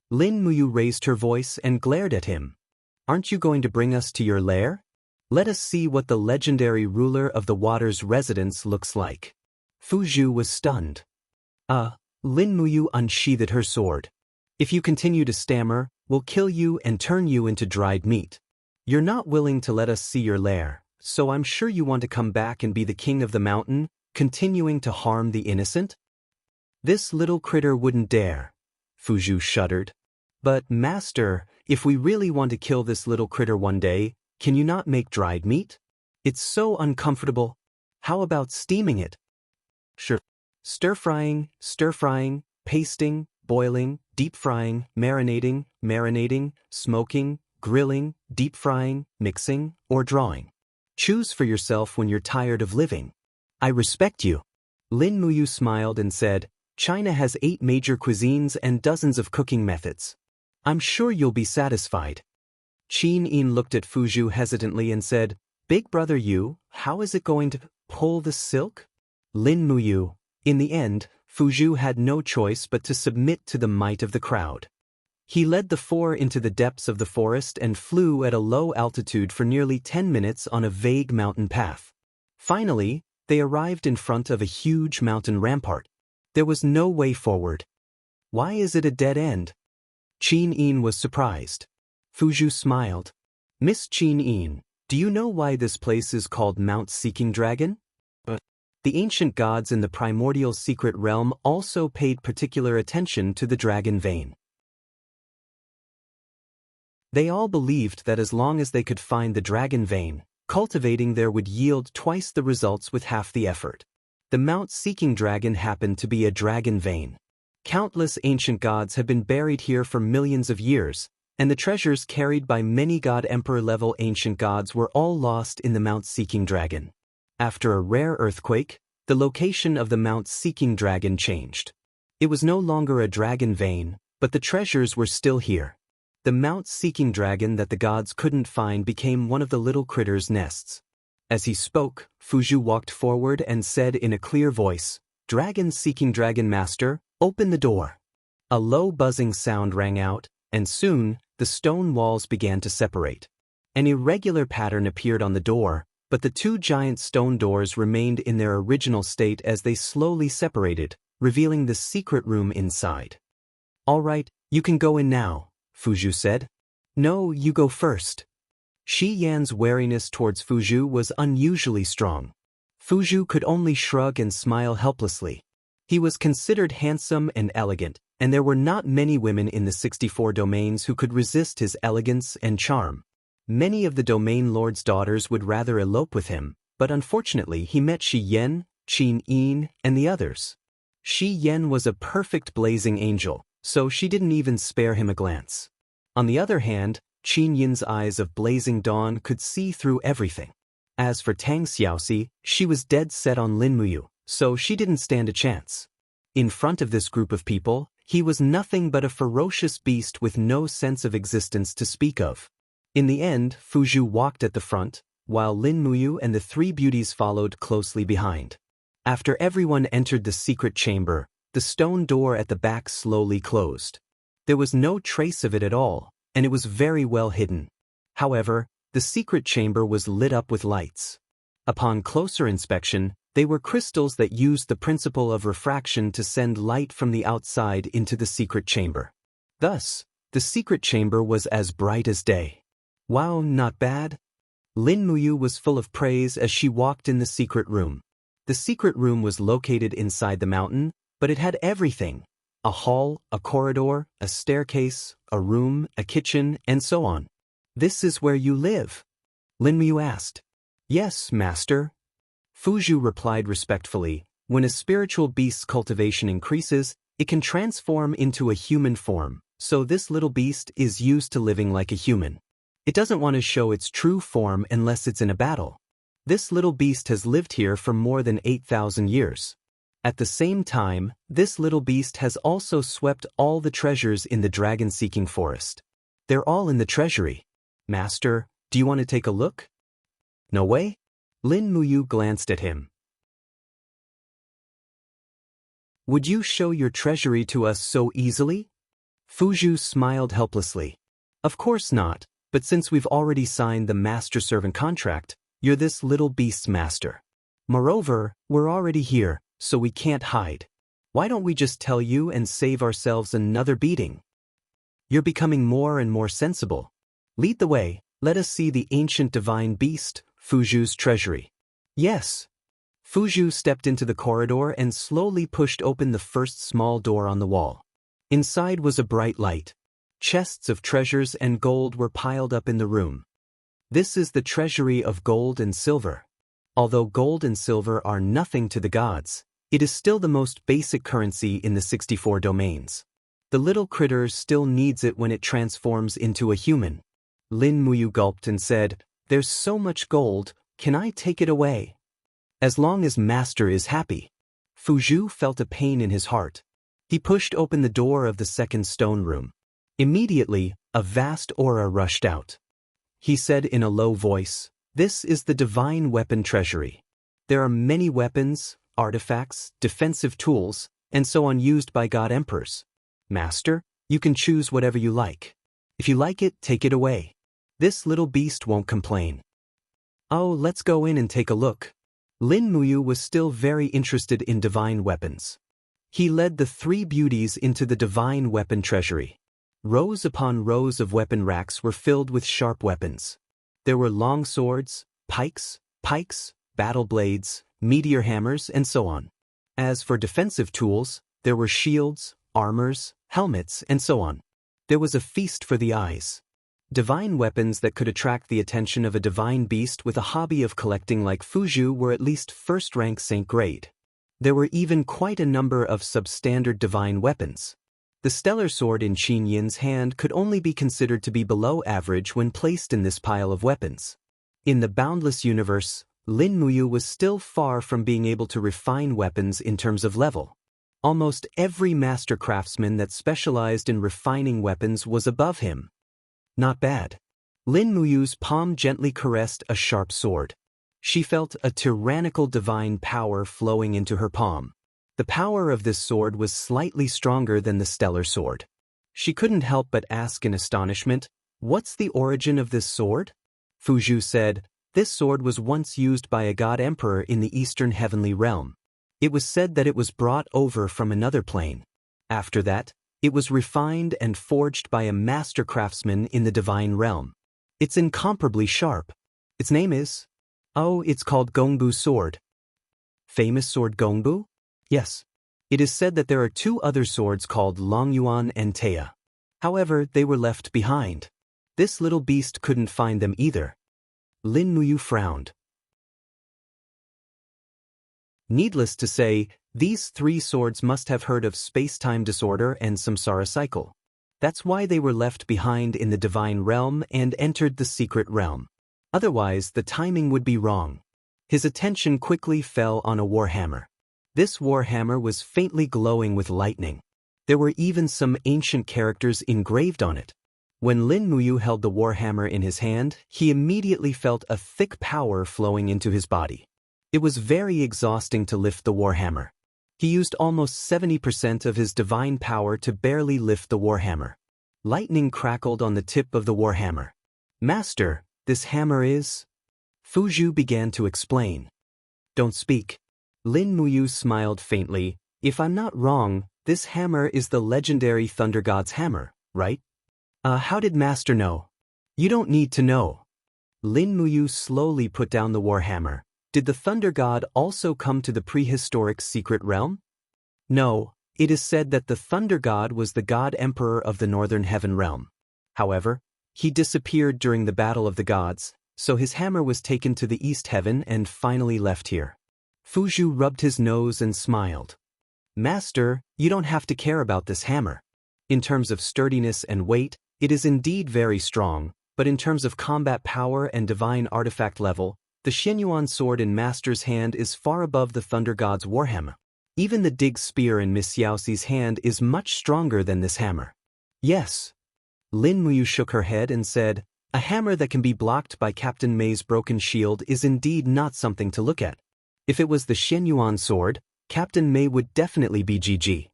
Lin Muyu raised her voice and glared at him. "Aren't you going to bring us to your lair? Let us see what the legendary ruler of the water's residence looks like." Fuzhu was stunned. Lin Muyu unsheathed her sword. "If you continue to stammer, we'll kill you and turn you into dried meat. You're not willing to let us see your lair, so I'm sure you want to come back and be the king of the mountain, continuing to harm the innocent?" "This little critter wouldn't dare." Fuzhu shuddered. "But, Master, if we really want to kill this little critter one day, can you not make dried meat? It's so uncomfortable. How about steaming it?" "Sure. Stir-frying, pasting, boiling, deep-frying, marinating, smoking, grilling, deep-frying, mixing, or drawing. Choose for yourself when you're tired of living. I respect you." Lin Muyu smiled and said, "China has 8 major cuisines and dozens of cooking methods. I'm sure you'll be satisfied." Qin Yin looked at Fuzhu hesitantly and said, "Big brother Yu, how is it going to pull the silk?" Lin Muyu. In the end, Fuzhu had no choice but to submit to the might of the crowd. He led the 4 into the depths of the forest and flew at a low altitude for nearly 10 minutes on a vague mountain path. Finally, they arrived in front of a huge mountain rampart. There was no way forward. "Why is it a dead end?" Qin Yin was surprised. Fuzhu smiled. "Miss Qin Yin, do you know why this place is called Mount Seeking Dragon?" The ancient gods in the primordial secret realm also paid particular attention to the dragon vein. They all believed that as long as they could find the dragon vein, cultivating there would yield twice the results with half the effort. The Mount Seeking Dragon happened to be a dragon vein. Countless ancient gods have been buried here for millions of years, and the treasures carried by many god-emperor-level ancient gods were all lost in the Mount Seeking Dragon. After a rare earthquake, the location of the Mount Seeking Dragon changed. It was no longer a dragon vein, but the treasures were still here. The Mount Seeking Dragon that the gods couldn't find became one of the little critter's nests. As he spoke, Fuzhu walked forward and said in a clear voice, "Dragon Seeking Dragon Master, open the door." A low buzzing sound rang out, and soon, the stone walls began to separate. An irregular pattern appeared on the door, but the 2 giant stone doors remained in their original state as they slowly separated, revealing the secret room inside. "All right, you can go in now," Fuzhu said. No, you go first. Shi Yan's wariness towards Fuzhu was unusually strong. Fuzhu could only shrug and smile helplessly. He was considered handsome and elegant, and there were not many women in the 64 domains who could resist his elegance and charm. Many of the domain lord's daughters would rather elope with him, but unfortunately he met Shi Yan, Qin Yin, and the others. Shi Yan was a perfect blazing angel, so she didn't even spare him a glance. On the other hand, Qin Yin's eyes of blazing dawn could see through everything. As for Tang Xiaoxi, she was dead set on Lin Muyu, so she didn't stand a chance. In front of this group of people, he was nothing but a ferocious beast with no sense of existence to speak of. In the end, Fuzhu walked at the front, while Lin Muyu and the three beauties followed closely behind. After everyone entered the secret chamber, the stone door at the back slowly closed. There was no trace of it at all, and it was very well hidden. However, the secret chamber was lit up with lights. Upon closer inspection, they were crystals that used the principle of refraction to send light from the outside into the secret chamber. Thus, the secret chamber was as bright as day. Wow, not bad. Lin Muyu was full of praise as she walked in the secret room. The secret room was located inside the mountain, but it had everything. A hall, a corridor, a staircase, a room, a kitchen, and so on. This is where you live? Lin Muyu asked. Yes, master. Fuzhu replied respectfully. When a spiritual beast's cultivation increases, it can transform into a human form, so this little beast is used to living like a human. It doesn't want to show its true form unless it's in a battle. This little beast has lived here for more than 8,000 years. At the same time, this little beast has also swept all the treasures in the dragon-seeking forest. They're all in the treasury. Master, do you want to take a look? No way? Lin Muyu glanced at him. Would you show your treasury to us so easily? Fuzhu smiled helplessly. Of course not, but since we've already signed the master-servant contract, you're this little beast's master. Moreover, we're already here, so we can't hide. Why don't we just tell you and save ourselves another beating? You're becoming more and more sensible. Lead the way, let us see the ancient divine beast, Fuzhu's treasury. Yes. Fuzhu stepped into the corridor and slowly pushed open the first small door on the wall. Inside was a bright light. Chests of treasures and gold were piled up in the room. This is the treasury of gold and silver. Although gold and silver are nothing to the gods, it is still the most basic currency in the 64 domains. The little critter still needs it when it transforms into a human. Lin Muyu gulped and said, There's so much gold, can I take it away? As long as master is happy. Fuzhu felt a pain in his heart. He pushed open the door of the second stone room. Immediately, a vast aura rushed out. He said in a low voice, This is the divine weapon treasury. There are many weapons, artifacts, defensive tools, and so on used by god emperors. Master, you can choose whatever you like. If you like it, take it away. This little beast won't complain. Oh, let's go in and take a look. Lin Muyu was still very interested in divine weapons. He led the three beauties into the divine weapon treasury. Rows upon rows of weapon racks were filled with sharp weapons. There were long swords, pikes, battle blades, meteor hammers, and so on. As for defensive tools, there were shields, armors, helmets, and so on. There was a feast for the eyes. Divine weapons that could attract the attention of a divine beast with a hobby of collecting like Fuzhu were at least first-rank Saint grade. There were even quite a number of substandard divine weapons. The stellar sword in Qin Yin's hand could only be considered to be below average when placed in this pile of weapons. In the boundless universe, Lin Muyu was still far from being able to refine weapons in terms of level. Almost every master craftsman that specialized in refining weapons was above him. Not bad. Lin Muyu's palm gently caressed a sharp sword. She felt a tyrannical divine power flowing into her palm. The power of this sword was slightly stronger than the stellar sword. She couldn't help but ask in astonishment, What's the origin of this sword? Fuzhu said, This sword was once used by a god emperor in the eastern heavenly realm. It was said that it was brought over from another plane. After that, It was refined and forged by a master craftsman in the divine realm. It's incomparably sharp. Its name is? Oh, it's called Gongbu sword. Famous sword Gongbu? Yes. It is said that there are two other swords called Longyuan and Teia. However, they were left behind. This little beast couldn't find them either. Lin Muyu frowned. Needless to say, these three swords must have heard of space-time disorder and samsara cycle. That's why they were left behind in the divine realm and entered the secret realm. Otherwise, the timing would be wrong. His attention quickly fell on a warhammer. This warhammer was faintly glowing with lightning. There were even some ancient characters engraved on it. When Lin Muyu held the warhammer in his hand, he immediately felt a thick power flowing into his body. It was very exhausting to lift the warhammer. He used almost 70% of his divine power to barely lift the warhammer. Lightning crackled on the tip of the warhammer. "Master, this hammer is..." Fuzhu began to explain. "Don't speak." Lin Muyu smiled faintly. "If I'm not wrong, this hammer is the legendary Thunder God's hammer, right?" How did Master know?" "You don't need to know." Lin Muyu slowly put down the warhammer. "Did the Thunder God also come to the prehistoric secret realm?" "No, it is said that the Thunder God was the God Emperor of the Northern Heaven realm. However, he disappeared during the Battle of the Gods, so his hammer was taken to the East Heaven and finally left here." Fuzhu rubbed his nose and smiled. "Master, you don't have to care about this hammer. In terms of sturdiness and weight, it is indeed very strong, but in terms of combat power and divine artifact level, the Xianyuan sword in Master's hand is far above the Thunder God's warhammer. Even the dig spear in Miss Xiaoxi's hand is much stronger than this hammer." "Yes." Lin Muyu shook her head and said, "A hammer that can be blocked by Captain Mei's broken shield is indeed not something to look at. If it was the Xianyuan sword, Captain Mei would definitely be GG."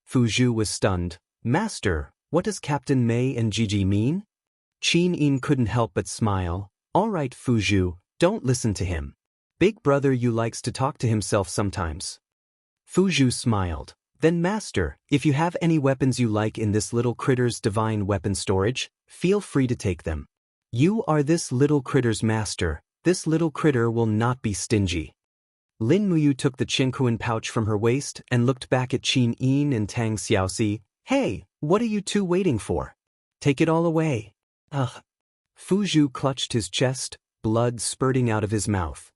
Fuzhu was stunned. "Master, what does Captain Mei and GG mean?" Qin Yin couldn't help but smile. "All right, Fuzhu, don't listen to him. Big brother you likes to talk to himself sometimes." Fuzhu smiled. "Then Master, if you have any weapons you like in this little critter's divine weapon storage, feel free to take them. You are this little critter's master. This little critter will not be stingy." Lin Muyu took the Qingquan pouch from her waist and looked back at Qin Yin and Tang Xiaoxi. "Hey, what are you two waiting for? Take it all away." "Ugh." Fuzhu clutched his chest, blood spurting out of his mouth.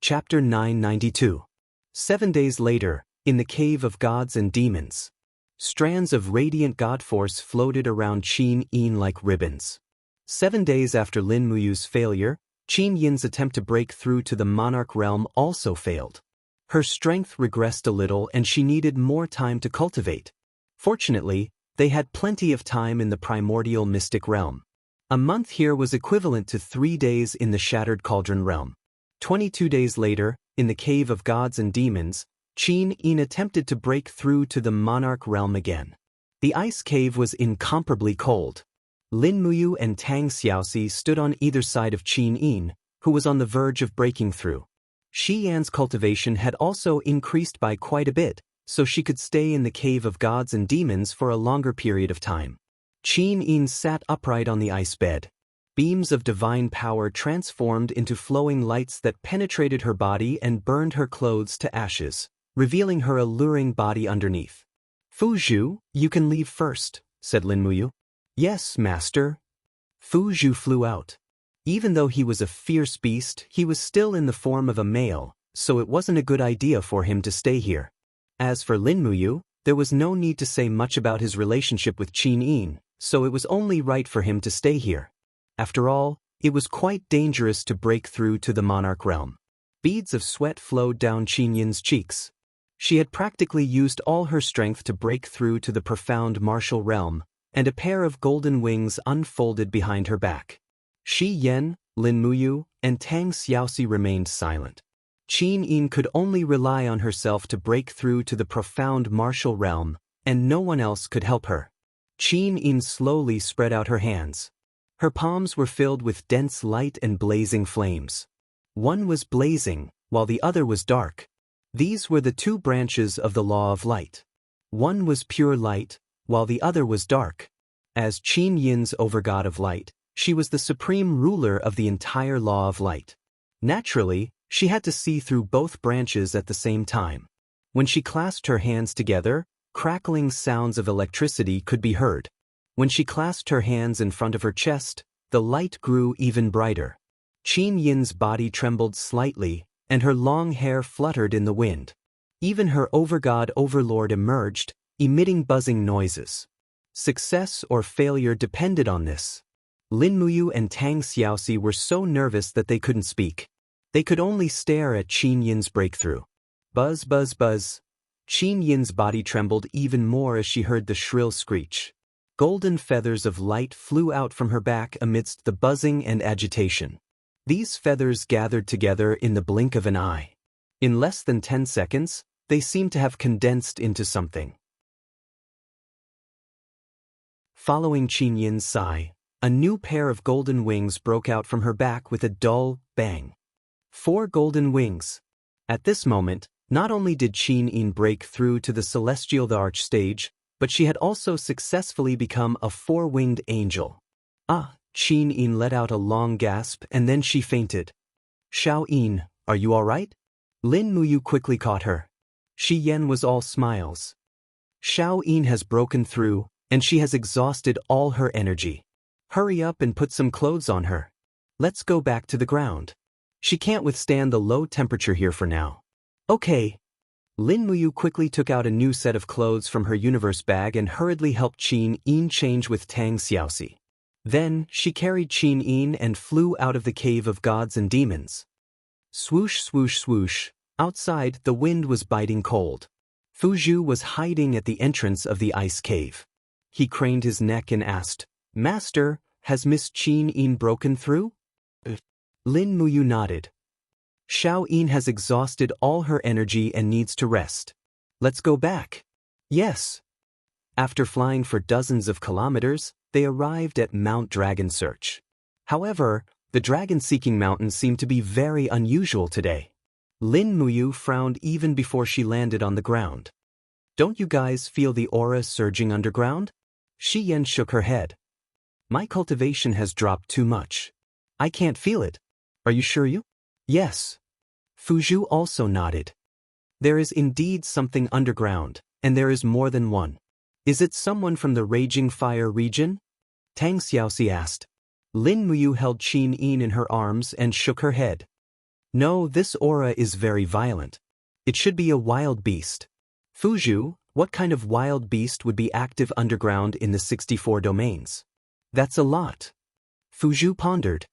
Chapter 992. 7 days later, in the Cave of Gods and Demons. Strands of radiant god force floated around Qin Yin like ribbons. 7 days after Lin Muyu's failure, Qin Yin's attempt to break through to the monarch realm also failed. Her strength regressed a little and she needed more time to cultivate. Fortunately, they had plenty of time in the primordial mystic realm. A month here was equivalent to 3 days in the Shattered Cauldron realm. 22 days later, in the Cave of Gods and Demons, Qin Yin attempted to break through to the monarch realm again. The ice cave was incomparably cold. Lin Muyu and Tang Xiaoxi stood on either side of Qin Yin, who was on the verge of breaking through. Shi Yan's cultivation had also increased by quite a bit, so she could stay in the Cave of Gods and Demons for a longer period of time. Qin Yin sat upright on the ice bed. Beams of divine power transformed into flowing lights that penetrated her body and burned her clothes to ashes, revealing her alluring body underneath. "Fuzhu, you can leave first," said Lin Muyu. "Yes, master." Fuzhu flew out. Even though he was a fierce beast, he was still in the form of a male, so it wasn't a good idea for him to stay here. As for Lin Muyu, there was no need to say much about his relationship with Qin Yin, so it was only right for him to stay here. After all, it was quite dangerous to break through to the monarch realm. Beads of sweat flowed down Qin Yin's cheeks. She had practically used all her strength to break through to the profound martial realm, and a pair of golden wings unfolded behind her back. Shi Yan, Lin Muyu, and Tang Xiaoxi remained silent. Qin Yin could only rely on herself to break through to the profound martial realm, and no one else could help her. Qin Yin slowly spread out her hands. Her palms were filled with dense light and blazing flames. One was blazing, while the other was dark. These were the two branches of the law of light. One was pure light, while the other was dark. As Qin Yin's overgod of light, she was the supreme ruler of the entire law of light. Naturally, she had to see through both branches at the same time. When she clasped her hands together, crackling sounds of electricity could be heard. When she clasped her hands in front of her chest, the light grew even brighter. Qin Yin's body trembled slightly, and her long hair fluttered in the wind. Even her overgod overlord emerged, emitting buzzing noises. Success or failure depended on this. Lin Muyu and Tang Xiaoxi were so nervous that they couldn't speak. They could only stare at Qin Yin's breakthrough. Buzz, buzz, buzz. Qin Yin's body trembled even more as she heard the shrill screech. Golden feathers of light flew out from her back amidst the buzzing and agitation. These feathers gathered together in the blink of an eye. In less than 10 seconds, they seemed to have condensed into something. Following Qin Yin's sigh, a new pair of golden wings broke out from her back with a dull bang. 4 golden wings. At this moment, not only did Qin Yin break through to the celestial arch stage, but she had also successfully become a 4-winged angel. Qin Yin let out a long gasp and then she fainted. Xiao Yin, are you all right? Lin Muyu quickly caught her. Shi Yan was all smiles. Xiao Yin has broken through, and she has exhausted all her energy. Hurry up and put some clothes on her. Let's go back to the ground. She can't withstand the low temperature here for now. Okay. Lin Muyu quickly took out a new set of clothes from her universe bag and hurriedly helped Qin Yin change with Tang Xiaoxi. Then, she carried Qin Yin and flew out of the cave of gods and demons. Swoosh, swoosh, swoosh. Outside, the wind was biting cold. Fu Zhu was hiding at the entrance of the ice cave. He craned his neck and asked, Master, has Miss Qin Yin broken through? Lin Muyu nodded. Xiao Yin has exhausted all her energy and needs to rest. Let's go back. Yes. After flying for dozens of kilometers, they arrived at Mount Dragon Search. However, the dragon-seeking mountain seemed to be very unusual today. Lin Muyu frowned even before she landed on the ground. Don't you guys feel the aura surging underground? Shi Yan shook her head. My cultivation has dropped too much. I can't feel it. Are you sure you? Yes. Fu Zhu also nodded. There is indeed something underground, and there is more than one. Is it someone from the Raging Fire region? Tang Xiaoxi asked. Lin Muyu held Qin Yin in her arms and shook her head. No, this aura is very violent. It should be a wild beast. Fu Zhu, what kind of wild beast would be active underground in the 64 domains? That's a lot. Fu Zhu pondered.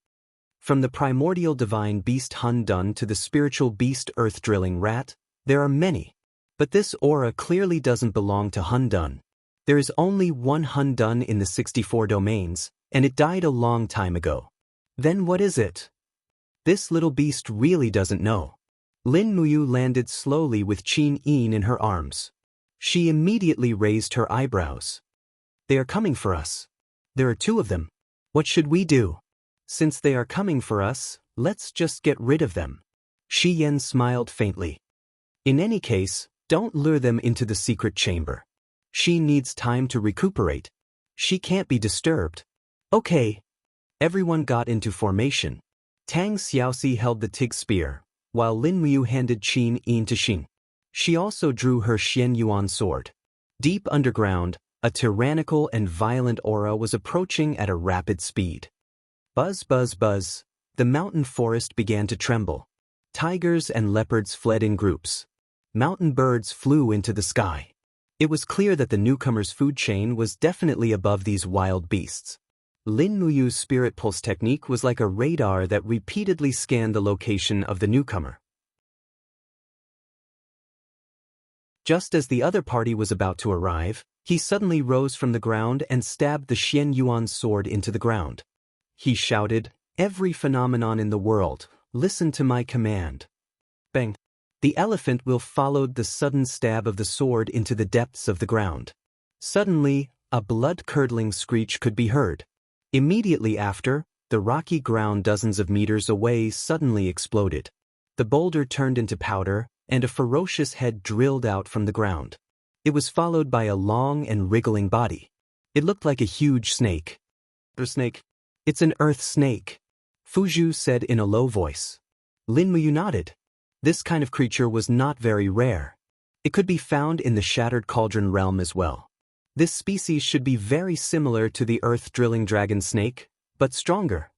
From the primordial divine beast Hun Dun to the spiritual beast earth-drilling rat, there are many. But this aura clearly doesn't belong to Hun Dun. There is only one Hun Dun in the 64 domains, and it died a long time ago. Then what is it? This little beast really doesn't know. Lin Muyu landed slowly with Qin Yin in her arms. She immediately raised her eyebrows. They are coming for us. There are 2 of them. What should we do? Since they are coming for us, let's just get rid of them. Shi Yan smiled faintly. In any case, don't lure them into the secret chamber. She needs time to recuperate. She can't be disturbed. Okay. Everyone got into formation. Tang Xiaoxi held the Tig spear, while Lin Muyu handed Qin Yin to Xing. She also drew her Xian Yuan sword. Deep underground, a tyrannical and violent aura was approaching at a rapid speed. Buzz, buzz, buzz. The mountain forest began to tremble. Tigers and leopards fled in groups. Mountain birds flew into the sky. It was clear that the newcomer's food chain was definitely above these wild beasts. Lin Muyu's spirit pulse technique was like a radar that repeatedly scanned the location of the newcomer. Just as the other party was about to arrive, he suddenly rose from the ground and stabbed the Xian Yuan sword into the ground. He shouted, "Every phenomenon in the world, listen to my command." Bang! The elephant will followed the sudden stab of the sword into the depths of the ground. Suddenly, a blood-curdling screech could be heard. Immediately after, the rocky ground dozens of meters away suddenly exploded. The boulder turned into powder, and a ferocious head drilled out from the ground. It was followed by a long and wriggling body. It looked like a huge snake. A snake? It's an earth snake, Fuzhu said in a low voice. Lin Muyu nodded. This kind of creature was not very rare. It could be found in the Shattered Cauldron realm as well. This species should be very similar to the earth-drilling dragon snake, but stronger.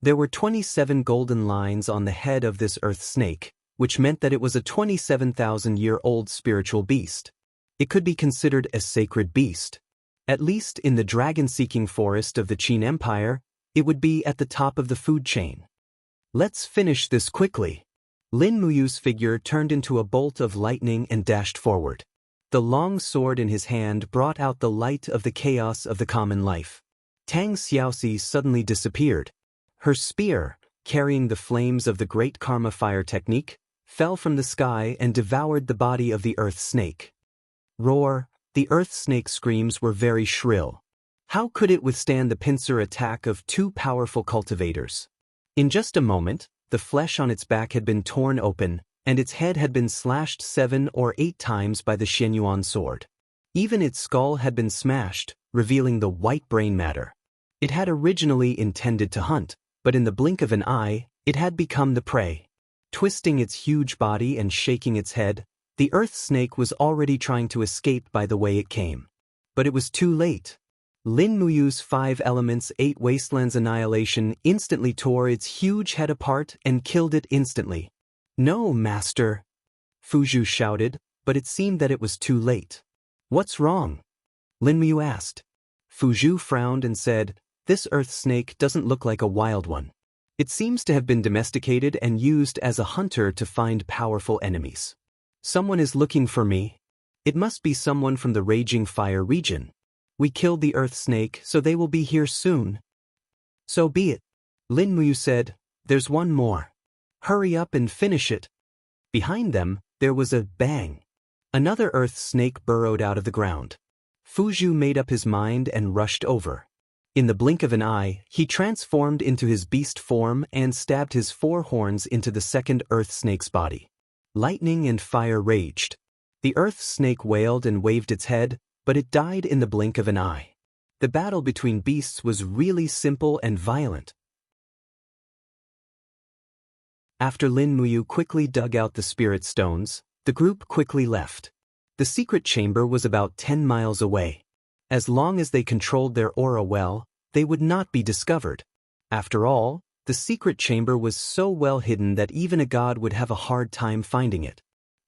There were 27 golden lines on the head of this earth snake, which meant that it was a 27,000-year-old spiritual beast. It could be considered a sacred beast. At least in the dragon-seeking forest of the Qin Empire, it would be at the top of the food chain. Let's finish this quickly. Lin Muyu's figure turned into a bolt of lightning and dashed forward. The long sword in his hand brought out the light of the chaos of the common life. Tang Xiaoxi suddenly disappeared. Her spear, carrying the flames of the great karma fire technique, fell from the sky and devoured the body of the earth snake. Roar! The earth snake's screams were very shrill. How could it withstand the pincer attack of two powerful cultivators? In just a moment, the flesh on its back had been torn open, and its head had been slashed 7 or 8 times by the Xianyuan sword. Even its skull had been smashed, revealing the white brain matter. It had originally intended to hunt, but in the blink of an eye, it had become the prey. Twisting its huge body and shaking its head, the earth snake was already trying to escape by the way it came. But it was too late. Lin Muyu's 5 elements 8 wastelands annihilation instantly tore its huge head apart and killed it instantly. No, master! Fuzhu shouted, but it seemed that it was too late. What's wrong? Lin Muyu asked. Fuzhu frowned and said, this earth snake doesn't look like a wild one. It seems to have been domesticated and used as a hunter to find powerful enemies. Someone is looking for me. It must be someone from the Raging Fire region. We killed the earth snake, so they will be here soon. So be it. Lin Muyu said, there's one more. Hurry up and finish it. Behind them, there was a bang. Another earth snake burrowed out of the ground. Fuzhu made up his mind and rushed over. In the blink of an eye, he transformed into his beast form and stabbed his 4 horns into the second earth snake's body. Lightning and fire raged. The earth snake wailed and waved its head, but it died in the blink of an eye. The battle between beasts was really simple and violent. After Lin Muyu quickly dug out the spirit stones, the group quickly left. The secret chamber was about 10 miles away. As long as they controlled their aura well, they would not be discovered. After all, the secret chamber was so well hidden that even a god would have a hard time finding it.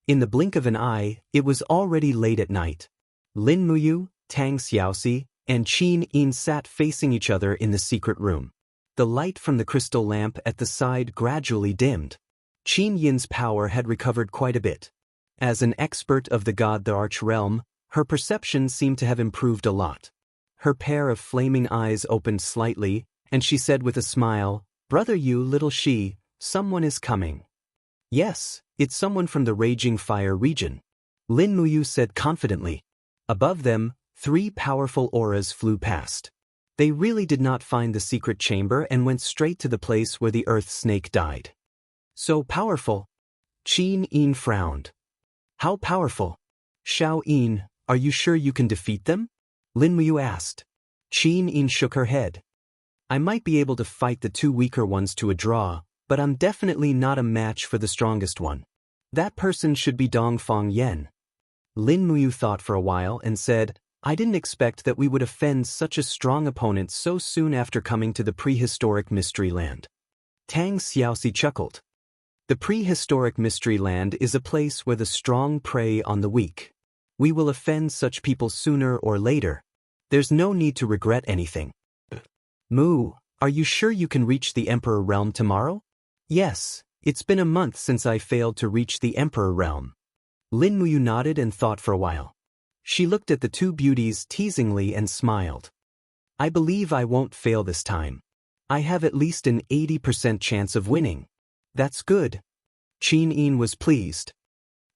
In the blink of an eye, it was already late at night. Lin Muyu, Tang Xiaoxi, and Qin Yin sat facing each other in the secret room. The light from the crystal lamp at the side gradually dimmed. Qin Yin's power had recovered quite a bit. As an expert of the God the Arch realm, her perception seemed to have improved a lot. Her pair of flaming eyes opened slightly, and she said with a smile, Brother Yu, little Shi, someone is coming. Yes, it's someone from the Raging Fire region. Lin Muyu said confidently. Above them, 3 powerful auras flew past. They really did not find the secret chamber and went straight to the place where the earth snake died. So powerful. Qin Yin frowned. How powerful? Xiao Yin, are you sure you can defeat them? Lin Muyu asked. Qin Yin shook her head. I might be able to fight the 2 weaker ones to a draw, but I'm definitely not a match for the strongest one. That person should be Dongfang Yan. Lin Muyu thought for a while and said, I didn't expect that we would offend such a strong opponent so soon after coming to the prehistoric mystery land. Tang Xiaoxi chuckled. The prehistoric mystery land is a place where the strong prey on the weak. We will offend such people sooner or later. There's no need to regret anything. Mu, are you sure you can reach the Emperor realm tomorrow? Yes, it's been a month since I failed to reach the Emperor realm. Lin Muyu nodded and thought for a while. She looked at the 2 beauties teasingly and smiled. I believe I won't fail this time. I have at least an 80% chance of winning. That's good. Qin Yin was pleased.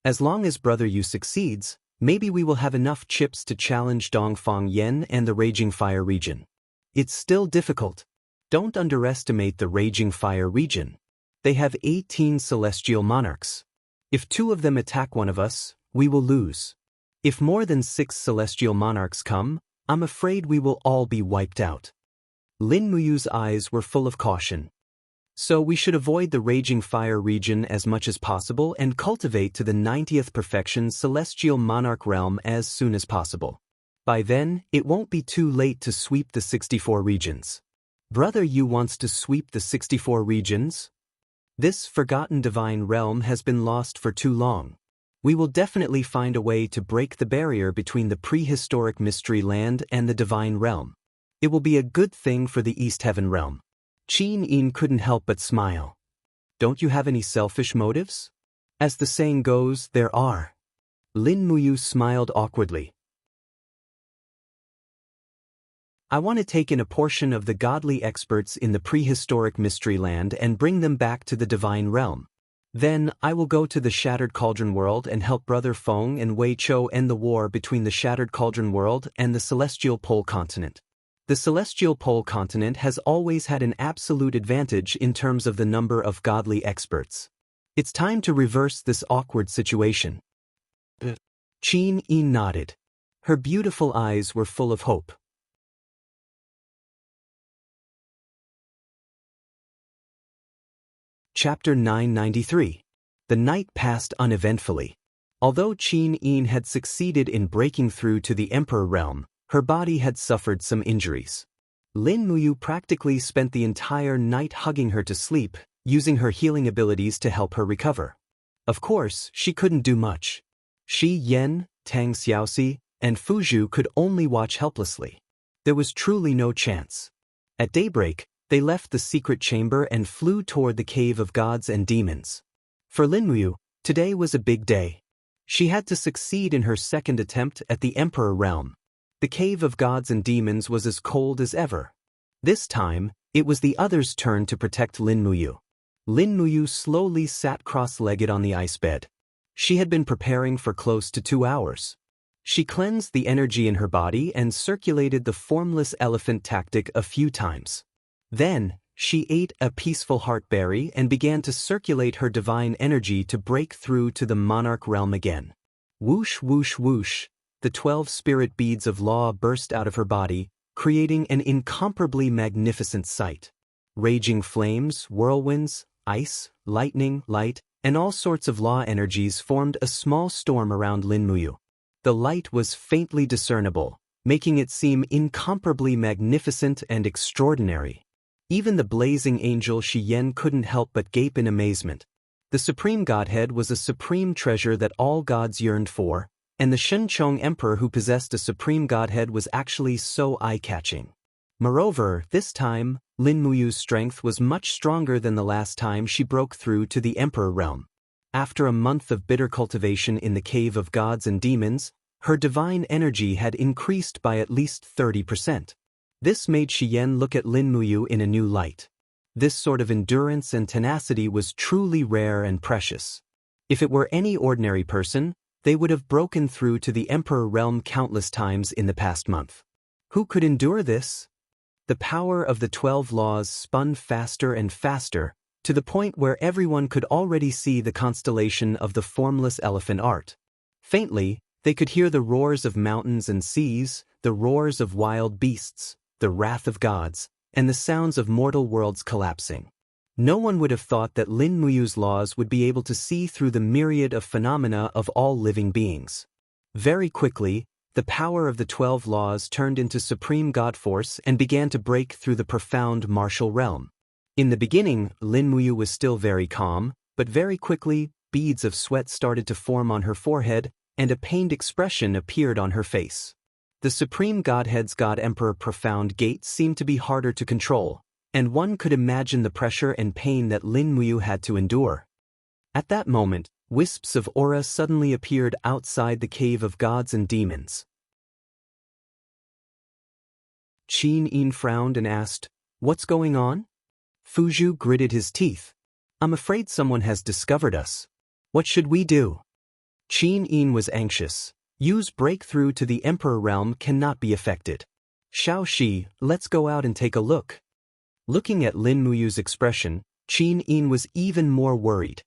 As long as Brother Yu succeeds, maybe we will have enough chips to challenge Dongfang Yan and the Raging Fire region. It's still difficult. Don't underestimate the Raging Fire region. They have 18 celestial monarchs. If 2 of them attack one of us, we will lose. If more than 6 celestial monarchs come, I'm afraid we will all be wiped out. Lin Muyu's eyes were full of caution. So we should avoid the raging fire region as much as possible and cultivate to the 90th perfection celestial monarch realm as soon as possible. By then, it won't be too late to sweep the 64 regions. Brother Yu wants to sweep the 64 regions? This forgotten divine realm has been lost for too long. We will definitely find a way to break the barrier between the prehistoric mystery land and the divine realm. It will be a good thing for the East Heaven realm. Qin Yin couldn't help but smile. Don't you have any selfish motives? As the saying goes, there are. Lin Muyu smiled awkwardly. I want to take in a portion of the godly experts in the prehistoric mystery land and bring them back to the divine realm. Then, I will go to the Shattered Cauldron world and help Brother Feng and Wei Chou end the war between the Shattered Cauldron world and the Celestial Pole continent. The Celestial Pole continent has always had an absolute advantage in terms of the number of godly experts. It's time to reverse this awkward situation. Qin Yin nodded. Her beautiful eyes were full of hope. Chapter 993. The night passed uneventfully. Although Qin Yin had succeeded in breaking through to the Emperor realm, her body had suffered some injuries. Lin Muyu practically spent the entire night hugging her to sleep, using her healing abilities to help her recover. Of course, she couldn't do much. Shi Yan, Tang Xiaoxi, and Fu Zhu could only watch helplessly. There was truly no chance. At daybreak, they left the secret chamber and flew toward the cave of gods and demons. For Lin Muyu, today was a big day. She had to succeed in her second attempt at the Emperor realm. The cave of gods and demons was as cold as ever. This time, it was the others' turn to protect Lin Muyu. Lin Muyu slowly sat cross-legged on the ice bed. She had been preparing for close to 2 hours. She cleansed the energy in her body and circulated the formless elephant tactic a few times. Then, she ate a peaceful heartberry and began to circulate her divine energy to break through to the monarch realm again. Whoosh whoosh whoosh, the 12 spirit beads of law burst out of her body, creating an incomparably magnificent sight. Raging flames, whirlwinds, ice, lightning, light, and all sorts of law energies formed a small storm around Lin Muyu. The light was faintly discernible, making it seem incomparably magnificent and extraordinary. Even the blazing angel Shi Yan couldn't help but gape in amazement. The Supreme Godhead was a supreme treasure that all gods yearned for, and the Shenchong Emperor who possessed a Supreme Godhead was actually so eye-catching. Moreover, this time, Lin Muyu's strength was much stronger than the last time she broke through to the Emperor realm. After a month of bitter cultivation in the cave of gods and demons, her divine energy had increased by at least 30%. This made Shi Yan look at Lin Muyu in a new light. This sort of endurance and tenacity was truly rare and precious. If it were any ordinary person, they would have broken through to the Emperor realm countless times in the past month. Who could endure this? The power of the 12 laws spun faster and faster, to the point where everyone could already see the constellation of the formless elephant art. Faintly, they could hear the roars of mountains and seas, the roars of wild beasts, the wrath of gods, and the sounds of mortal worlds collapsing. No one would have thought that Lin Muyu's laws would be able to see through the myriad of phenomena of all living beings. Very quickly, the power of the 12 laws turned into supreme god force and began to break through the profound martial realm. In the beginning, Lin Muyu was still very calm, but very quickly, beads of sweat started to form on her forehead, and a pained expression appeared on her face. The Supreme Godhead's God Emperor profound gate seemed to be harder to control, and one could imagine the pressure and pain that Lin Muyu had to endure. At that moment, wisps of aura suddenly appeared outside the cave of gods and demons. Qin Yin frowned and asked, "What's going on?" Fu Zhu gritted his teeth. "I'm afraid someone has discovered us. What should we do?" Qin Yin was anxious. Yu's breakthrough to the Emperor realm cannot be affected. Xiao Shi, let's go out and take a look. Looking at Lin Muyu's expression, Qin Yin was even more worried.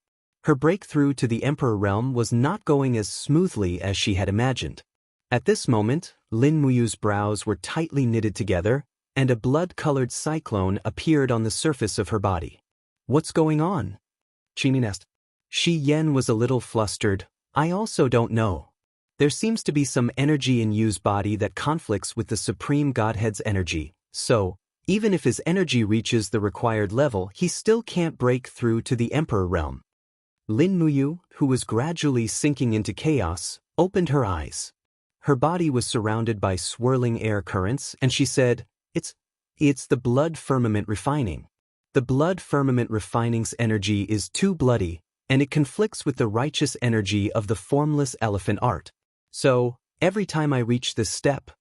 Her breakthrough to the Emperor realm was not going as smoothly as she had imagined. At this moment, Lin Muyu's brows were tightly knitted together, and a blood-colored cyclone appeared on the surface of her body. "What's going on?" Qinin asked. Shi Yan was a little flustered. "I also don't know. There seems to be some energy in Yu's body that conflicts with the Supreme Godhead's energy, so, even if his energy reaches the required level, he still can't break through to the Emperor realm." Lin Muyu, who was gradually sinking into chaos, opened her eyes. Her body was surrounded by swirling air currents, and she said, It's the blood firmament refining. The blood firmament refining's energy is too bloody, and it conflicts with the righteous energy of the formless elephant art. So, every time I reach this step,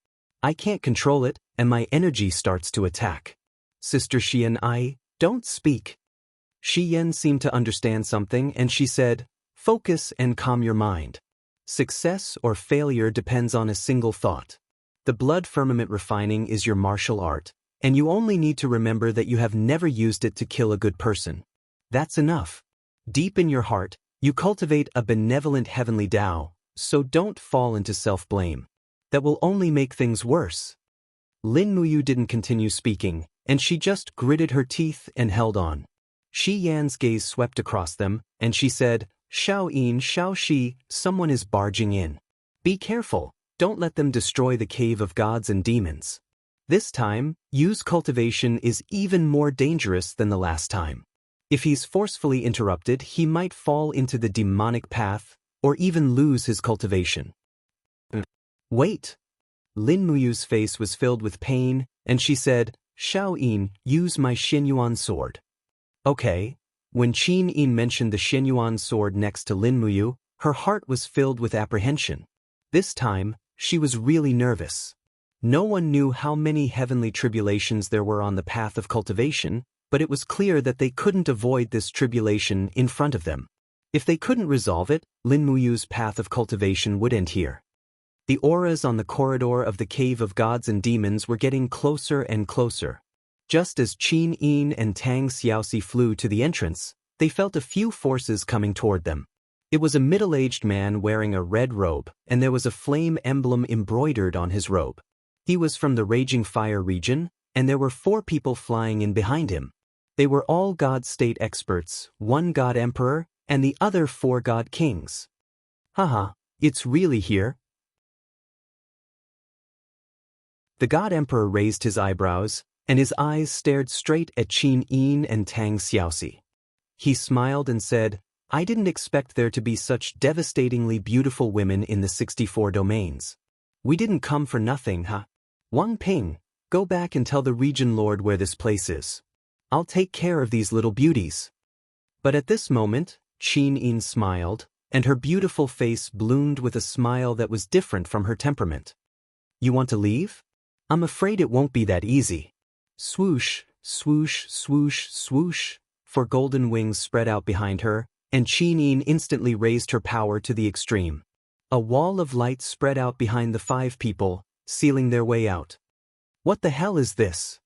I can't control it, and my energy starts to attack. Sister Xian, don't speak. Shi Yan seemed to understand something, and she said, "Focus and calm your mind. Success or failure depends on a single thought. The blood firmament refining is your martial art, and you only need to remember that you have never used it to kill a good person. That's enough. Deep in your heart, you cultivate a benevolent heavenly Tao, so don't fall into self-blame. That will only make things worse." Lin Muyu didn't continue speaking, and she just gritted her teeth and held on. Shi Yan's gaze swept across them, and she said, "Xiao Yin, Xiao Shi, someone is barging in. Be careful, don't let them destroy the cave of gods and demons. This time, Yu's cultivation is even more dangerous than the last time. If he's forcefully interrupted, he might fall into the demonic path, or even lose his cultivation." "Wait." Lin Muyu's face was filled with pain, and she said, "Xiao Yin, use my Xianyuan sword." Okay. When Qin Yin mentioned the Xianyuan sword next to Lin Muyu, her heart was filled with apprehension. This time, she was really nervous. No one knew how many heavenly tribulations there were on the path of cultivation, but it was clear that they couldn't avoid this tribulation in front of them. If they couldn't resolve it, Lin Muyu's path of cultivation would end here. The auras on the corridor of the Cave of Gods and Demons were getting closer and closer. Just as Qin Yin and Tang Xiaoxi flew to the entrance, they felt a few forces coming toward them. It was a middle-aged man wearing a red robe, and there was a flame emblem embroidered on his robe. He was from the Raging Fire region, and there were 4 people flying in behind him. They were all God state experts, 1 God Emperor, and the other 4 God Kings. Haha, it's really here. The God Emperor raised his eyebrows, and his eyes stared straight at Qin Yin and Tang Xiaoxi. He smiled and said, "I didn't expect there to be such devastatingly beautiful women in the 64 domains. We didn't come for nothing, huh? Wang Ping, go back and tell the region lord where this place is. I'll take care of these little beauties." But at this moment, Qin Yin smiled, and her beautiful face bloomed with a smile that was different from her temperament. "You want to leave? I'm afraid it won't be that easy." Swoosh, swoosh, swoosh, swoosh, 4 golden wings spread out behind her, and Qin Yin instantly raised her power to the extreme. A wall of light spread out behind the 5 people, sealing their way out. "What the hell is this?"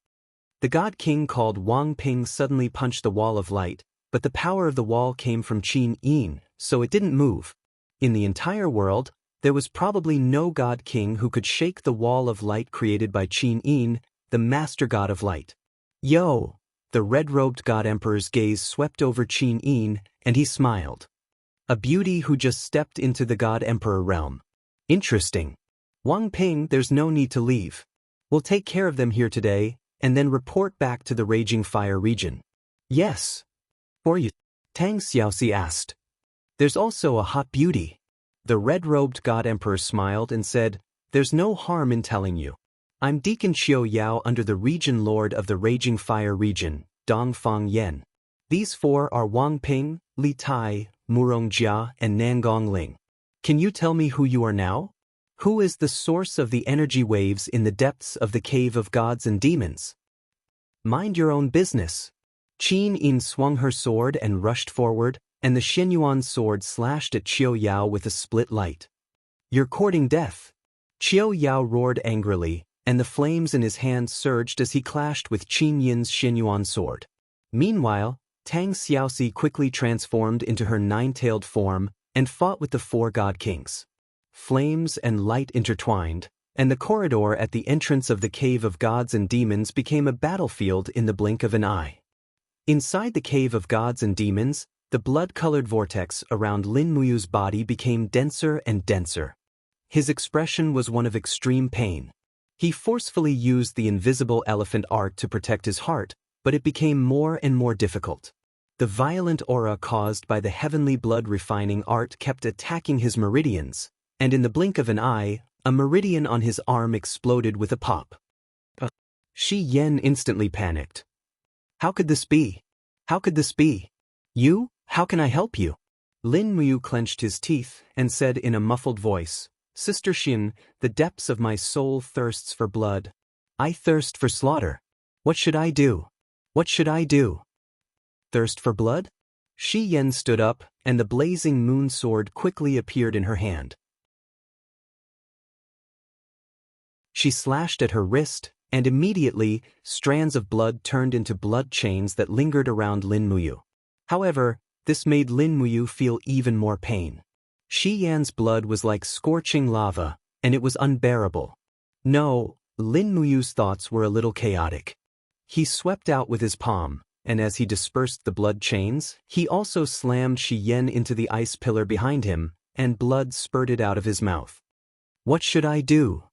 The God King called Wang Ping suddenly punched the wall of light, but the power of the wall came from Qin Yin, so it didn't move. In the entire world, there was probably no God King who could shake the wall of light created by Qin Yin, the Master God of Light. "Yo!" The red-robed God Emperor's gaze swept over Qin Yin, and he smiled. A beauty who just stepped into the God Emperor realm. Interesting. Wang Ping, there's no need to leave. We'll take care of them here today, and then report back to the Raging Fire region. Yes. For you? Tang Xiaoxi asked. There's also a hot beauty. The red-robed God Emperor smiled and said, "There's no harm in telling you. I'm Deacon Xiao Yao under the Region Lord of the Raging Fire region, Dongfang Yan. These 4 are Wang Ping, Li Tai, Murong Jia, and Nangong Ling. Can you tell me who you are now? Who is the source of the energy waves in the depths of the Cave of Gods and Demons?" "Mind your own business." Qin Yin swung her sword and rushed forward, and the Xianyuan sword slashed at Xiao Yao with a split light. "You're courting death." Xiao Yao roared angrily, and the flames in his hand surged as he clashed with Qin Yin's Xianyuan sword. Meanwhile, Tang Xiaoxi quickly transformed into her nine-tailed form and fought with the four god kings. Flames and light intertwined, and the corridor at the entrance of the Cave of Gods and Demons became a battlefield in the blink of an eye. Inside the Cave of Gods and Demons, the blood-colored vortex around Lin Muyu's body became denser and denser. His expression was one of extreme pain. He forcefully used the invisible elephant art to protect his heart, but it became more and more difficult. The violent aura caused by the heavenly blood-refining art kept attacking his meridians, and in the blink of an eye, a meridian on his arm exploded with a pop. Shi Yan instantly panicked. How could this be? How could this be? You? How can I help you? Lin Muyu clenched his teeth and said in a muffled voice, Sister Xin, the depths of my soul thirsts for blood. I thirst for slaughter. What should I do? What should I do? Thirst for blood? Shi Yan stood up, and the blazing moon sword quickly appeared in her hand. She slashed at her wrist, and immediately, strands of blood turned into blood chains that lingered around Lin Muyu. However, this made Lin Muyu feel even more pain. Shi Yan's blood was like scorching lava, and it was unbearable. No, Lin Muyu's thoughts were a little chaotic. He swept out with his palm, and as he dispersed the blood chains, he also slammed Shi Yan into the ice pillar behind him, and blood spurted out of his mouth. What should I do?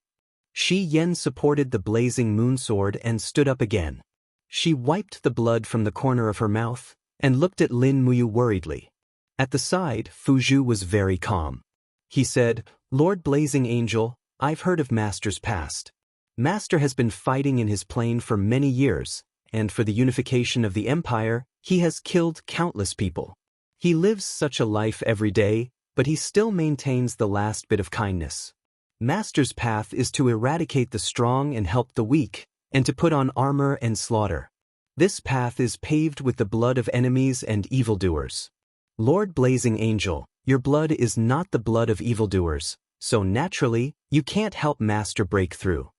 Shi Yan supported the blazing moon sword and stood up again. She wiped the blood from the corner of her mouth, and looked at Lin Muyu worriedly. At the side, Fu Zhu was very calm. He said, Lord Blazing Angel, I've heard of Master's past. Master has been fighting in his plane for many years, and for the unification of the Empire, he has killed countless people. He lives such a life every day, but he still maintains the last bit of kindness. Master's path is to eradicate the strong and help the weak, and to put on armor and slaughter. This path is paved with the blood of enemies and evildoers. Lord Blazing Angel, your blood is not the blood of evildoers, so naturally, you can't help Master break through.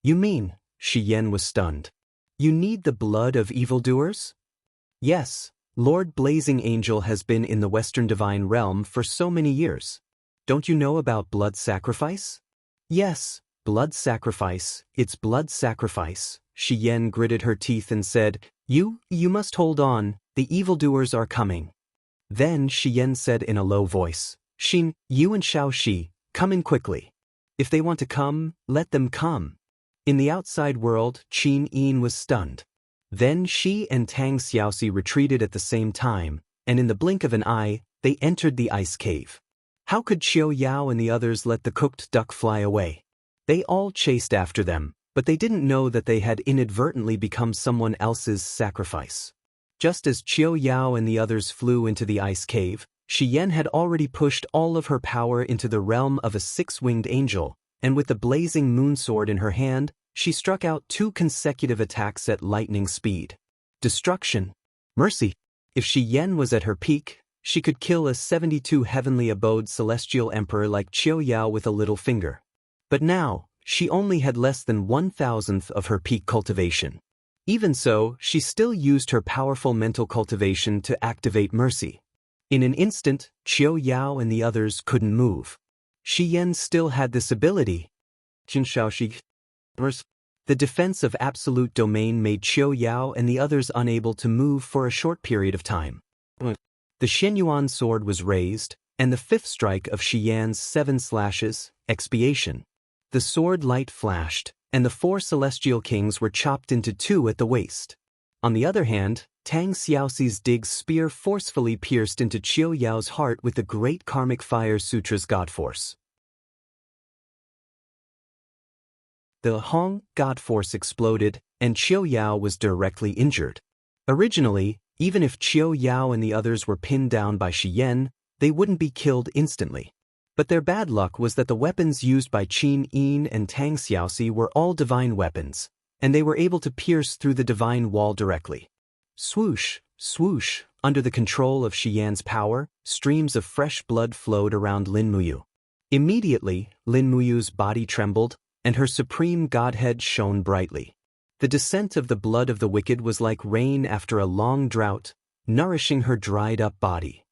You mean? Shi Yan was stunned. You need the blood of evildoers? Yes, Lord Blazing Angel has been in the Western Divine Realm for so many years. Don't you know about blood sacrifice? Yes, blood sacrifice, it's blood sacrifice. Shi Yan gritted her teeth and said, You must hold on, the evildoers are coming. Then Shi Yan said in a low voice, Xin, you and Xiao Shi, come in quickly. If they want to come, let them come. In the outside world, Qin Yin was stunned. Then Shi and Tang Xiaoxi retreated at the same time, and in the blink of an eye, they entered the ice cave. How could Qiu Yao and the others let the cooked duck fly away? They all chased after them, but they didn't know that they had inadvertently become someone else's sacrifice. Just as Qiu Yao and the others flew into the ice cave, Shi Yan had already pushed all of her power into the realm of a six-winged angel, and with the blazing moon sword in her hand, she struck out 2 consecutive attacks at lightning speed. Destruction. Mercy. If Shi Yan was at her peak, she could kill a 72 heavenly abode celestial emperor like Qiu Yao with a little finger. But now, she only had less than 1,000th of her peak cultivation. Even so, she still used her powerful mental cultivation to activate mercy. In an instant, Qiu Yao and the others couldn't move. Shi Yan still had this ability. The defense of absolute domain made Qiu Yao and the others unable to move for a short period of time. The Xianyuan sword was raised, and the 5th strike of Shi Yan's 7 slashes, expiation. The sword light flashed, and the 4 celestial kings were chopped into 2 at the waist. On the other hand, Tang Xiaoxi's Dig's spear forcefully pierced into Qiu Yao's heart with the Great Karmic Fire Sutra's God Force. The Hong God Force exploded, and Qiu Yao was directly injured. Originally, even if Qiu Yao and the others were pinned down by Shi Yan, they wouldn't be killed instantly. But their bad luck was that the weapons used by Qin Yin and Tang Xiaoxi were all divine weapons, and they were able to pierce through the divine wall directly. Swoosh, swoosh, under the control of Shi Yan's power, streams of fresh blood flowed around Lin Muyu. Immediately, Lin Muyu's body trembled, and her supreme godhead shone brightly. The descent of the blood of the wicked was like rain after a long drought, nourishing her dried-up body.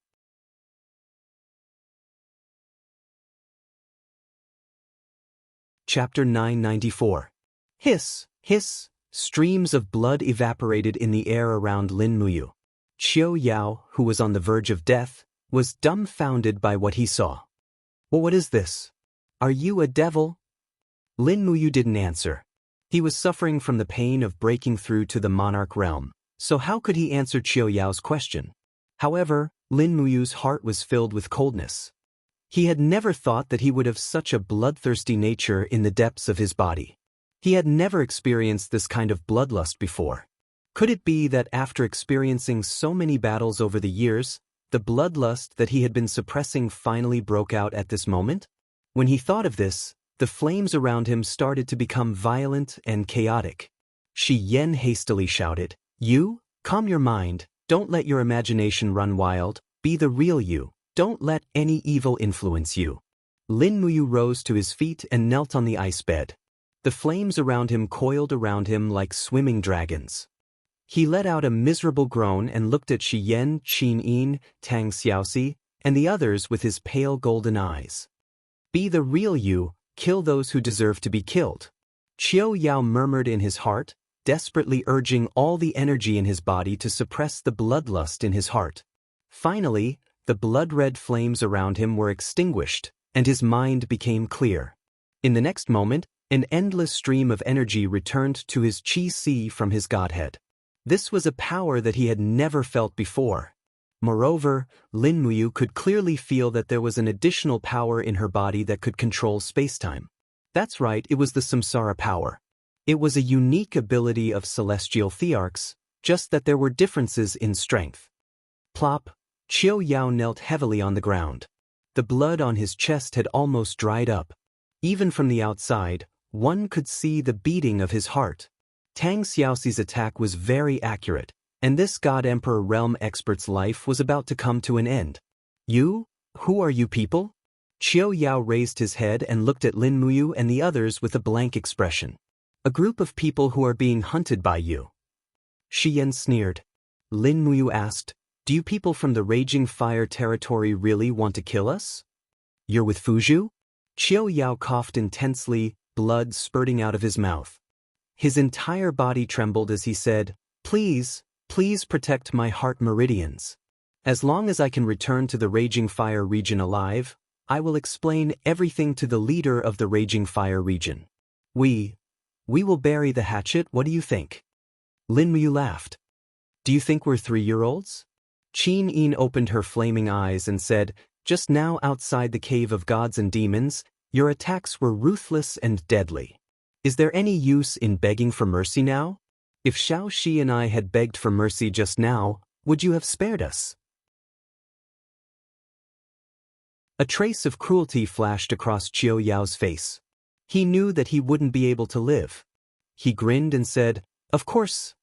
Chapter 994. Hiss, hiss, streams of blood evaporated in the air around Lin Muyu. Qiu Yao, who was on the verge of death, was dumbfounded by what he saw. "Well, what is this? Are you a devil?" Lin Muyu didn't answer. He was suffering from the pain of breaking through to the monarch realm, so how could he answer Qiu Yao's question? However, Lin Muyu's heart was filled with coldness. He had never thought that he would have such a bloodthirsty nature in the depths of his body. He had never experienced this kind of bloodlust before. Could it be that after experiencing so many battles over the years, the bloodlust that he had been suppressing finally broke out at this moment? When he thought of this, the flames around him started to become violent and chaotic. Shi Yan hastily shouted, "You, calm your mind, don't let your imagination run wild, be the real you, don't let any evil influence you." Lin Muyu rose to his feet and knelt on the ice bed. The flames around him coiled around him like swimming dragons. He let out a miserable groan and looked at Shi Yan, Qin Yin, Tang Xiaoxi, and the others with his pale golden eyes. "Be the real you, kill those who deserve to be killed." Qiu Yao murmured in his heart, desperately urging all the energy in his body to suppress the bloodlust in his heart. Finally, the blood-red flames around him were extinguished, and his mind became clear. In the next moment, an endless stream of energy returned to his qi from his godhead. This was a power that he had never felt before. Moreover, Lin Muyu could clearly feel that there was an additional power in her body that could control spacetime. That's right, it was the samsara power. It was a unique ability of celestial thearchs, just that there were differences in strength. Plop, Qiu Yao knelt heavily on the ground. The blood on his chest had almost dried up. Even from the outside, one could see the beating of his heart. Tang Xiaoxi's attack was very accurate, and this God-Emperor realm expert's life was about to come to an end. "You? Who are you people?" Qiu Yao raised his head and looked at Lin Muyu and the others with a blank expression. "A group of people who are being hunted by you." Shi Yan sneered. Lin Muyu asked, "Do you people from the Raging Fire territory really want to kill us?" "You're with Fuzhu?" Qiu Yao coughed intensely, blood spurting out of his mouth. His entire body trembled as he said, "Please, please protect my heart meridians. As long as I can return to the Raging Fire region alive, I will explain everything to the leader of the Raging Fire region. We will bury the hatchet, what do you think?" Lin Muyu laughed. "Do you think we're 3-year-olds? Qin Yin opened her flaming eyes and said, "Just now outside the cave of gods and demons, your attacks were ruthless and deadly. Is there any use in begging for mercy now? If Xiao Shi and I had begged for mercy just now, would you have spared us?" A trace of cruelty flashed across Qiu Yao's face. He knew that he wouldn't be able to live. He grinned and said, of course,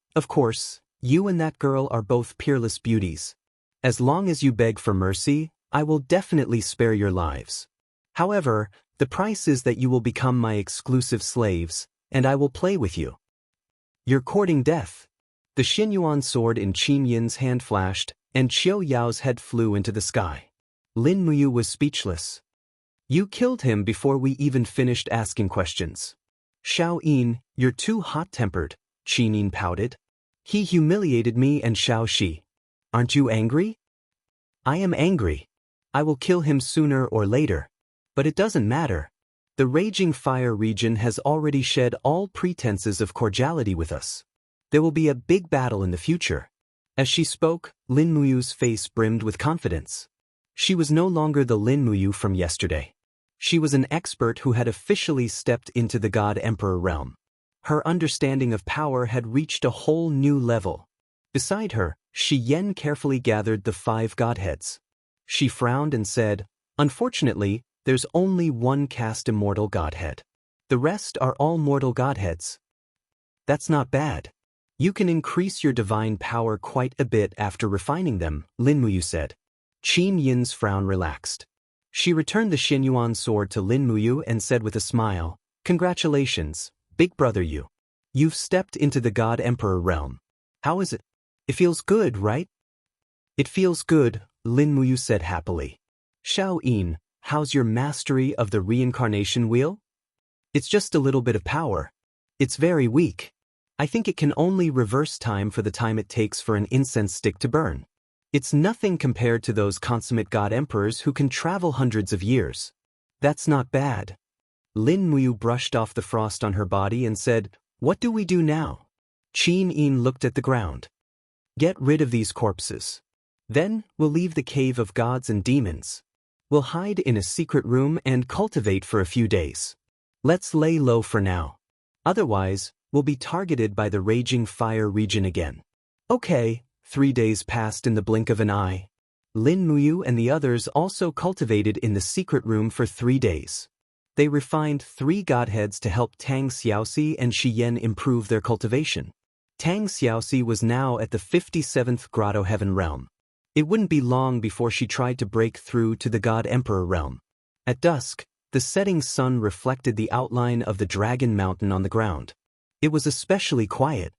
you and that girl are both peerless beauties. As long as you beg for mercy, I will definitely spare your lives. However, the price is that you will become my exclusive slaves, and I will play with you. You're courting death." The Xinyuan sword in Qin Yin's hand flashed, and Qiu Yao's head flew into the sky. Lin Muyu was speechless. "You killed him before we even finished asking questions." "Xiao Yin, you're too hot-tempered," Qin Yin pouted. "He humiliated me and Xiao Shi. Aren't you angry?" "I am angry. I will kill him sooner or later. But it doesn't matter. The Raging Fire region has already shed all pretenses of cordiality with us. There will be a big battle in the future." As she spoke, Lin Muyu's face brimmed with confidence. She was no longer the Lin Muyu from yesterday. She was an expert who had officially stepped into the God-Emperor realm. Her understanding of power had reached a whole new level. Beside her, Shi Yan carefully gathered the 5 godheads. She frowned and said, "Unfortunately, there's only one caste immortal godhead. The rest are all mortal godheads." "That's not bad. You can increase your divine power quite a bit after refining them," Lin Muyu said. Qin Yin's frown relaxed. She returned the Xinyuan sword to Lin Muyu and said with a smile, "Congratulations, big brother you. You've stepped into the God-Emperor realm. How is it? It feels good, right?" It feels good, Lin Muyu said happily. Xiao Yin, how's your mastery of the reincarnation wheel? It's just a little bit of power. It's very weak. I think it can only reverse time for the time it takes for an incense stick to burn. It's nothing compared to those consummate god emperors who can travel hundreds of years. That's not bad. Lin Muyu brushed off the frost on her body and said, "What do we do now?" Qin Yin looked at the ground. "Get rid of these corpses. Then we'll leave the cave of gods and demons. We'll hide in a secret room and cultivate for a few days. Let's lay low for now. Otherwise, we'll be targeted by the raging fire region again." Okay, 3 days passed in the blink of an eye. Lin Muyu and the others also cultivated in the secret room for 3 days. They refined 3 godheads to help Tang Xiaoxi and Shi Yan improve their cultivation. Tang Xiaoxi was now at the 57th Grotto Heaven realm. It wouldn't be long before she tried to break through to the God Emperor realm. At dusk, the setting sun reflected the outline of the Dragon Mountain on the ground. It was especially quiet.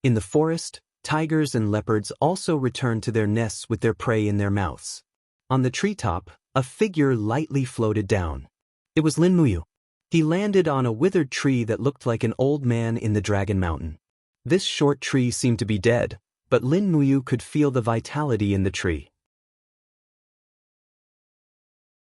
In the forest, tigers and leopards also returned to their nests with their prey in their mouths. On the treetop, a figure lightly floated down. It was Lin Muyu. He landed on a withered tree that looked like an old man in the Dragon Mountain. This short tree seemed to be dead, but Lin Muyu could feel the vitality in the tree.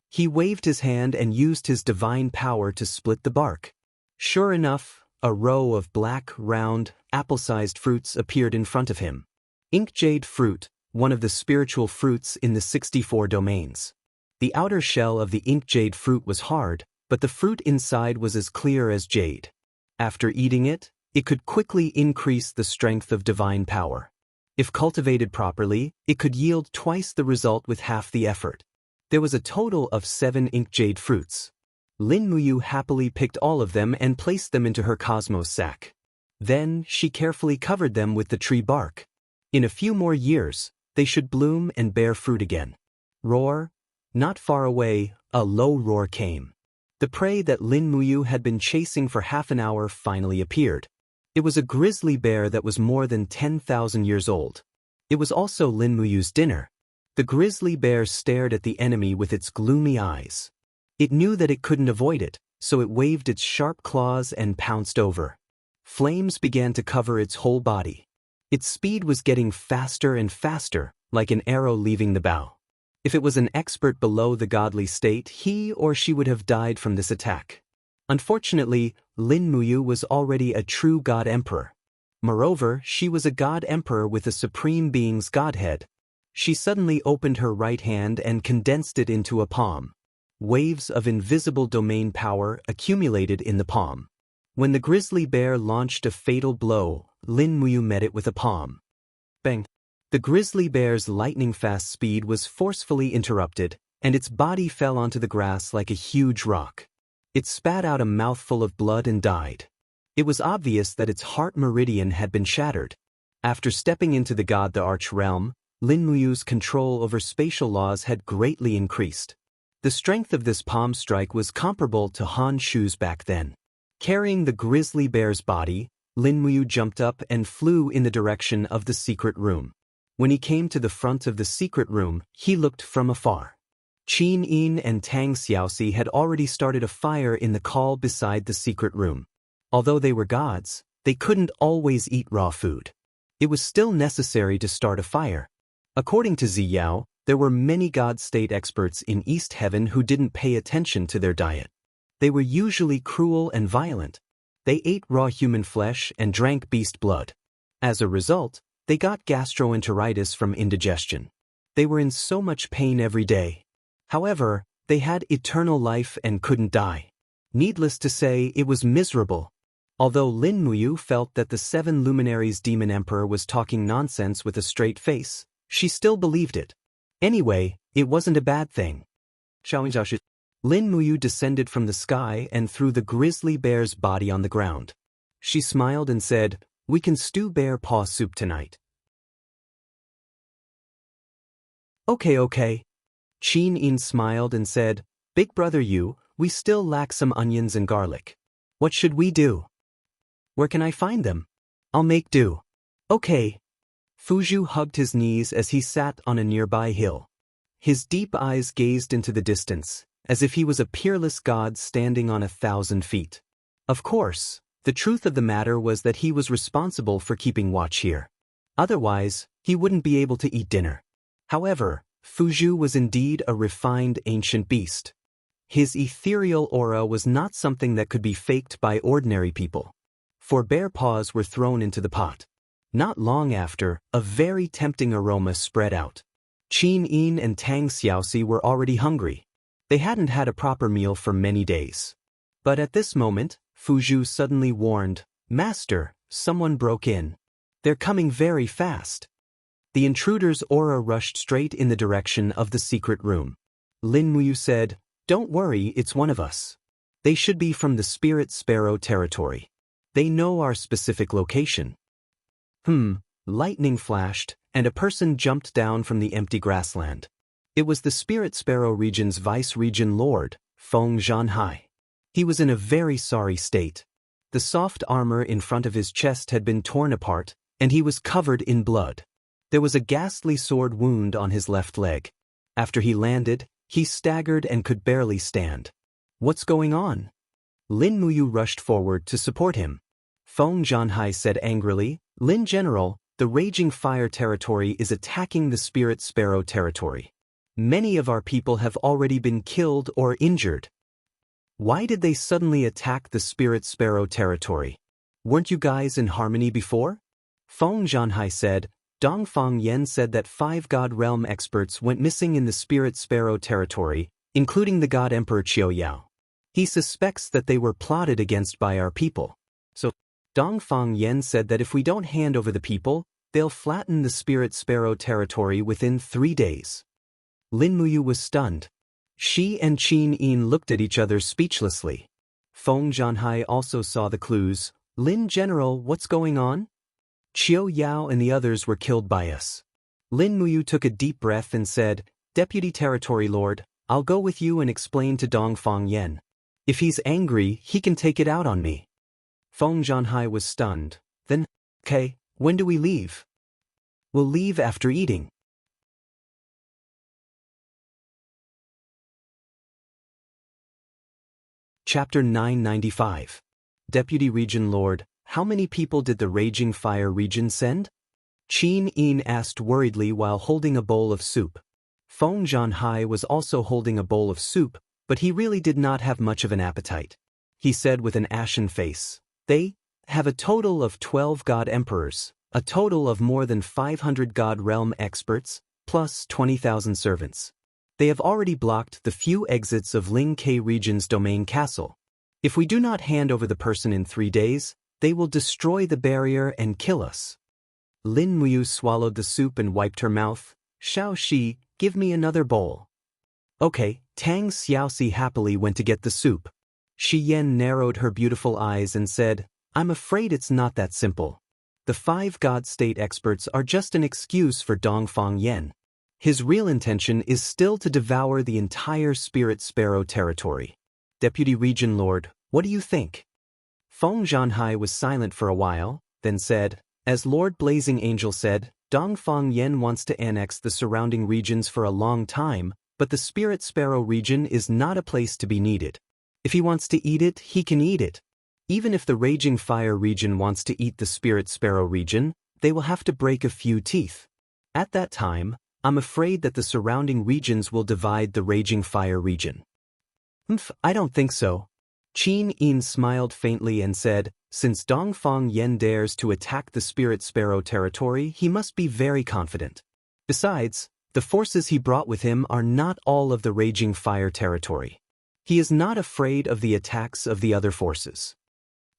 He waved his hand and used his divine power to split the bark. Sure enough, a row of black, round, apple-sized fruits appeared in front of him. Ink jade fruit, one of the spiritual fruits in the 64 domains. The outer shell of the ink jade fruit was hard, but the fruit inside was as clear as jade. After eating it, it could quickly increase the strength of divine power. If cultivated properly, it could yield twice the result with half the effort. There was a total of 7 ink jade fruits. Lin Muyu happily picked all of them and placed them into her cosmos sack. Then, she carefully covered them with the tree bark. In a few more years, they should bloom and bear fruit again. Roar. Not far away, a low roar came. The prey that Lin Muyu had been chasing for half an hour finally appeared. It was a grizzly bear that was more than 10,000 years old. It was also Lin Muyu's dinner. The grizzly bear stared at the enemy with its gloomy eyes. It knew that it couldn't avoid it, so it waved its sharp claws and pounced over. Flames began to cover its whole body. Its speed was getting faster and faster, like an arrow leaving the bow. If it was an expert below the godly state, he or she would have died from this attack. Unfortunately, Lin Muyu was already a true god emperor. Moreover, she was a god emperor with a supreme being's godhead. She suddenly opened her right hand and condensed it into a palm. Waves of invisible domain power accumulated in the palm. When the grizzly bear launched a fatal blow, Lin Muyu met it with a palm. Bang! The grizzly bear's lightning-fast speed was forcefully interrupted, and its body fell onto the grass like a huge rock. It spat out a mouthful of blood and died. It was obvious that its heart meridian had been shattered. After stepping into the Arch realm, Lin Muyu's control over spatial laws had greatly increased. The strength of this palm strike was comparable to Han Shu's back then. Carrying the grizzly bear's body, Lin Muyu jumped up and flew in the direction of the secret room. When he came to the front of the secret room, he looked from afar. Qin Yin and Tang Xiaoxi had already started a fire in the call beside the secret room. Although they were gods, they couldn't always eat raw food. It was still necessary to start a fire. According to Ziyao, there were many god-state experts in East Heaven who didn't pay attention to their diet. They were usually cruel and violent. They ate raw human flesh and drank beast blood. As a result, they got gastroenteritis from indigestion. They were in so much pain every day. However, they had eternal life and couldn't die. Needless to say, it was miserable. Although Lin Muyu felt that the 7 luminaries demon emperor was talking nonsense with a straight face, she still believed it. Anyway, it wasn't a bad thing. Lin Muyu descended from the sky and threw the grizzly bear's body on the ground. She smiled and said, "We can stew bear paw soup tonight." Okay. Qin Yin smiled and said, "Big brother Yu, we still lack some onions and garlic. What should we do? Where can I find them? I'll make do." Okay. Fuzhu hugged his knees as he sat on a nearby hill. His deep eyes gazed into the distance, as if he was a peerless god standing on 1,000 feet. Of course, the truth of the matter was that he was responsible for keeping watch here. Otherwise, he wouldn't be able to eat dinner. However, Fuzhu was indeed a refined ancient beast. His ethereal aura was not something that could be faked by ordinary people. 4 bear paws were thrown into the pot. Not long after, a very tempting aroma spread out. Qin Yin and Tang Xiaoxi were already hungry. They hadn't had a proper meal for many days. But at this moment, Fuzhu suddenly warned, "Master, someone broke in. They're coming very fast." The intruder's aura rushed straight in the direction of the secret room. Lin Muyu said, "Don't worry, it's one of us. They should be from the Spirit Sparrow territory. They know our specific location." Lightning flashed, and a person jumped down from the empty grassland. It was the Spirit Sparrow region's vice-region lord, Feng Zhanhai. He was in a very sorry state. The soft armor in front of his chest had been torn apart, and he was covered in blood. There was a ghastly sword wound on his left leg. After he landed, he staggered and could barely stand. "What's going on?" Lin Muyu rushed forward to support him. Feng Zhanhai said angrily, "Lin General, the Raging Fire territory is attacking the Spirit Sparrow territory. Many of our people have already been killed or injured." "Why did they suddenly attack the Spirit Sparrow territory? Weren't you guys in harmony before?" Feng Zhanhai said, "Dongfang Yan said that 5 God Realm experts went missing in the Spirit Sparrow territory, including the God Emperor Qiu Yao. He suspects that they were plotted against by our people. So, Dongfang Yan said that if we don't hand over the people, they'll flatten the Spirit Sparrow territory within 3 days." Lin Muyu was stunned. Shi and Qin Yin looked at each other speechlessly. Feng Zhanhai also saw the clues. "Lin General, what's going on?" "Qiu Yao and the others were killed by us." Lin Muyu took a deep breath and said, "Deputy Territory Lord, I'll go with you and explain to Dongfang Yan. If he's angry, he can take it out on me." Feng Zhanhai was stunned. "Then, okay, when do we leave?" "We'll leave after eating." Chapter 995. Deputy Region Lord, how many people did the Raging Fire region send? Qin Yin asked worriedly while holding a bowl of soup. Feng Zhanhai was also holding a bowl of soup, but he really did not have much of an appetite. He said with an ashen face, "They have a total of 12 God Emperors, a total of more than 500 God Realm experts, plus 20,000 servants. They have already blocked the few exits of Ling Ke region's domain castle. If we do not hand over the person in 3 days, they will destroy the barrier and kill us." Lin Muyu swallowed the soup and wiped her mouth. "Shao Shi, give me another bowl." "Okay." Tang Xiaoxi happily went to get the soup. Shi Yan narrowed her beautiful eyes and said, "I'm afraid it's not that simple. The 5 God State experts are just an excuse for Dongfang Yan. His real intention is still to devour the entire Spirit Sparrow territory. Deputy Region Lord, what do you think?" Feng Zhanhai was silent for a while, then said, "As Lord Blazing Angel said, Dongfang Yan wants to annex the surrounding regions for a long time, but the Spirit Sparrow region is not a place to be needed. If he wants to eat it, he can eat it. Even if the Raging Fire region wants to eat the Spirit Sparrow region, they will have to break a few teeth. At that time, I'm afraid that the surrounding regions will divide the Raging Fire region." "I don't think so." Qin Yin smiled faintly and said, "Since Dongfang Yan dares to attack the Spirit Sparrow territory, he must be very confident. Besides, the forces he brought with him are not all of the Raging Fire territory. He is not afraid of the attacks of the other forces."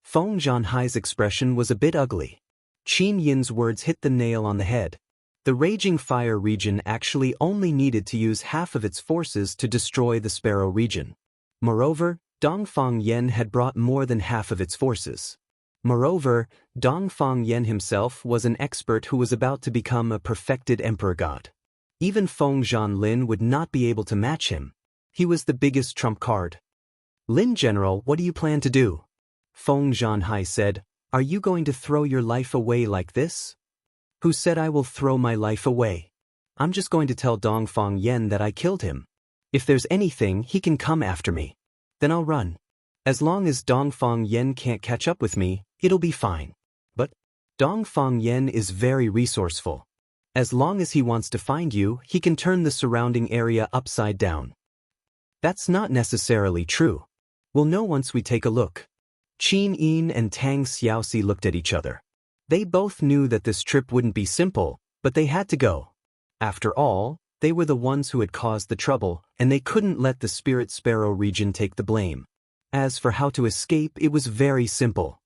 Feng Zhanhai's expression was a bit ugly. Qin Yin's words hit the nail on the head. The Raging Fire region actually only needed to use half of its forces to destroy the Sparrow region. Moreover, Dongfang Yan had brought more than half of its forces. Moreover, Dongfang Yan himself was an expert who was about to become a perfected emperor god. Even Feng Zhanlin would not be able to match him. He was the biggest trump card. "Lin General, what do you plan to do?" Feng Zhanhai said, "Are you going to throw your life away like this?" Who said I will throw my life away? I'm just going to tell Dongfang Yen that I killed him. If there's anything, he can come after me. Then I'll run. As long as Dongfang Yen can't catch up with me, it'll be fine. But Dongfang Yen is very resourceful. As long as he wants to find you, he can turn the surrounding area upside down. That's not necessarily true. We'll know once we take a look. Qin Yin and Tang Xiaoxi looked at each other. They both knew that this trip wouldn't be simple, but they had to go. After all, they were the ones who had caused the trouble, and they couldn't let the Spirit Sparrow region take the blame. As for how to escape, it was very simple.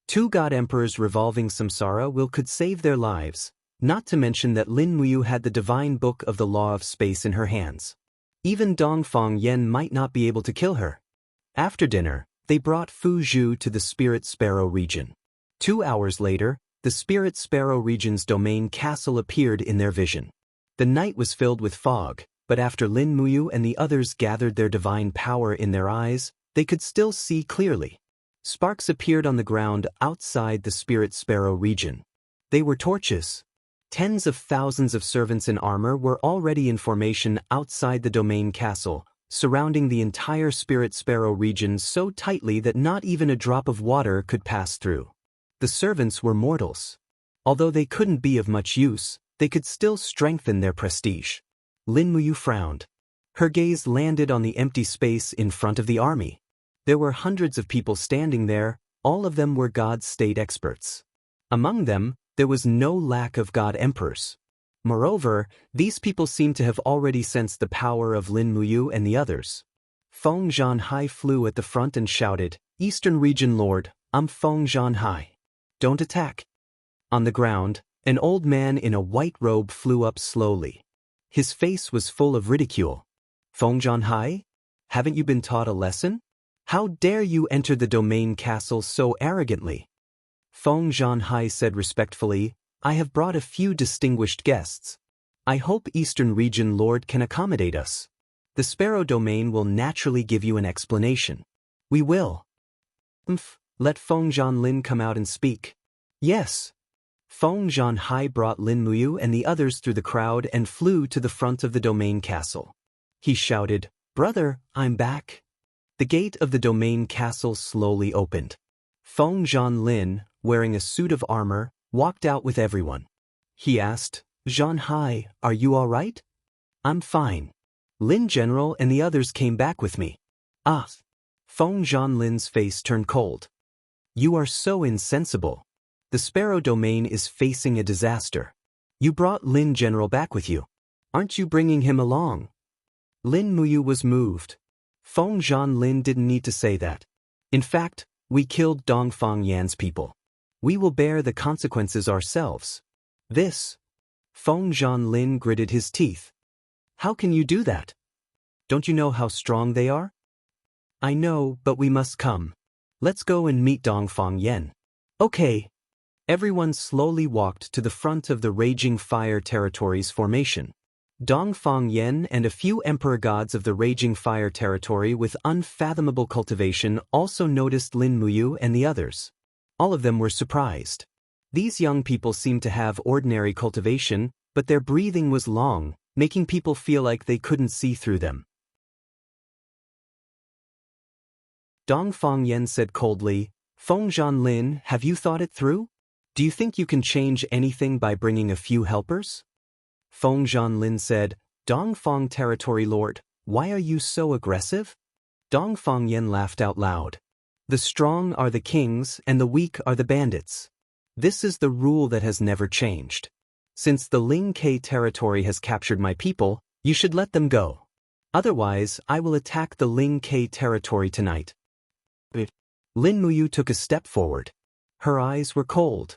Two God Emperors revolving samsara could save their lives, not to mention that Lin Muyu had the divine book of the law of space in her hands. Even Dongfang Yen might not be able to kill her. After dinner, they brought Fu Zhu to the Spirit Sparrow region. 2 hours later, the Spirit Sparrow region's domain castle appeared in their vision. The night was filled with fog, but after Lin Muyu and the others gathered their divine power in their eyes, they could still see clearly. Sparks appeared on the ground outside the Spirit Sparrow region. They were torches. Tens of thousands of servants in armor were already in formation outside the domain castle, surrounding the entire Spirit Sparrow region so tightly that not even a drop of water could pass through. The servants were mortals. Although they couldn't be of much use, they could still strengthen their prestige. Lin Muyu frowned. Her gaze landed on the empty space in front of the army. There were hundreds of people standing there, all of them were God state experts. Among them, there was no lack of God Emperors. Moreover, these people seemed to have already sensed the power of Lin Muyu and the others. Feng Zhanhai flew at the front and shouted, "Eastern Region Lord, I'm Feng Zhanhai. Don't attack." On the ground, an old man in a white robe flew up slowly. His face was full of ridicule. "Feng Zhanhai? Haven't you been taught a lesson? How dare you enter the domain castle so arrogantly?" Feng Zhanhai said respectfully, "I have brought a few distinguished guests. I hope Eastern Region Lord can accommodate us. The Sparrow Domain will naturally give you an explanation." "We will." Let Feng Zhanlin come out and speak." "Yes." Feng Zhanhai brought Lin Muyu and the others through the crowd and flew to the front of the domain castle. He shouted, "Brother, I'm back." The gate of the domain castle slowly opened. Feng Zhanlin, wearing a suit of armor, walked out with everyone. He asked, "Zhanhai, are you all right?" "I'm fine. Lin General and the others came back with me." "Ah." Feng Zhanlin's face turned cold. "You are so insensible. The Sparrow Domain is facing a disaster. You brought Lin General back with you. Aren't you bringing him along?" Lin Muyu was moved. Feng Zhanlin didn't need to say that. "In fact, we killed Dongfang Yan's people. We will bear the consequences ourselves." "This?" Feng Zhanlin gritted his teeth. "How can you do that? Don't you know how strong they are?" "I know, but we must come. Let's go and meet Dongfang Yan." "Okay." Everyone slowly walked to the front of the Raging Fire Territory's formation. Dongfang Yan and a few emperor gods of the Raging Fire Territory with unfathomable cultivation also noticed Lin Muyu and the others. All of them were surprised. These young people seemed to have ordinary cultivation, but their breathing was long, making people feel like they couldn't see through them. Dongfang Yan said coldly, "Feng Zhanlin, have you thought it through? Do you think you can change anything by bringing a few helpers?" Feng Zhanlin said, "Dongfang Territory Lord, why are you so aggressive?" Dongfang Yan laughed out loud. "The strong are the kings and the weak are the bandits. This is the rule that has never changed. Since the Ling Ke territory has captured my people, you should let them go. Otherwise, I will attack the Ling Ke territory tonight." Lin Muyu took a step forward. Her eyes were cold.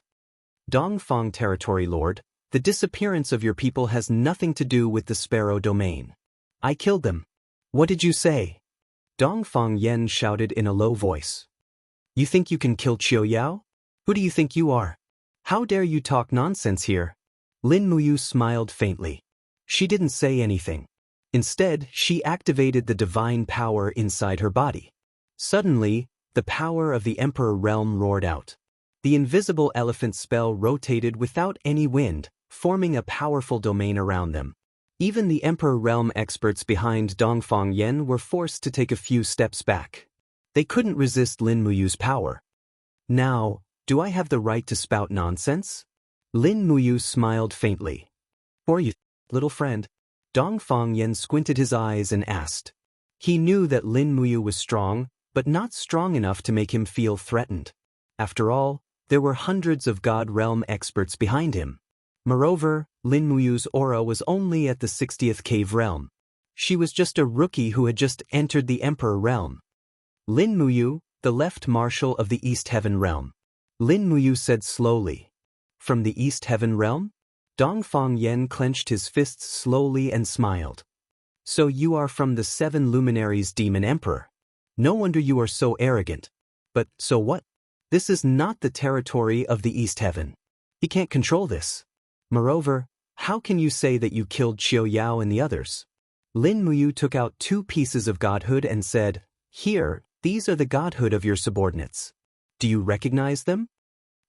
"Dongfang Territory Lord, the disappearance of your people has nothing to do with the Sparrow Domain. I killed them." "What did you say?" Dongfang Yan shouted in a low voice. "You think you can kill Qiu Yao? Who do you think you are? How dare you talk nonsense here?" Lin Muyu smiled faintly. She didn't say anything. Instead, she activated the divine power inside her body. Suddenly, the power of the Emperor Realm roared out. The invisible elephant spell rotated without any wind, forming a powerful domain around them. Even the Emperor Realm experts behind Dongfang Yen were forced to take a few steps back. They couldn't resist Lin Muyu's power. Now, do I have the right to spout nonsense? Lin Muyu smiled faintly. For you, little friend. Dongfang Yen squinted his eyes and asked. He knew that Lin Muyu was strong, but not strong enough to make him feel threatened. After all, there were hundreds of God Realm experts behind him. Moreover, Lin Muyu's aura was only at the 60th cave realm. She was just a rookie who had just entered the Emperor Realm. Lin Muyu, the left marshal of the East Heaven Realm. Lin Muyu said slowly. From the East Heaven Realm? Dongfang Yen clenched his fists slowly and smiled. So you are from the 7 luminaries Demon Emperor. No wonder you are so arrogant. But, so what? This is not the territory of the East Heaven. He can't control this. Moreover, how can you say that you killed Qiu Yao and the others? Lin Muyu took out 2 pieces of godhood and said, Here, these are the godhood of your subordinates. Do you recognize them?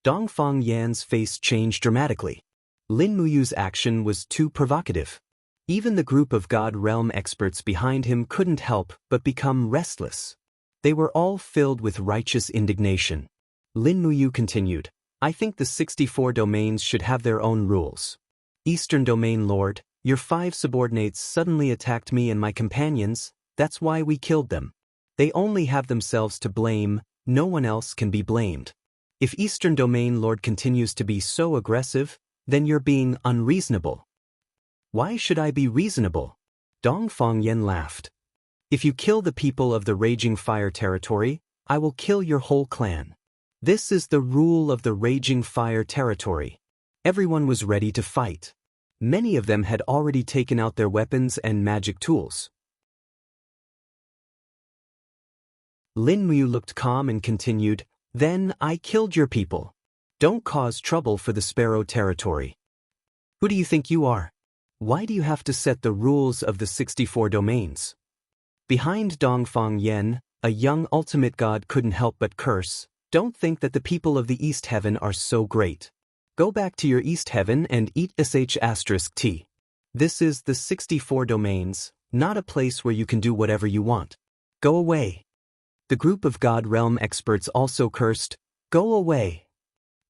Dongfang Yan's face changed dramatically. Lin Muyu's action was too provocative. Even the group of God Realm experts behind him couldn't help but become restless. They were all filled with righteous indignation. Lin Muyu continued, I think the 64 domains should have their own rules. Eastern Domain Lord, your 5 subordinates suddenly attacked me and my companions, that's why we killed them. They only have themselves to blame, no one else can be blamed. If Eastern Domain Lord continues to be so aggressive, then you're being unreasonable. Why should I be reasonable? Dongfang Yen laughed. If you kill the people of the Raging Fire territory, I will kill your whole clan. This is the rule of the Raging Fire territory. Everyone was ready to fight. Many of them had already taken out their weapons and magic tools. Lin Muyu looked calm and continued, Then I killed your people. Don't cause trouble for the Sparrow territory. Who do you think you are? Why do you have to set the rules of the 64 domains? Behind Dongfang Yen, a young ultimate god couldn't help but curse, Don't think that the people of the East Heaven are so great. Go back to your East Heaven and eat sh*t. This is the 64 domains, not a place where you can do whatever you want. Go away. The group of God Realm experts also cursed, Go away.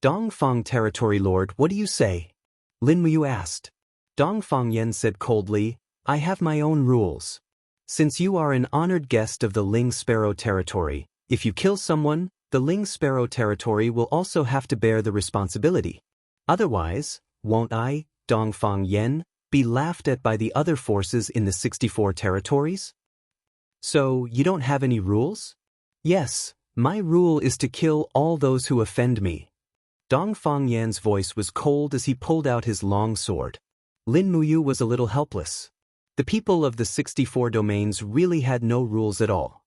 Dongfang Territory Lord, what do you say? Lin Muyu asked. Dongfang Yen said coldly, I have my own rules. Since you are an honored guest of the Ling Sparrow Territory, if you kill someone, the Ling Sparrow Territory will also have to bear the responsibility. Otherwise, won't I, Dongfang Yen, be laughed at by the other forces in the 64 territories? So, you don't have any rules? Yes, my rule is to kill all those who offend me. Dongfang Yan's voice was cold as he pulled out his long sword. Lin Muyu was a little helpless. The people of the 64 domains really had no rules at all.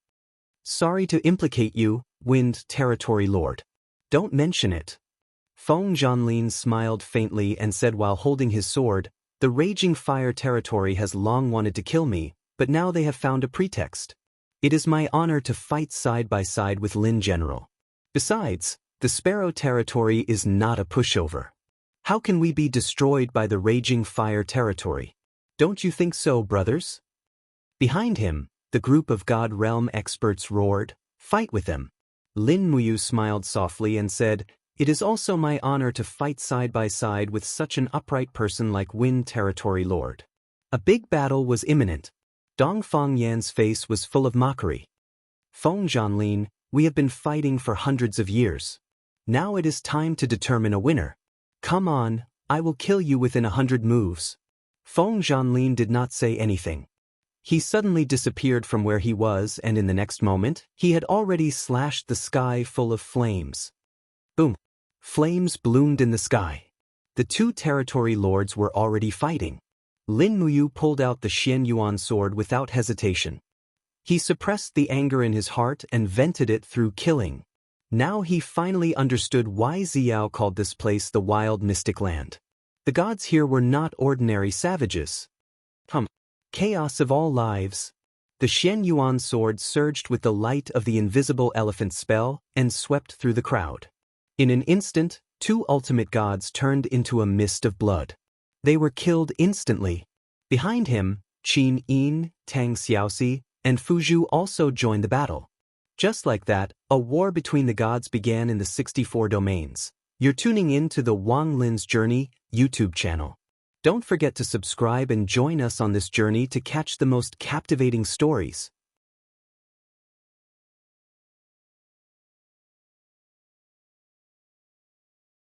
Sorry to implicate you, Wind Territory Lord. Don't mention it. Wang Lin smiled faintly and said while holding his sword, The Raging Fire Territory has long wanted to kill me, but now they have found a pretext. It is my honor to fight side by side with Lin General. Besides, the Sparrow Territory is not a pushover. How can we be destroyed by the Raging Fire Territory? Don't you think so, brothers? Behind him, the group of God Realm experts roared, Fight with them. Lin Muyu smiled softly and said, It is also my honor to fight side by side with such an upright person like Wind Territory Lord. A big battle was imminent. Dongfang Yan's face was full of mockery. Wang Lin, we have been fighting for hundreds of years. Now it is time to determine a winner. Come on, I will kill you within 100 moves. Wang Lin did not say anything. He suddenly disappeared from where he was and in the next moment, he had already slashed the sky full of flames. Boom! Flames bloomed in the sky. The 2 territory lords were already fighting. Lin Muyu pulled out the Xian Yuan sword without hesitation. He suppressed the anger in his heart and vented it through killing. Now he finally understood why Xiao called this place the Wild Mystic Land. The gods here were not ordinary savages. Chaos of all lives. The Xian Yuan sword surged with the light of the invisible elephant spell and swept through the crowd. In an instant, two ultimate gods turned into a mist of blood. They were killed instantly. Behind him, Qin Yin, Tang Xiaoxi, and Fuzhu also joined the battle. Just like that, a war between the gods began in the 64 domains. You're tuning in to the Wang Lin's Journey YouTube channel. Don't forget to subscribe and join us on this journey to catch the most captivating stories.